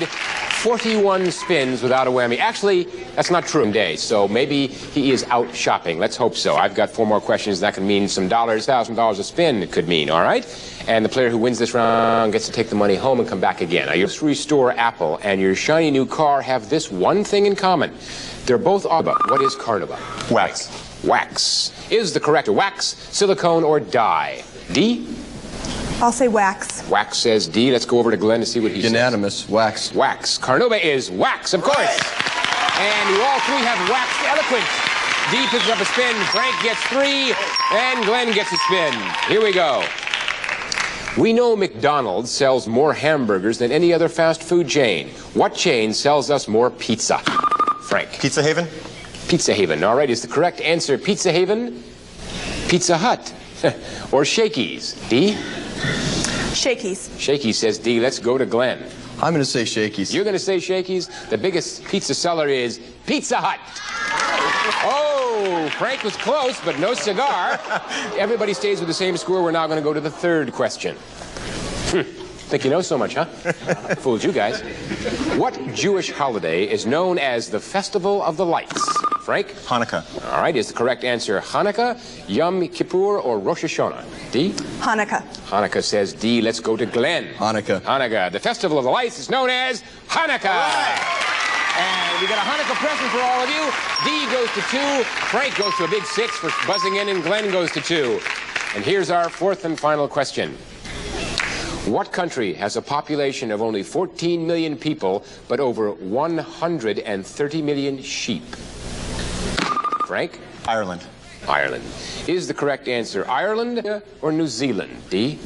41 spins without a whammy. Actually, that's not true today, so maybe he is out shopping. Let's hope so. I've got 4 more questions. That can mean some dollars, $1,000 a spin it could mean, all right? And the player who wins this round gets to take the money home and come back again. Now, your grocery store Apple and your shiny new car have this one thing in common. They're both Carnauba. What is Carnauba? Wax. Wax. Is the correct wax, silicone, or dye? D? I'll say wax. Wax says D. Let's go over to Glenn to see what he Unanimous. says. Wax. Wax. Carnauba is wax, of course. And you all 3 have waxed eloquent. D picks up a spin. Frank gets 3, and Glenn gets a spin. Here we go. We know McDonald's sells more hamburgers than any other fast food chain. What chain sells us more pizza? Frank. Pizza Haven? Pizza Haven. All right, is the correct answer Pizza Haven, Pizza Hut, or Shakey's? D? Shakey's. Shakey's says D. Let's go to Glenn. I'm going to say Shakey's. You're going to say Shakey's? The biggest pizza seller is Pizza Hut. Oh, Frank was close, but no cigar. Everybody stays with the same score. We're now going to go to the 3rd question. Think you know so much, huh? Fooled you guys. What Jewish holiday is known as the Festival of the Lights? Frank? Hanukkah. All right, is the correct answer Hanukkah, Yom Kippur, or Rosh Hashanah? D? Hanukkah. Hanukkah says D. Let's go to Glenn. Hanukkah. Hanukkah. The Festival of the Lights is known as Hanukkah. And we got a Hanukkah present for all of you. D goes to 2, Frank goes to a big 6 for buzzing in, and Glenn goes to 2. And here's our 4th and final question. What country has a population of only 14 million people, but over 130 million sheep? Frank? Ireland. Ireland. Is the correct answer Ireland or New Zealand? D?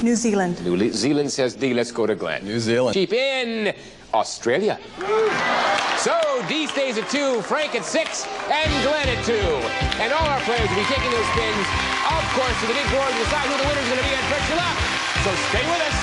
New Zealand. New Zealand says D. Let's go to Glenn. New Zealand. Sheep in Australia. So D stays at 2, Frank at 6, and Glenn at 2. And all our players will be taking their spins, of course, to the big board to decide who the winner's going to be at Pressure Luck. So stay with us.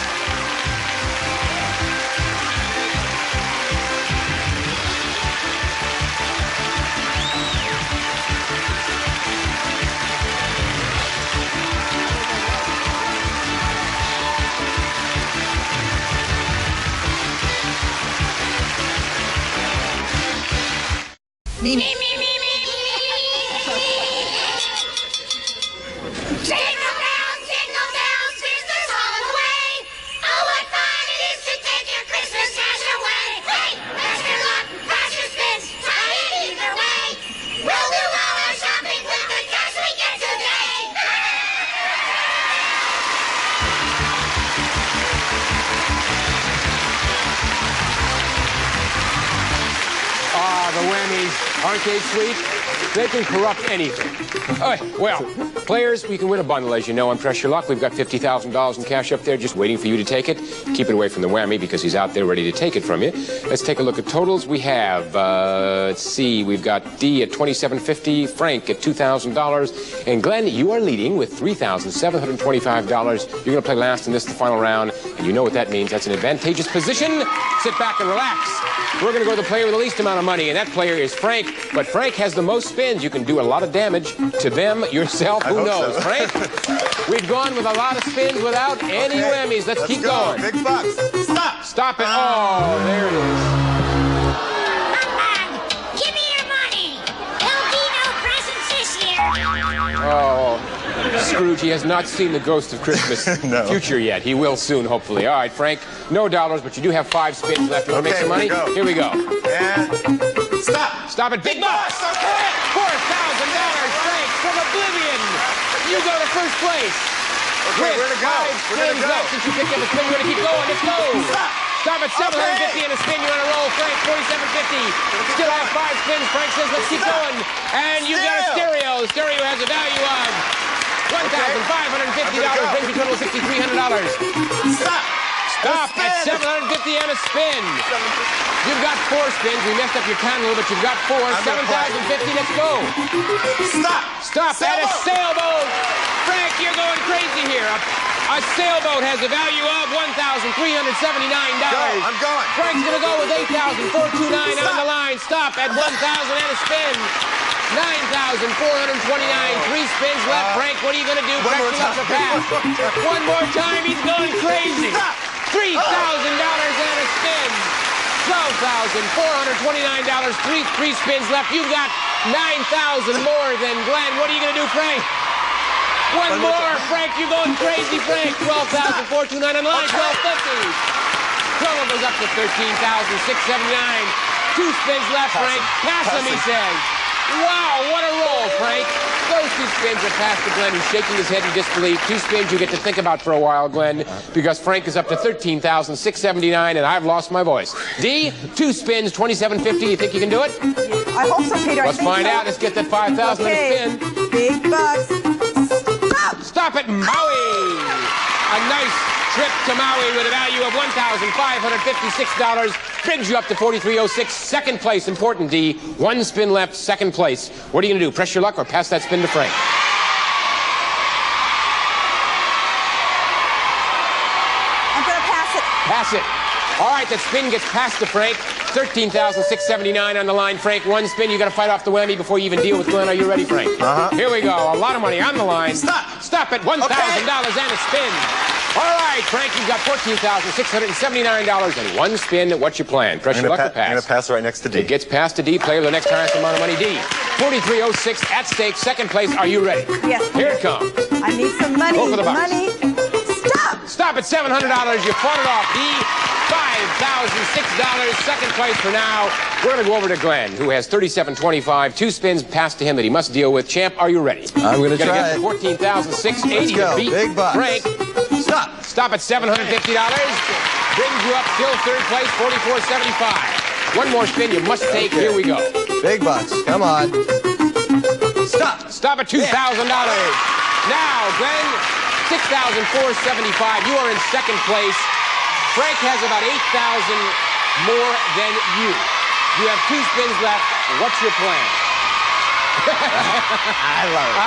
Me, me, me, me, me, me, me. Jingle bells, Christmas all the way. Oh, what fun it is to take your Christmas cash away. Hey, pass your luck, pass your spins, try it either way. We'll do all our shopping with the cash we get today. The whammies, aren't they sweet? They can corrupt anything. All right, well, players, we can win a bundle, as you know, on Press Your Luck. We've got $50,000 in cash up there just waiting for you to take it. Keep it away from the whammy because he's out there ready to take it from you. Let's take a look at totals. We have, let's see, we've got D at $2,750, Frank at $2,000, and Glenn, you are leading with $3,725. You're going to play last in this, the final round, and you know what that means. That's an advantageous position. Sit back and relax. We're going to go to the player with the least amount of money, and that player is Frank. But Frank has the most spins. You can do a lot of damage to them, yourself, who knows, so. Frank? We've gone with a lot of spins without any whammies. Let's keep going. Big bucks. Stop. Stop it. Oh, there it is. Give me your money. There'll be no presents this year. Oh, Scrooge, he has not seen the ghost of Christmas future yet. He will soon, hopefully. All right, Frank, no dollars, but you do have 5 spins left. You want to make some money? Here we go. And stop. Stop it. Big bucks. Okay. $4,000, Frank, from Oblivion. You go to first place. Okay, where to go? 5 spins left since you picked up a spin. We're going to keep going. Let's go. Stop at 750 and a spin. You're on a roll, Frank. 4750. Still have 5 spins. Frank says, let's keep going. And you got a stereo. The stereo has a value of $1,550. Brings you total of $6,300. Stop at 750 and a spin. You've got 4 spins. We messed up your count a little, but you've got 4. 7,050. Let's go. Stop at a sailboat. Frank, you're going crazy here. A sailboat has a value of $1,379. I'm going. Frank's going to go with $8,429 on the line. Stop at $1,000 and a spin. $9,429. 3 spins left. Frank, what are you going to do? One more time. One more time. He's going crazy. $3,000 and a spin. $12,429. Three spins left. You've got $9,000 more than Glenn. What are you going to do, Frank? One more, Frank. You're going crazy, Frank. $12,429 on the line. $12.50. 12 goes up to $13,679. 2 spins left, Frank. Pass him, he says. Wow, what a roll, Frank. Those 2 spins are past to Glenn, who's shaking his head in disbelief. 2 spins you get to think about for a while, Glenn, because Frank is up to $13,679, and I've lost my voice. D, 2 spins, $27.50. You think you can do it? I hope so, Peter. Let's find out. Let's get that $5,000 in a spin. Big bucks. Stop it, Maui! A nice trip to Maui with a value of $1,556. Brings you up to $43.06. Second place, important, D. 1 spin left, second place. What are you going to do? Press your luck or pass that spin to Frank? I'm going to pass it. Pass it. All right, that spin gets passed to Frank. $13,679 on the line, Frank. 1 spin. You got to fight off the whammy before you even deal with Glenn. Are you ready, Frank? Here we go. A lot of money on the line. Stop it. $1,000 and a spin. All right, Frank, you've got $14,679 and 1 spin. What's your plan? Press your luck or pass? I'm going to pass right next to D. It gets past to D. Player the next highest amount of money, D. $43.06 at stake. Second place. Are you ready? Yes. Here it comes. I need some money. Go for the box. Money. Stop at $700. You fought it off, D. $5,006. Second place for now. We're going to go over to Glenn, who has $37.25. 2 spins passed to him that he must deal with. Champ, are you ready? I'm going to try it. $14,680 to beat Big bucks. Frank. Stop at $750. Brings you up still third place, $44.75. 1 more spin you must take. Here we go. Big bucks. Come on. Stop at $2,000. Now, Glenn, $6,475. You are in second place. Frank has about $8,000 more than you. You have 2 spins left. What's your plan? I love it.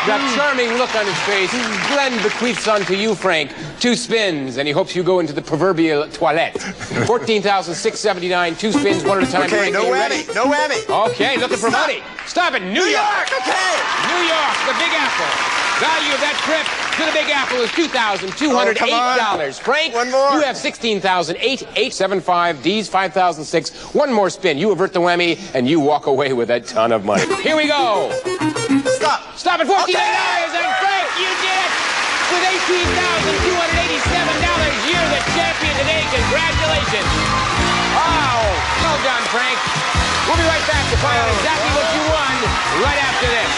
That charming look on his face. Glenn bequeaths unto you, Frank, 2 spins, and he hopes you go into the proverbial toilet. $14,679, 2 spins, 1 at a time. Okay, Frank, no whammy, ready? no whammy. Okay, looking for money. Stop it, New York. Okay. New York, the Big Apple. Value of that trip to the Big Apple is $2,208. Frank, one more. You have $16,875. D's $5,006. 1 more spin. You avert the whammy, and you walk away with a ton of money. Here we go. Stop at $14,000, and Frank, you did it with $18,287. You're the champion today. Congratulations. Oh, well done, Frank. We'll be right back to find out exactly what you won right after this.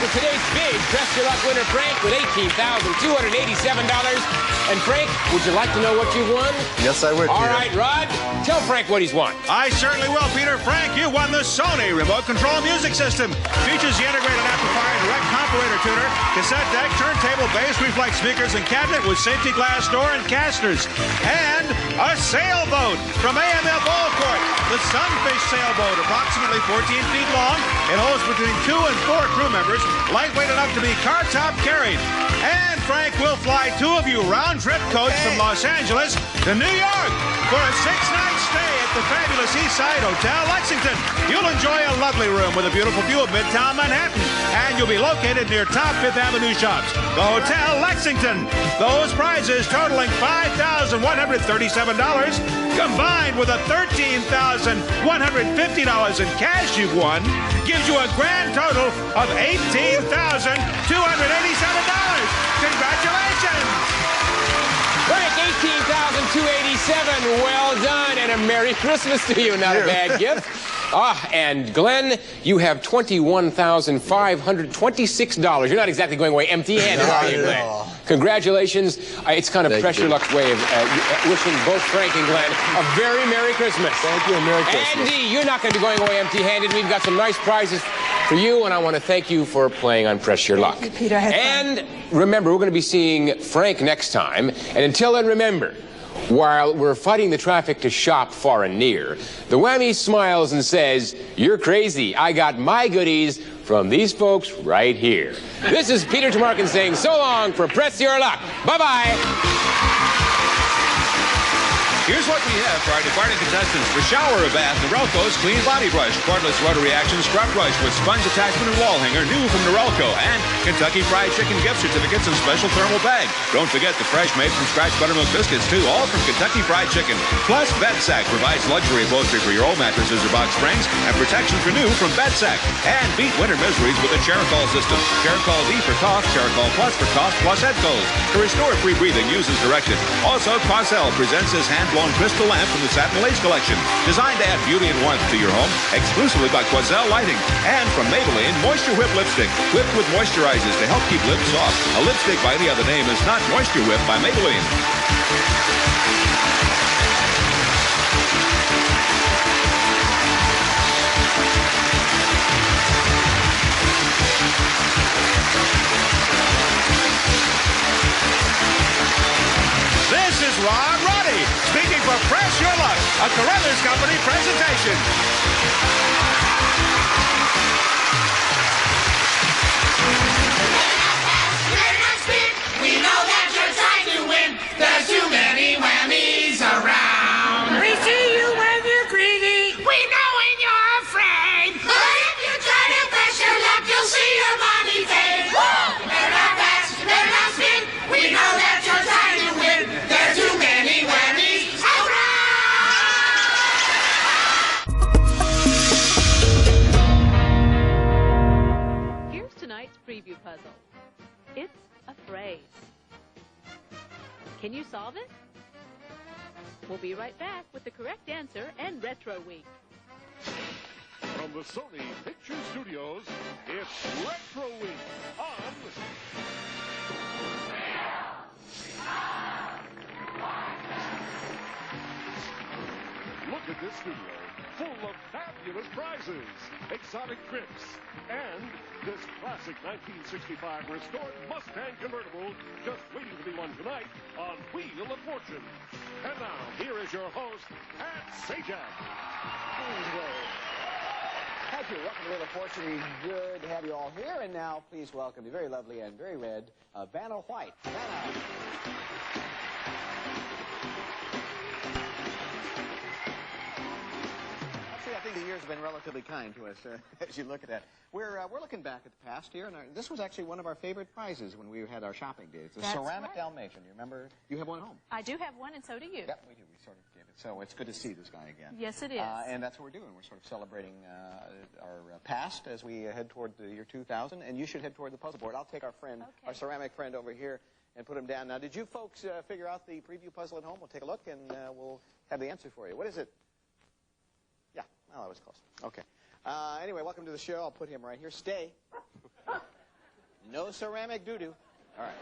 Today's big Press Your Luck winner, Frank, with $18,287. And Frank, would you like to know what you won? Yes, I would, All Peter. right, Rod, tell Frank what he's won. I certainly will, Peter. Frank, you won the Sony Remote Control Music System. Features the integrated amplifier, direct comparator tuner, cassette deck, turntable, bass, reflex speakers, and cabinet with safety glass door and casters. And a sailboat from AML Ball Court. The Sunfish sailboat, approximately 14 feet long. It holds between 2 and 4 crew members, lightweight enough to be car top carried. And Frank will fly 2 of you round-trip coach from Los Angeles to New York for a 6-night stay at the fabulous Eastside Hotel Lexington. You'll enjoy a lovely room with a beautiful view of Midtown Manhattan, and you'll be located near top 5th Avenue shops. The Hotel Lexington. Those prizes totaling $5,137, combined with a $13,150 in cash you've won, gives you a grand total of $18,287. Congratulations! Frank, $18,287. Well done. And And a Merry Christmas to you. Not a bad gift. And Glenn, you have $21,526. You're not exactly going away empty-handed, are you, Glenn? Congratulations. It's kind of Press Your Luck's way of wishing both Frank and Glenn a very Merry Christmas. Thank you, and Merry Christmas. Andy, you're not going to be going away empty-handed. We've got some nice prizes for you, and I want to thank you for playing on Press Your Luck. Thank you, Peter. And remember, we're going to be seeing Frank next time. And until then, remember, while we're fighting the traffic to shop far and near, the Whammy smiles and says, "You're crazy. I got my goodies from these folks right here." This is Peter Tamarkin saying so long for Press Your Luck. Bye-bye. Here's what we have for our departing contestants. For shower or bath, Norelco's Clean Body Brush. Cordless rotary action scrub brush with sponge attachment and wall hanger, new from Norelco. And Kentucky Fried Chicken gift certificates and special thermal bag. Don't forget the fresh made from scratch buttermilk biscuits, too, all from Kentucky Fried Chicken. Plus, Bedsack provides luxury upholstery for your old mattresses or box springs and protection for new from Bedsack. And beat winter miseries with the Cheracol system. Cheracol D for cough, Cheracol Plus for cough plus head colds. To restore free breathing, use as directed. Also, Quasel presents his hand-blown crystal lamp from the Satin Lace collection. Designed to add beauty and warmth to your home, exclusively by Quasel Lighting. And from Maybelline, Moisture Whip Lipstick. Whipped with moisturizers to help keep lips soft. A lipstick by any other name is not Moisture Whip by Maybelline. This is Ron Roddy, speaking for Press Your Luck, a Carruthers Company presentation. We know that you're trying to win. There's too many whammies around. We see you when you're greedy. We know when you're afraid. But if you try to press your luck, you'll see your money fade. Better not pass, better not spin. We know that you're trying to win. There's too many whammies around. Here's tonight's preview puzzle. It's a phrase. Can you solve it? We'll be right back with the correct answer and Retro Week. From the Sony Picture Studios, it's Retro Week on... Look at this studio, full of fabulous prizes, exotic trips, and this classic 1965 restored Mustang convertible just waiting to be won tonight on Wheel of Fortune. And now, here is your host, Pat Sajak. Thank you. Welcome to Wheel of Fortune. Good to have you all here. And now, please welcome the very lovely and very red Vanna White. Vanna. I think the years have been relatively kind to us as you look at that. We're looking back at the past here, and this was actually one of our favorite prizes when we had our shopping day. It's a ceramic Dalmatian. You remember? You have one at home. I do have one, and so do you. Yep, we do. We sort of gave it. So it's good to see this guy again. Yes, it is. And that's what we're doing. We're sort of celebrating our past as we head toward the year 2000, and you should head toward the puzzle board. I'll take our friend, our ceramic friend over here, and put him down. Now, did you folks figure out the preview puzzle at home? We'll take a look, and we'll have the answer for you. What is it? Yeah, well, that was close. Okay. Anyway, welcome to the show. I'll put him right here. Stay. No ceramic doo-doo. All right.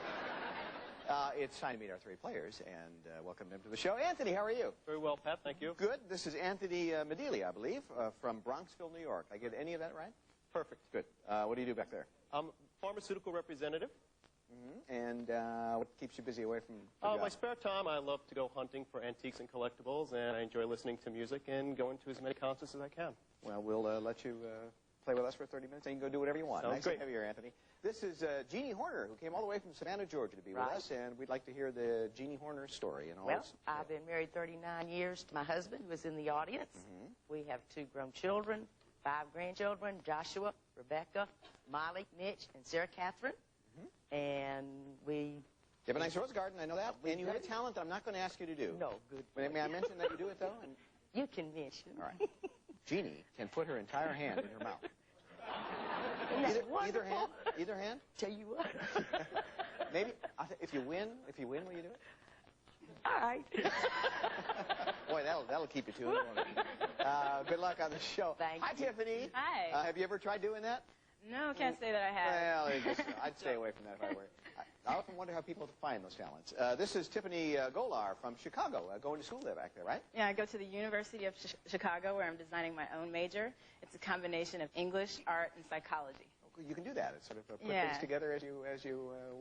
It's time to meet our three players, and welcome them to the show. Anthony, how are you? Very well, Pat. Thank you. Good. This is Anthony Medeli, I believe, from Bronxville, New York. I get any of that right? Perfect. Good. What do you do back there? I'm pharmaceutical representative. And what keeps you busy away from the job? My spare time, I love to go hunting for antiques and collectibles, and I enjoy listening to music and going to as many concerts as I can. Well, we'll let you play with us for 30 minutes, and you can go do whatever you want. Sounds nice great. to have you here, Anthony. This is Jeannie Horner, who came all the way from Savannah, Georgia, to be with us, and we'd like to hear the Jeannie Horner story. And all Well, this. I've been married 39 years to my husband, who is in the audience. We have 2 grown children, 5 grandchildren, Joshua, Rebecca, Molly, Mitch, and Sarah Catherine. And we... You have a nice rose garden, I know that. And you have a talent that I'm not going to ask you to do. No, good. May I mention that you do it, though? And... You can mention. All right. Jeannie can put her entire hand in her mouth. Either hand? Either hand? Tell you what. Maybe if you win, will you do it? All right. Boy, that'll keep you to it, won't it? Good luck on the show. Thank Hi, you. Tiffany. Hi. Have you ever tried doing that? No, can't say that I have. Well, I'd stay away from that if I were. I often wonder how people find those talents. This is Tiffany Golar from Chicago, going to school there back there, right? Yeah, I go to the University of Chicago where I'm designing my own major. It's a combination of English, art, and psychology. You can do that. It's sort of put Yeah. things together as you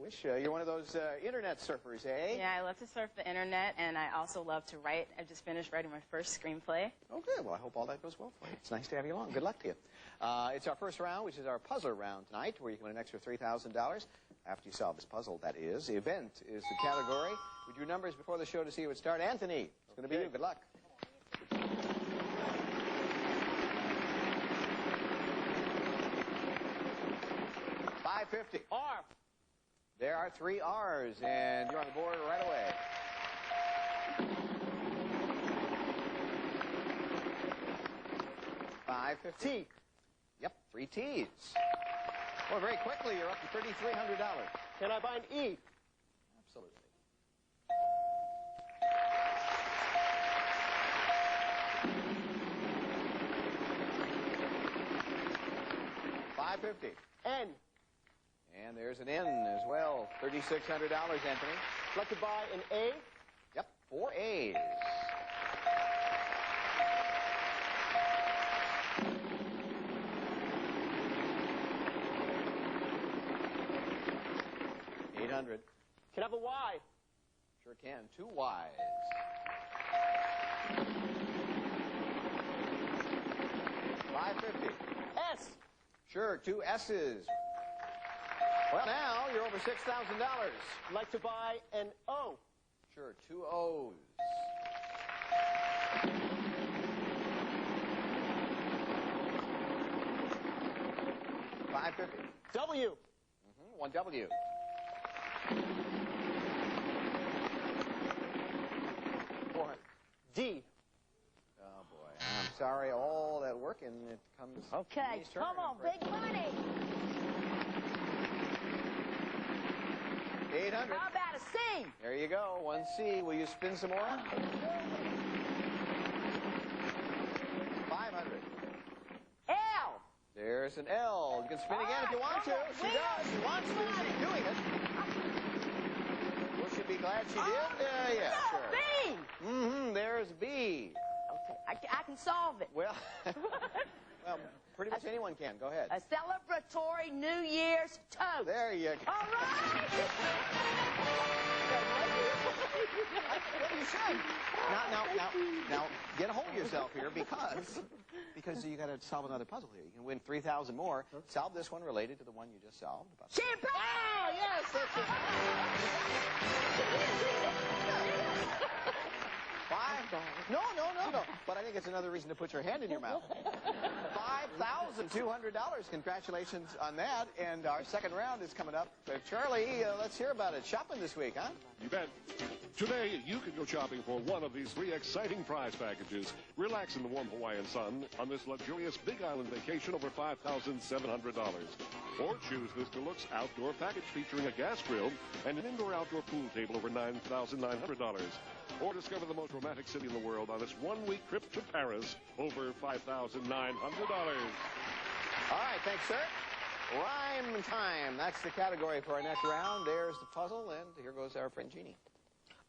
wish. You're one of those internet surfers, eh? Yeah, I love to surf the internet, and I also love to write. I've just finished writing my first screenplay. Oh, good. Well, I hope all that goes well for you. It's nice to have you along. Good luck to you. It's our first round, which is our puzzler round tonight, where you can win an extra $3,000 after you solve this puzzle, that is. Event is the category. We drew numbers before the show to see who would start. Anthony, it's going to be you. Good luck. $550. R. There are 3 R's, and you're on the board right away. $550. T. Yep, 3 T's. Well, very quickly, you're up to $3,300. Can I buy an E? Absolutely. $550. N. And there's an N as well. $3,600, Anthony. I'd like to buy an A. Yep, 4 A's. $800. Can I have a Y? Sure can. 2 Y's. $550. S. Sure, 2 S's. Well, now you're over $6,000. I'd like to buy an O. Sure, 2 O's. $550. W. 1 W. $400. D. Oh boy, I'm sorry. All that work and it comes. Okay, come on, big money. 800. How about a C? There you go. 1 C. Will you spin some more? 500. L. There's an L. You can spin again if you want to. She does. She wants to. She's doing it. Well, she'd be glad she did. Yeah, sure. B. There's B. Okay, I can solve it. Well, pretty much anyone can. Go ahead. A celebratory New Year's toast. There you go. All right. Well, you should. Now, get a hold of yourself here because you got to solve another puzzle here. You can win 3,000 more. Solve this one related to the one you just solved. Champagne! Oh, yes, that's it. 5? No. But I think it's another reason to put your hand in your mouth. $5,200. Congratulations on that. And our second round is coming up. Charlie, let's hear about it. Shopping this week, huh? You bet. Today, you can go shopping for one of these 3 exciting prize packages. Relax in the warm Hawaiian sun on this luxurious Big Island vacation over $5,700. Or choose this deluxe outdoor package featuring a gas grill and an indoor-outdoor pool table over $9,900. Or discover the most romantic city in the world on this 1-week trip to Paris over $5,900. All right, thanks, sir. Rhyme time. That's the category for our next round. There's the puzzle, and here goes our friend Jeannie.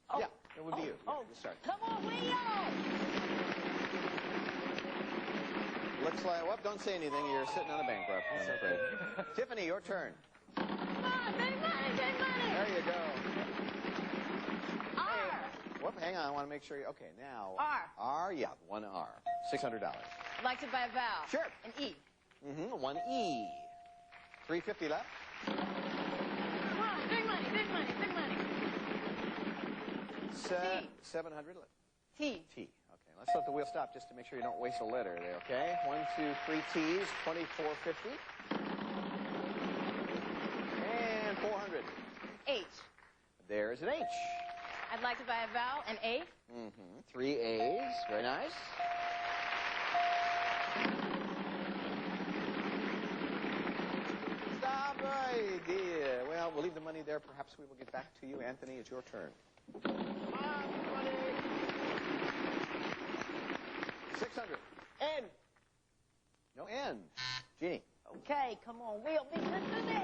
Oh. Yeah, it would be you. Oh, you start. Come on, Leo! Looks like, well, don't say anything. You're sitting on a bankrupt, I'm afraid. Tiffany, your turn. Come on, big money, big money! There you go. R. Whoop, hang on. I want to make sure you... Okay, now... R. R, yeah, 1 R. $600. I'd like to buy a vowel. Sure. An E. 1 E. $350 left. Come on, big money, big money, big money. 700 left. T. T. Okay, let's let the wheel stop just to make sure you don't waste a letter there, okay? 1, 2, 3 T's, $24.50. And 400. H. There's an H. I'd like to buy a vowel. An A. 3 A's. Very nice. Stop right there. Well, We'll leave the money there. Perhaps we will get back to you. Anthony, it's your turn. 600. N. No N. Jeannie. Okay, come on, Will. Be good to me.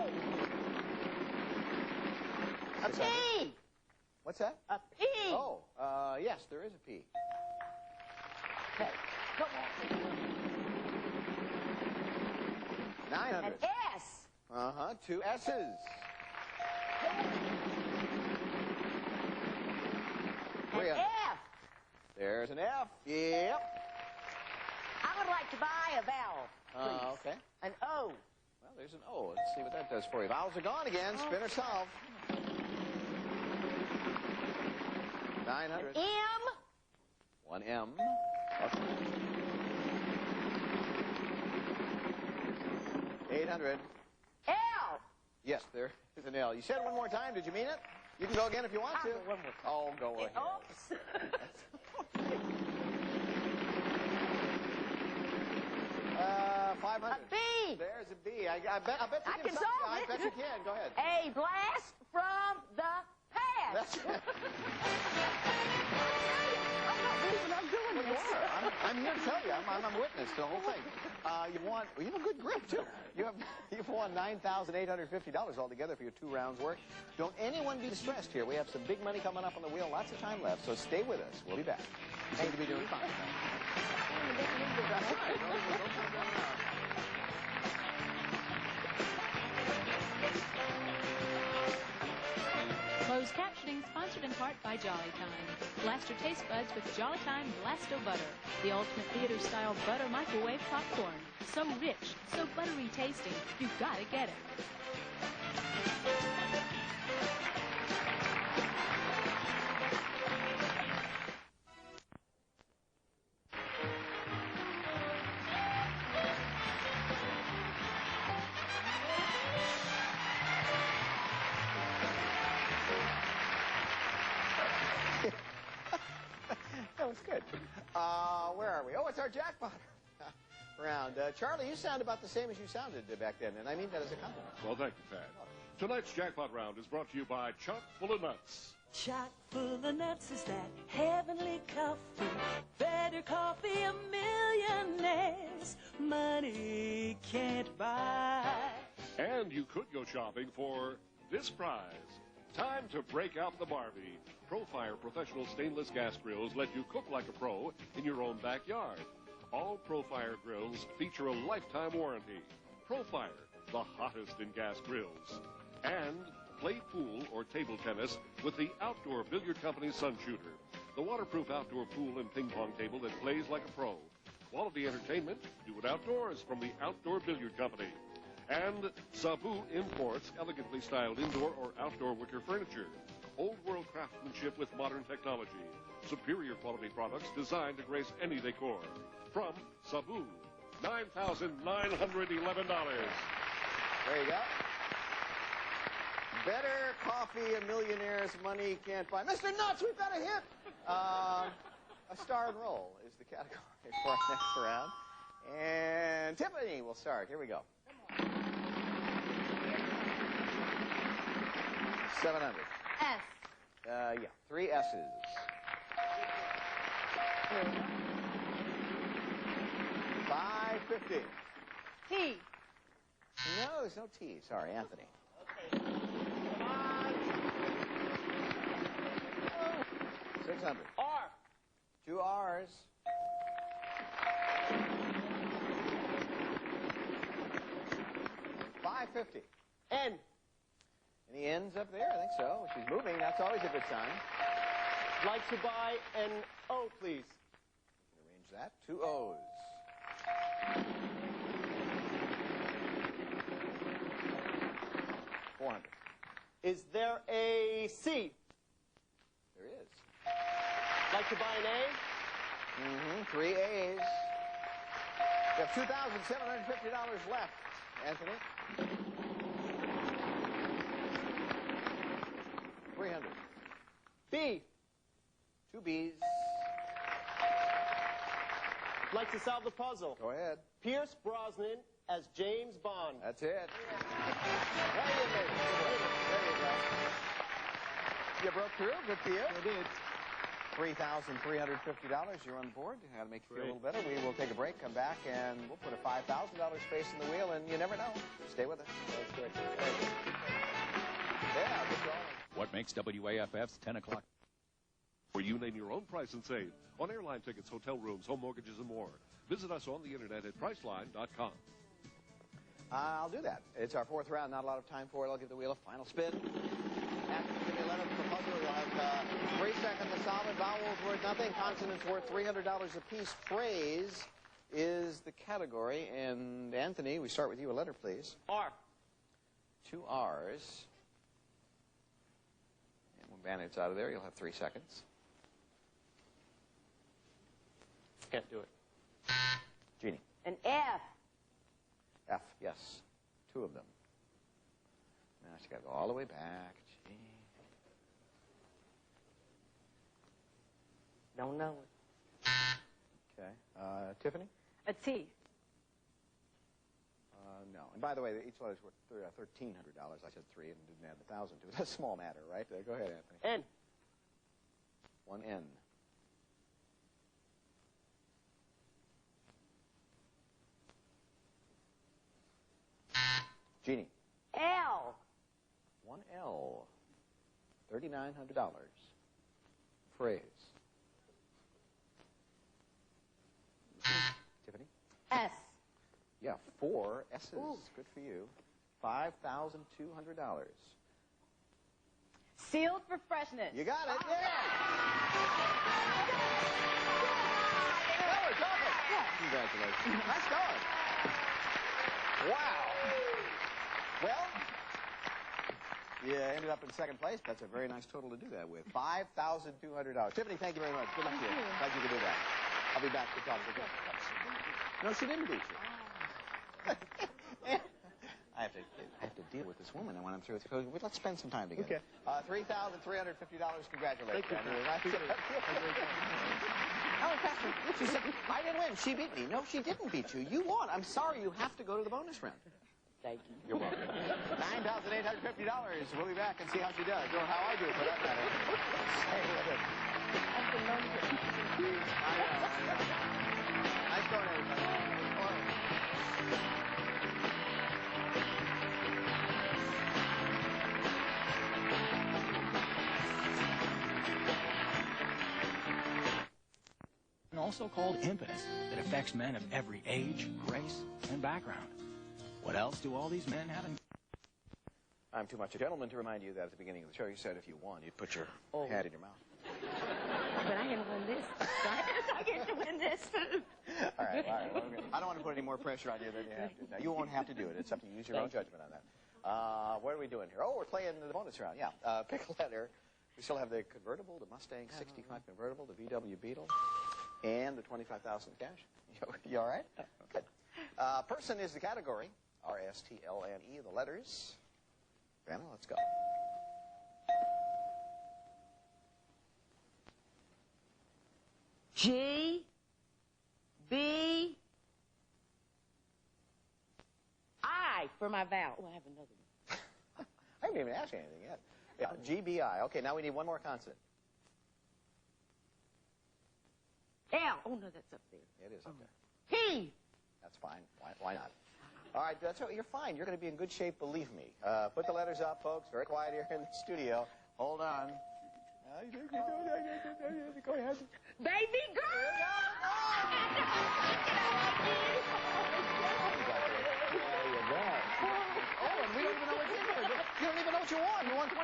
A P. What's that? A P. Oh, yes, there is a P. Okay, come on. 900. An S. Uh-huh, 2 S's. An F. There's an F. Yep. I would like to buy a vowel, please. Okay. An O. Well, there's an O. Let's see what that does for you. Vowels are gone again. Spin or solve. 900. An M. 1 M. 800. L. Yes, there is an L. You said it one more time. Did you mean it? You can go again if you want to. One more time. Oh, go ahead. Oops. 500. A B. There's a B. I bet you I can solve I it. bet you can. Go ahead. A blast from the past. That's it. I'm not believing I'm doing Well, you this. are. I'm here to tell you. I'm a witness to the whole thing. You have a good grip, too. You've won $9,850 altogether for your 2 rounds' work. Don't anyone be distressed here. We have some big money coming up on the wheel. Lots of time left, so stay with us. We'll be back. You seem to be doing fine. That's right. Don't come down now. Closed captioning sponsored in part by Jolly Time. Blast your taste buds with Jolly Time Blasto Butter, the ultimate theater-style butter microwave popcorn. So rich, so buttery tasting, you've got to get it. That was good. Where are we? Oh, it's our jackpot round. Charlie, you sound about the same as you sounded back then, and I mean that as a compliment. Well, thank you, Pat. Tonight's jackpot round is brought to you by Chock Full of Nuts. Chock full of nuts is that heavenly coffee. Better coffee a millionaires money can't buy. And you could go shopping for this prize. Time to break out the Barbie. ProFire professional stainless gas grills let you cook like a pro in your own backyard. All ProFire grills feature a lifetime warranty. ProFire, the hottest in gas grills. And play pool or table tennis with the Outdoor Billiard Company Sun Shooter, the waterproof outdoor pool and ping pong table that plays like a pro. Quality entertainment, do it outdoors from the Outdoor Billiard Company. And Sabu imports elegantly styled indoor or outdoor wicker furniture. Old world craftsmanship with modern technology. Superior quality products designed to grace any decor. From Sabu, $9,911. There you go. Better coffee a millionaire's money can't buy. Mr. Nuts, we've got a hit. A star and roll is the category for our next round. And Tiffany will start. Here we go. 700. S. Yeah, 3 S's. 550. T. No, there's no T. Sorry, Anthony. 600. R. 2 R's. 550. N. Any N's up there? I think so. She's moving. That's always a good sign. Like to buy an O, please. Arrange that. 2 O's. 400. Is there a C? There is. Like to buy an A? 3 A's. You have $2,750 left, Anthony. 300. B. 2 B's. Like to solve the puzzle. Go ahead. Pierce Brosnan as James Bond. That's it. There you go. You broke through. Good for you. I did. $3,350. You're on the board. How to make you feel a little better. We will take a break, come back, and we'll put a $5,000 space in the wheel, and you never know. Stay with us. That's good. Yeah, good going. What makes WAFF's 10 o'clock? Where you name your own price and save on airline tickets, hotel rooms, home mortgages, and more. Visit us on the internet at Priceline.com. I'll do that. It's our fourth round. Not a lot of time for it. I'll give the wheel a final spin. After the 11th proposal, you'll have 3 seconds to solve it. Vowels worth nothing. Consonants worth $300 apiece. Phrase is the category. And Anthony, we start with you. A letter, please. R. 2 R's. And when Bandit's out of there, you'll have 3 seconds. Can't do it. Jeannie. An F. F, yes. 2 of them. Now she's got to go all the way back. Gee. Don't know it. Okay. Tiffany? A T. No. And by the way, each letter's worth $1,300. I said 3 and didn't add the 1,000 to it. That's a small matter, right? Go ahead, Anthony. N. 1 N. Jeannie. L. 1 L. $3,900. Phrase. Tiffany? S. Yeah, 4 S's. Ooh. Good for you. $5,200. Sealed for freshness. You got it. Yeah. Congratulations. Nice going. Wow. Well, you ended up in second place. That's a very nice total to do that with. $5,200. Tiffany, thank you very much. Good luck to you. Glad you could do that. I'll be back to talk to you. No, she didn't beat you. I have to deal with this woman. I want him through. Let's spend some time together. Okay. $3,350. Congratulations. Thank you. Oh, she said, I didn't win. She beat me. No, she didn't beat you. You won. I'm sorry. You have to go to the bonus round. Thank you. You're welcome. $9,850. We'll be back and see how she does, or how I do, for that matter. Stay with it. I know. Nice going, everybody. And also called impetus, that affects men of every age, race, and background. What else do all these men have in... I'm too much a gentleman to remind you that at the beginning of the show you said if you won, you'd put your hat in your mouth. But I can win this. I get to win this, too. All right. I don't want to put any more pressure on you than you have to. Now, you won't have to do it. It's up to you. Use your own judgment on that. What are we doing here? Oh, we're playing the bonus round. Yeah. Pick a letter. We still have the convertible, the Mustang 65 convertible, the VW Beetle, and the $25,000 cash. You all right? Good. Person is the category. R-S-T-L-N-E, the letters. Vanna, let's go. G, B, I for my vowel. Oh, I have another one. I haven't even asked you anything yet. Yeah, G-B-I. Okay, now we need one more consonant. L. Oh, no, that's up there. It is up there. P. That's fine. Why not? All right, you're fine. You're going to be in good shape, believe me. Put the letters up, folks. Very quiet here in the studio. Hold on. Go ahead. Baby girl! Oh, and we don't even know what you did. You don't even know what you won. You won $25,000.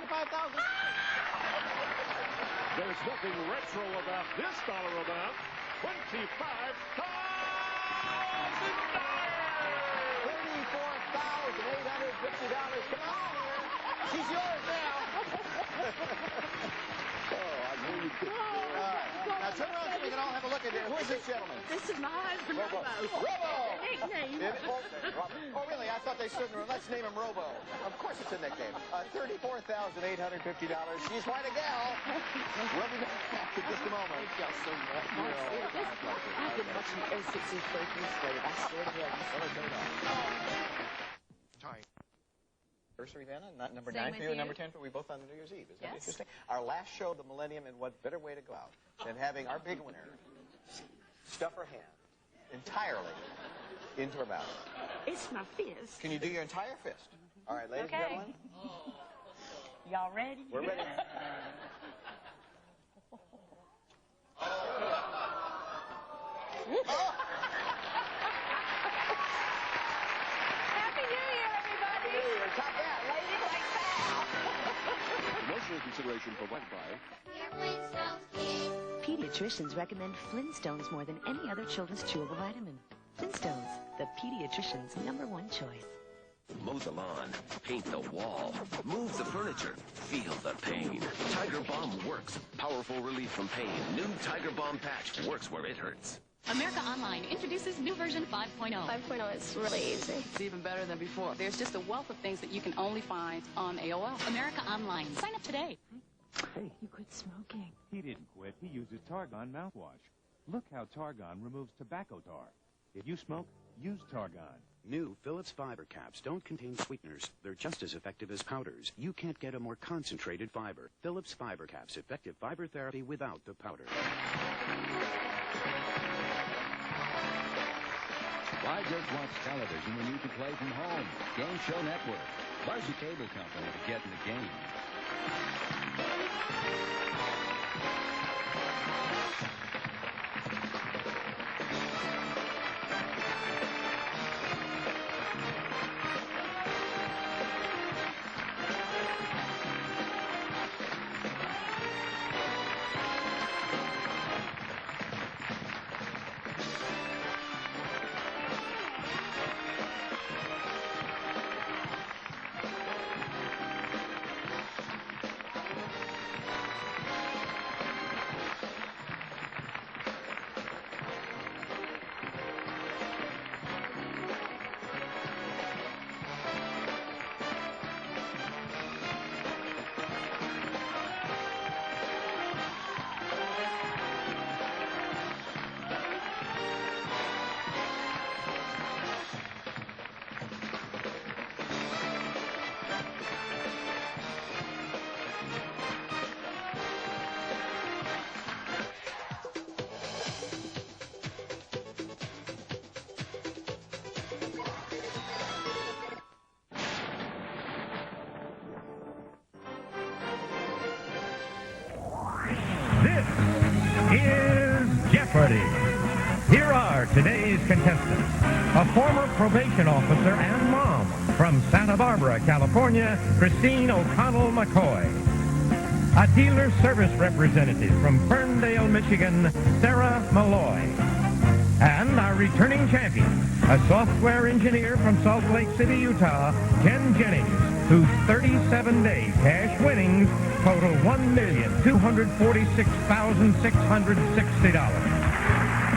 There's nothing retro about this dollar amount. $25,000. $34,850. Come on here. She's yours now. Oh, I know you could. All right. Now turn around so we can all have a look at it. Who is this gentleman? This is my husband, Robo. Robo. Nickname. Oh, really? I thought they stood in the room. Let's name him Robo. Of course it's a nickname. $34,850. She's quite a gal. We'll be back in just a moment. Thank y'all so much. I've been watching you ever since you first started. I swear to God. Sorry. Anniversary, Vanna? Not number Same 9 with for you and you. number 10 for we both on the New Year's Eve. Isn't that Yes. interesting? Our last show of the millennium, and what better way to go out than having our big winner stuff her hand entirely into her mouth. It's my fist. Can you do your entire fist? All right, ladies and Okay. gentlemen. Y'all ready? We're ready. Happy New Year, everybody! New Year, top that. Lady like that. Promotional consideration provided by Pediatricians recommend Flintstones more than any other children's chewable vitamin. Flintstones, the pediatrician's #1 choice. Mow the lawn, paint the wall, move the furniture, feel the pain. Tiger Balm works. Powerful relief from pain. New Tiger Balm patch works where it hurts. America Online introduces new version 5.0. 5.0 is really easy. It's even better than before. There's just a wealth of things that you can only find on AOL. America Online. Sign up today. Hey, You quit smoking. he didn't quit. He uses Targon mouthwash. Look how Targon removes tobacco tar. If you smoke, use Targon. New Phillips fiber caps don't contain sweeteners. They're just as effective as powders. You can't get a more concentrated fiber. Phillips fiber caps, effective fiber therapy without the powder. Why just watch television when you can play from home? Game Show Network. Buzz your cable company to get in the game. This is Jeopardy! Here are today's contestants. A former probation officer and mom from Santa Barbara, California, Christine O'Connell McCoy. A dealer service representative from Ferndale, Michigan, Sarah Malloy. And our returning champion, a software engineer from Salt Lake City, Utah, Ken Jennings, whose 37-day cash winnings total $1,246,660.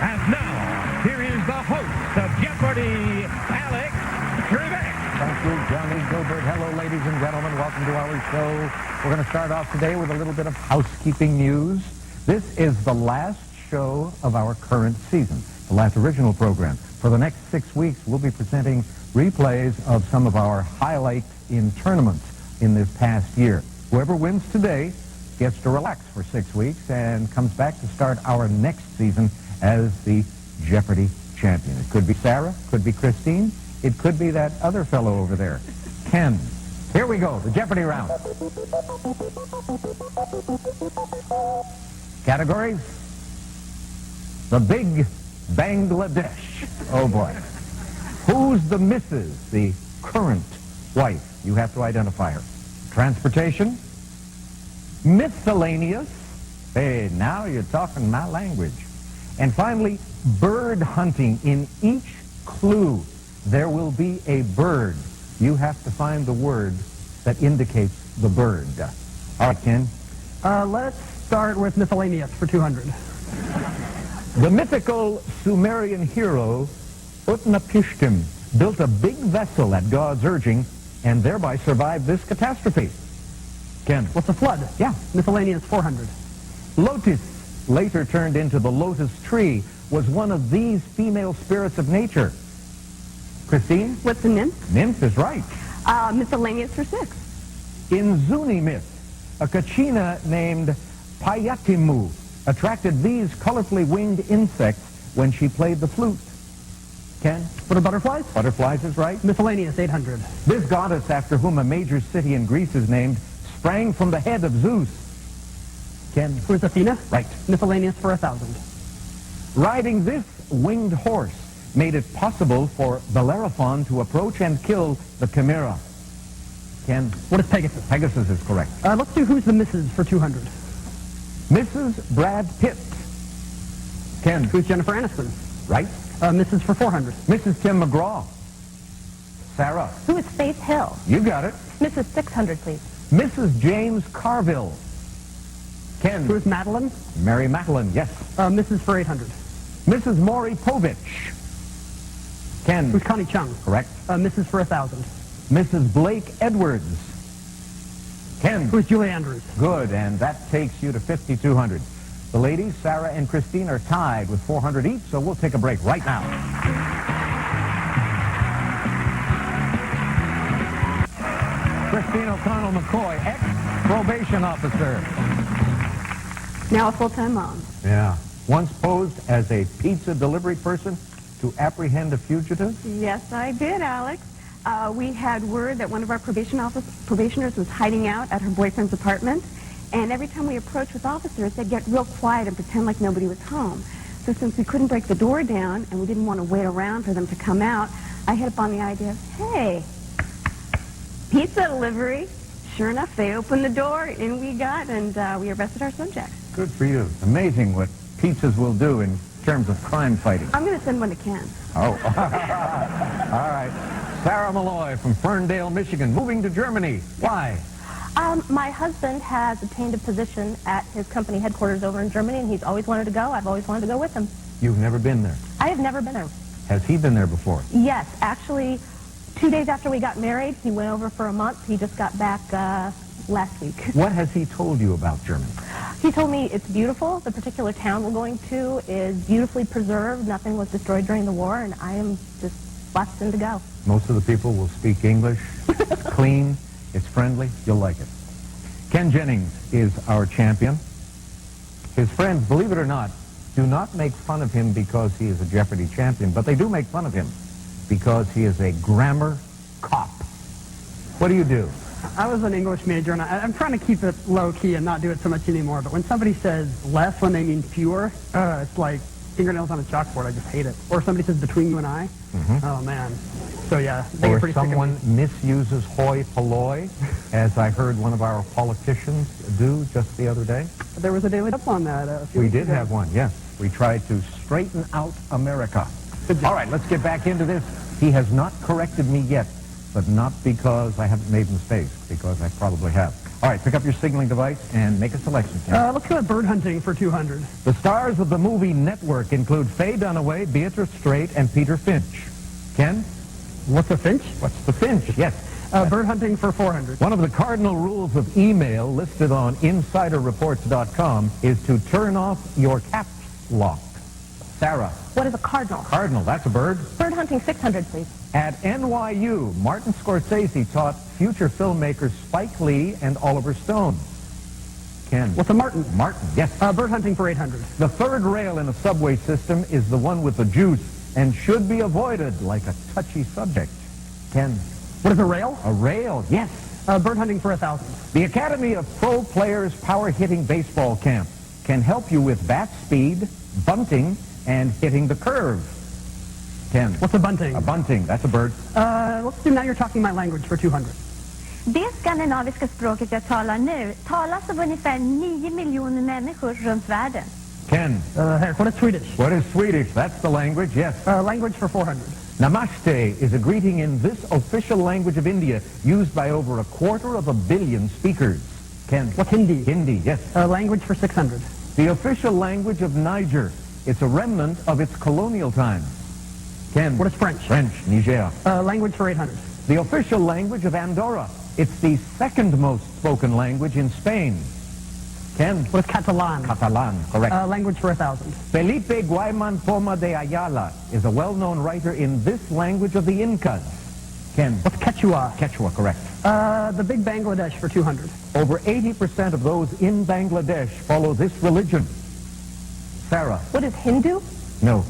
And now, here is the host of Jeopardy, Alex Trebek. Thank you, Johnny Gilbert. Hello, ladies and gentlemen. Welcome to our show. We're going to start off today with a little bit of housekeeping news. This is the last show of our current season, the last original program. For the next 6 weeks, we'll be presenting replays of some of our highlights in tournaments in this past year. Whoever wins today gets to relax for 6 weeks and comes back to start our next season as the Jeopardy champion. It could be Sarah, could be Christine, it could be that other fellow over there, Ken. Here we go, the Jeopardy round. Categories: the Big Bangladesh. Oh boy. Who's the Mrs., the current wife? You have to identify her. Transportation. Miscellaneous. Hey, now you're talking my language. And finally, bird hunting. In each clue, there will be a bird. You have to find the word that indicates the bird. All right, Ken. Let's start with miscellaneous for 200. The mythical Sumerian hero Utnapishtim built a big vessel at God's urging and thereby survived this catastrophe. Ken. What's a flood? Yeah. Miscellaneous 400. Lotus, later turned into the lotus tree, was one of these female spirits of nature. Christine? What's a nymph? Nymph is right. Miscellaneous for 6. In Zuni myth, a kachina named Payatimu attracted these colorfully winged insects when she played the flute. Ken? What are butterflies? Butterflies is right. Miscellaneous 800. This goddess, after whom a major city in Greece is named, sprang from the head of Zeus. Ken? Who's Athena? Right. Miscellaneous for 1,000. Riding this winged horse made it possible for Bellerophon to approach and kill the Chimera. Ken? What is Pegasus? Pegasus is correct. Let's do Who's the Mrs. for 200. Mrs. Brad Pitt. Ken? Who's Jennifer Aniston? Right. Mrs. for 400. Mrs. Tim McGraw. Sarah? Who is Faith Hill? You got it. Mrs. 600, please. Mrs. James Carville. Ken? Who is Madeline? Mary Madeline, yes. Mrs. for 800. Mrs. Maury Povich. Ken? Who's Connie Chung? Correct. Mrs. for 1,000. Mrs. Blake Edwards. Ken? Who's Julie Andrews? Good, and that takes you to 5,200. The ladies, Sarah and Christine, are tied with 400 each, so we'll take a break right now. Christine O'Connell McCoy, ex-probation officer. Now a full-time mom. Yeah. Once posed as a pizza delivery person to apprehend a fugitive? Yes, I did, Alex. We had word that one of our probationers was hiding out at her boyfriend's apartment. And every time we approached with officers, they'd get real quiet and pretend like nobody was home. So since we couldn't break the door down and we didn't want to wait around for them to come out, I hit upon the idea of, hey, pizza delivery. Sure enough, they opened the door, in we got, and we arrested our subject. Good for you. Amazing what pizzas will do in terms of crime fighting. I'm going to send one to Ken. Oh. All right. Sarah Malloy from Ferndale, Michigan, moving to Germany. Why? My husband has obtained a position at his company headquarters over in Germany, and he's always wanted to go. I've always wanted to go with him. You've never been there? I have never been there. Has he been there before? Yes. Actually, 2 days after we got married, he went over for a month. He just got back last week. What has he told you about Germany? He told me it's beautiful. The particular town we're going to is beautifully preserved. Nothing was destroyed during the war, and I am just busting to go. Most of the people will speak English. It's clean. It's friendly. You'll like it. Ken Jennings is our champion. His friends, believe it or not, do not make fun of him because he is a Jeopardy champion, but they do make fun of him because he is a grammar cop. What do you do? I was an English major, and I'm trying to keep it low-key and not do it so much anymore, but when somebody says less when they mean fewer, it's like fingernails on a chalkboard. I just hate it. Or somebody says between you and I. Oh, man. So, yeah. Or someone misuses hoi polloi, as I heard one of our politicians do just the other day. There was a daily up on that. We did have one, yes. We tried to straighten out America. All right, let's get back into this. He has not corrected me yet, but not because I haven't made mistakes, because I probably have. All right, pick up your signaling device and make a selection, Ken. Let's go with bird hunting for 200. The stars of the movie Network include Faye Dunaway, Beatrice Straight, and Peter Finch. Ken? What's a finch? What's the finch? Yes. Bird hunting for 400. One of the cardinal rules of email listed on insiderreports.com is to turn off your caps lock. Sarah. What is a cardinal? Cardinal, that's a bird. Bird hunting 600, please. At NYU, Martin Scorsese taught future filmmakers Spike Lee and Oliver Stone. Ken. What's a martin? Martin, yes. Bird hunting for 800. The third rail in a subway system is the one with the juice and should be avoided like a touchy subject. Ken. What is a rail? A rail, yes. Bird hunting for 1,000. The Academy of Pro Players Power Hitting Baseball Camp can help you with bat speed, bunting, and hitting the curve. Ken. What's a bunting? A bunting, that's a bird. Let's do Now You're Talking My Language for 200. Det skandinaviska språket jag talar nu talas av ungefär 9 miljoner människor runt världen. Ken. What is Swedish? What is Swedish? That's the language, yes. Language for 400. Namaste is a greeting in this official language of India used by over 250 million speakers. Ken. What's Hindi? Hindi, yes. Language for 600. The official language of Niger. It's a remnant of its colonial times. Ken. What is French? French, Niger. Language for 800. The official language of Andorra. It's the second most spoken language in Spain. Ken. What is Catalan? Catalan, correct. Language for 1,000. Felipe Guayman Poma de Ayala is a well-known writer in this language of the Incas. Ken. What's Quechua? Quechua, correct. The big Bangladesh for 200. Over 80% of those in Bangladesh follow this religion. Sarah. What is Hindu? No.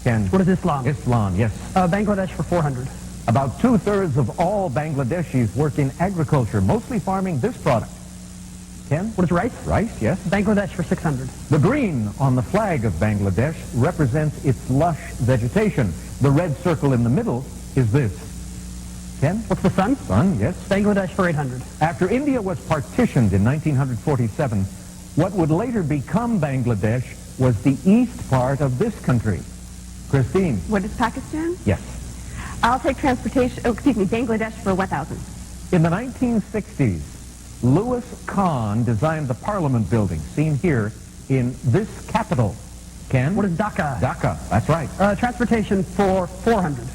Ken. What is Islam? Islam, yes. Bangladesh for 400. About 2/3 of all Bangladeshis work in agriculture, mostly farming this product. Ken? What is rice? Rice, yes. Bangladesh for 600. The green on the flag of Bangladesh represents its lush vegetation. The red circle in the middle is this. Ken? What's the sun? Sun, yes. Bangladesh for 800. After India was partitioned in 1947, what would later become Bangladesh was the east part of this country. Christine? What is Pakistan? Yes. I'll take Bangladesh for 1,000. In the 1960s, Louis Kahn designed the Parliament building, seen here in this capital. Ken? What is Dhaka? Dhaka, that's right. Transportation for 400.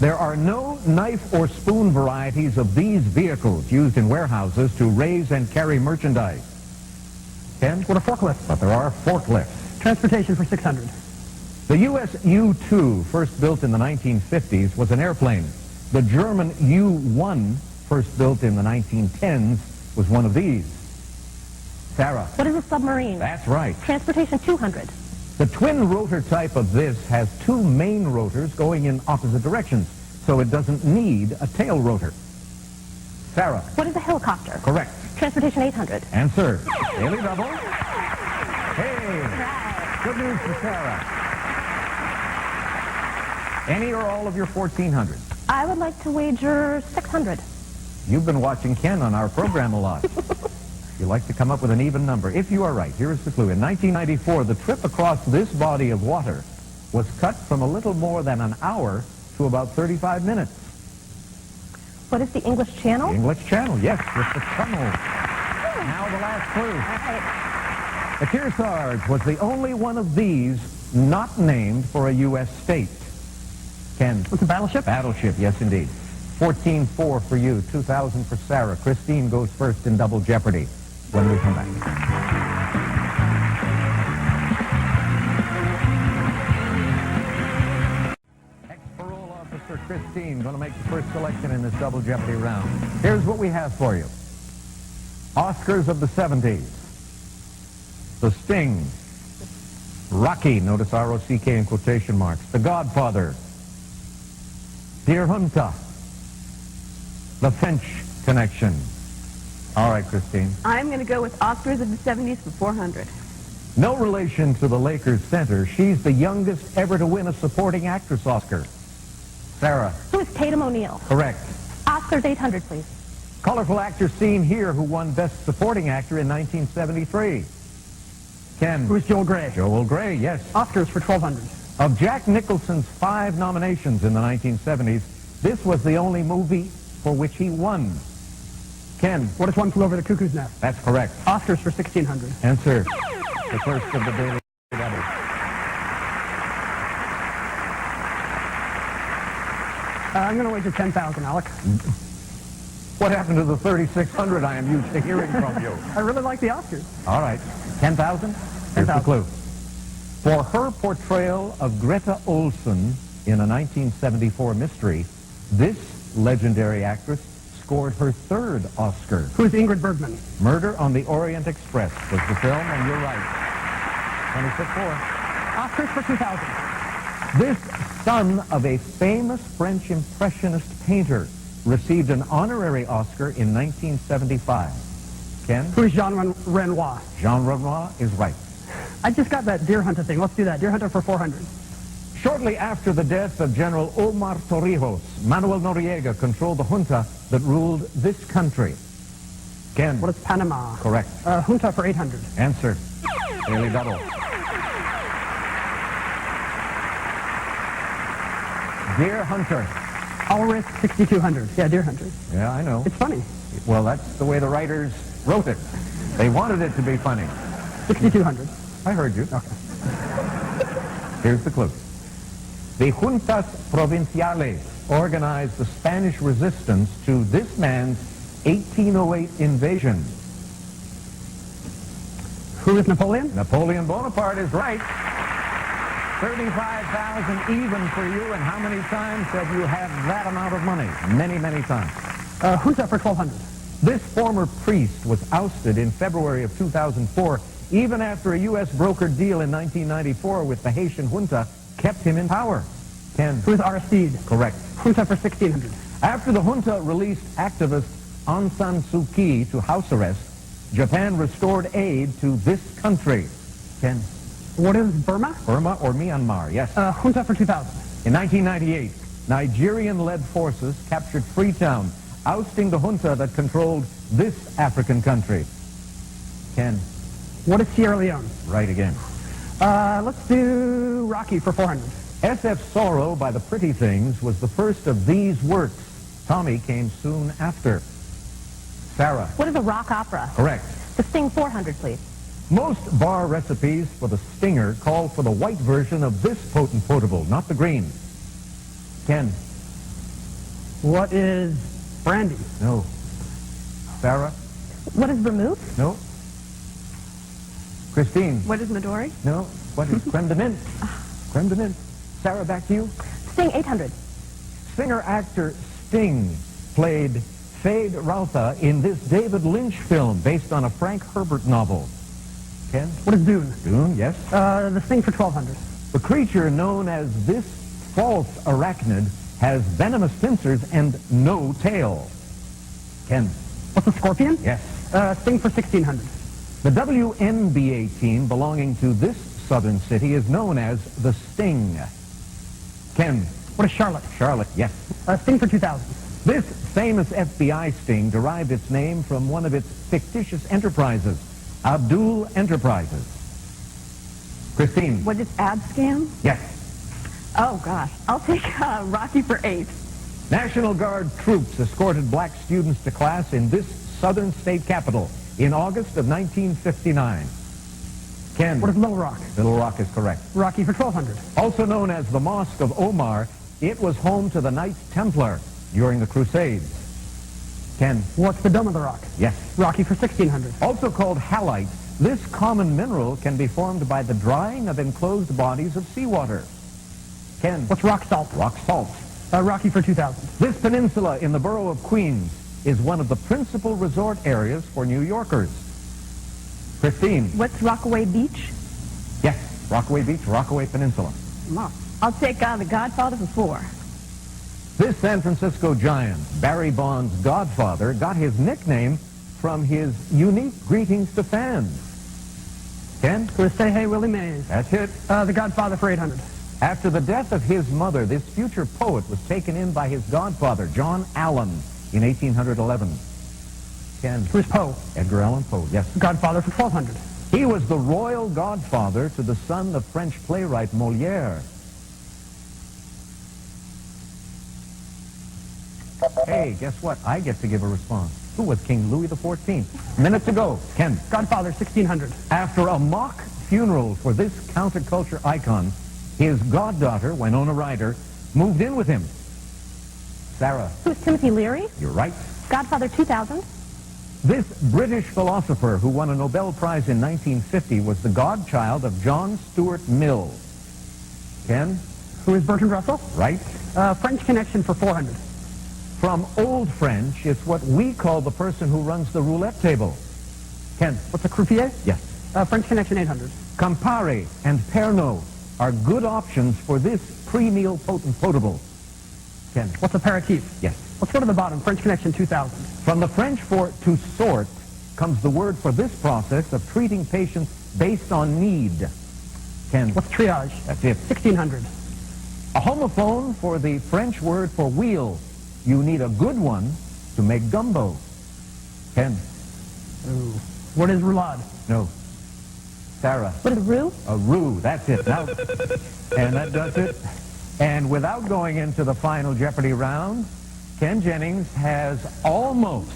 There are no knife or spoon varieties of these vehicles used in warehouses to raise and carry merchandise. Ken? What a forklift. But there are forklifts. Transportation for 600. The U.S. U-2, first built in the 1950s, was an airplane. The German U-1, first built in the 1910s, was one of these. Sarah. What is a submarine? That's right. Transportation 200. The twin rotor type of this has two main rotors going in opposite directions, so it doesn't need a tail rotor. Sarah. What is a helicopter? Correct. Transportation 800. Answer. Daily double. Hey. Good news for Sarah. Any or all of your 1,400? I would like to wager 600. You've been watching Ken on our program a lot. You like to come up with an even number. If you are right, here is the clue. In 1994, the trip across this body of water was cut from a little more than an hour to about 35 minutes. What is the English Channel? The English Channel, yes, with the tunnel. Now the last clue. The Kearsarge was the only one of these not named for a U.S. state. Ken? What's a battleship? Battleship, yes, indeed. 14-4 for you, 2,000 for Sarah. Christine goes first in Double Jeopardy when we come back. Ex-parole officer Christine going to make the first selection in this Double Jeopardy round. Here's what we have for you. Oscars of the 70s. The Sting. Rocky, notice R-O-C-K in quotation marks. The Godfather. Deer Hunter. The Finch Connection. All right, Christine. I'm going to go with Oscars of the 70s for 400. No relation to the Lakers center. She's the youngest ever to win a supporting actress Oscar. Sarah. Who is Tatum O'Neal? Correct. Oscars 800, please. Colorful actor seen here who won Best Supporting Actor in 1973. Ken. Who's Joel Grey? Joel Grey, yes. Oscars for 1,200. Of Jack Nicholson's 5 nominations in the 1970s, this was the only movie for which he won. Ken. What is One Flew Over the Cuckoo's Nest? That's correct. Oscars for 1,600. Answer. The first of the daily double. I'm going to wager 10,000, Alec. What happened to the 3,600 I am used to hearing from you? I really like the Oscars. All right. 10,000? Here's the clue. For her portrayal of Greta Olson in a 1974 mystery, this legendary actress scored her 3rd Oscar. Who's Ingrid Bergman? Murder on the Orient Express was the film, and you're right. 26-4. Oscars for 2,000. This son of a famous French Impressionist painter received an honorary Oscar in 1975. Ken? Who's Jean Renoir? Jean Renoir is right. I just got that Deer Hunter thing. Let's do that. Deer Hunter for 400. Shortly after the death of General Omar Torrijos, Manuel Noriega controlled the junta that ruled this country. Ken? What is Panama? Correct. Junta for 800. Answer. Daily double. Deer Hunter. I'll risk 6,200. Yeah, Deer Hunter. Yeah, I know. It's funny. Well, that's the way the writers wrote it. They wanted it to be funny. 6,200. I heard you. Okay. Here's the clue. The Juntas Provinciales organized the Spanish resistance to this man's 1808 invasion. Who is Napoleon? Napoleon Bonaparte is right. $35,000 even for you, and how many times have you had that amount of money? Many, many times. Who's up for $1,200? This former priest was ousted in February of 2004, even after a U.S. brokered deal in 1994 with the Haitian junta kept him in power. Ken. Who's Aristide? Correct. Who's up for $1,600? After the junta released activist Aung San Suu Kyi to house arrest, Japan restored aid to this country. Ken. What is Burma? Burma or Myanmar, yes. Who's up for $2,000? In 1998, Nigerian-led forces captured Freetown, ousting the junta that controlled this African country. Ken. What is Sierra Leone? Right again. Let's do Rocky for $400. S.F. Sorrow by the Pretty Things was the first of these works. Tommy came soon after. Sarah. What is a rock opera? Correct. The Sting 400, please. Most bar recipes for the Stinger call for the white version of this potent potable, not the green. Ken. What is brandy? No. Sarah. What is vermouth? No. Christine. What is Midori? No. What is creme de menthe? Creme de menthe. Sarah, back to you. Sting 800. Singer-actor Sting played Fade Rautha in this David Lynch film based on a Frank Herbert novel. Ken? What is Dune? Dune, yes. The Sting for $1,200. The creature known as this false arachnid has venomous pincers and no tail. Ken? What's a scorpion? Yes. Sting for $1,600. The WNBA team belonging to this southern city is known as the Sting. Ken? What is Charlotte? Charlotte, yes. Sting for $2,000. This famous FBI sting derived its name from one of its fictitious enterprises, Abdul Enterprises. Christine? What is ad scam? Yes. Oh, gosh. I'll take Rocky for $8. National Guard troops escorted black students to class in this southern state capital in August of 1959. Ken? What is Little Rock? Little Rock is correct. Rocky for $1,200. Also known as the Mosque of Omar, it was home to the Knights Templar during the Crusades. Ken? What's the Dome of the Rock? Yes. Rocky for $1,600. Also called halite, this common mineral can be formed by the drying of enclosed bodies of seawater. Ken? What's rock salt? Rock salt. Rocky for $2,000. This peninsula in the borough of Queens is one of the principal resort areas for New Yorkers. Christine? What's Rockaway Beach? Yes. Rockaway Beach, Rockaway Peninsula. I'll take The Godfather for $4. This San Francisco giant, Barry Bond's godfather, got his nickname from his unique greetings to fans. Ken? Say hey, Willie Mays. That's it. The Godfather for $800. After the death of his mother, this future poet was taken in by his godfather, John Allen, in 1811. Ken? Who's Poe? Edgar Allan Poe, yes. Godfather for $1,200. He was the royal godfather to the son of French playwright Molière. Hey, guess what? I get to give a response. Who was King Louis XIV? Minute to go. Ken? Godfather, $1,600. After a mock funeral for this counterculture icon, his goddaughter, Winona Ryder, moved in with him. Sarah? Who's Timothy Leary? You're right. Godfather 2000. This British philosopher who won a Nobel Prize in 1950 was the godchild of John Stuart Mill. Ken? Who is Bertrand Russell? Right. French Connection for $400. From Old French, it's what we call the person who runs the roulette table. Ken? What's a croupier? Yes. French Connection 800. Campari and Pernod are good options for this pre-meal potent potable. Ken? What's aperitif? Yes. Let's go to the bottom. French Connection 2000. From the French for to sort comes the word for this process of treating patients based on need. Ken? What's triage? That's it. 1600. A homophone for the French word for wheel. You need a good one to make gumbo. Ken? Ooh. What is roulade? No. Sarah? What is a roux? A roux, that's it. Now, and that does it. And without going into the final Jeopardy round, Ken Jennings has almost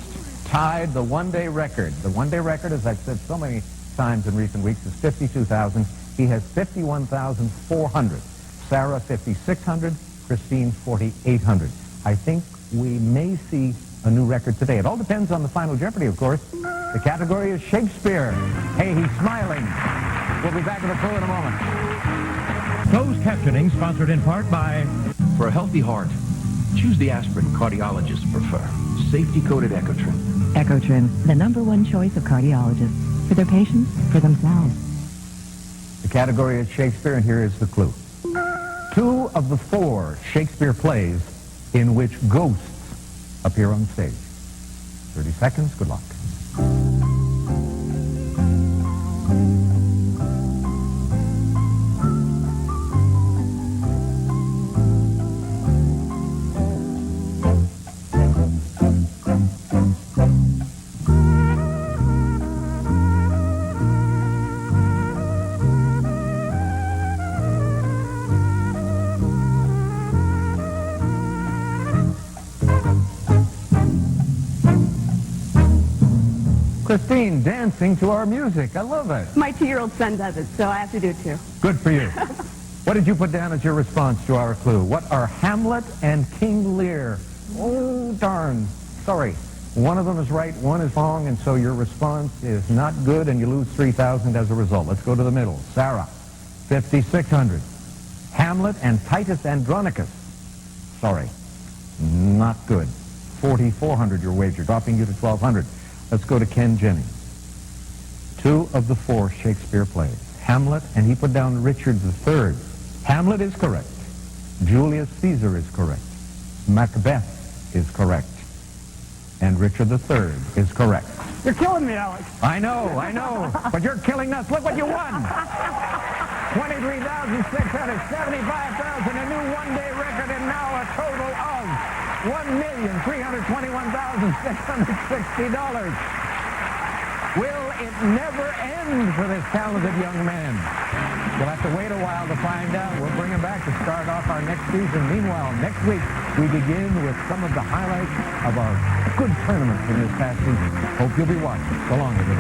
tied the one-day record. The one-day record, as I've said so many times in recent weeks, is 52,000. He has 51,400. Sarah, 5,600. Christine, 4,800. I think we may see a new record today. It all depends on the final Jeopardy, of course. The category is Shakespeare. Hey, he's smiling. We'll be back with a clue in a moment. Closed captioning sponsored in part by... For a healthy heart, choose the aspirin cardiologists prefer. Safety-coated Ecotrin. Ecotrin, the #1 choice of cardiologists. For their patients, for themselves. The category is Shakespeare, and here is the clue. 2 of the 4 Shakespeare plays in which ghosts appear on stage. 30 seconds. Good luck. Christine, dancing to our music. I love it. My 2-year-old son does it, so I have to do it too. Good for you. What did you put down as your response to our clue? What are Hamlet and King Lear? Oh, darn. Sorry. One of them is right, one is wrong, and so your response is not good, and you lose $3,000 as a result. Let's go to the middle. Sarah, 5,600. Hamlet and Titus Andronicus. Sorry. Not good. 4,400 your wager, dropping you to 1,200. Let's go to Ken Jennings. 2 of the 4 Shakespeare plays. Hamlet, and he put down Richard III. Hamlet is correct. Julius Caesar is correct. Macbeth is correct. And Richard III is correct. You're killing me, Alex. I know. But you're killing us. Look what you won. $23,675,000, a new one-day record, and now a total of $1,321,660. Will it never end for this talented young man? We'll have to wait a while to find out. We'll bring him back to start off our next season. Meanwhile, next week, we begin with some of the highlights of our good tournaments in this past season. Hope you'll be watching. So long, everybody.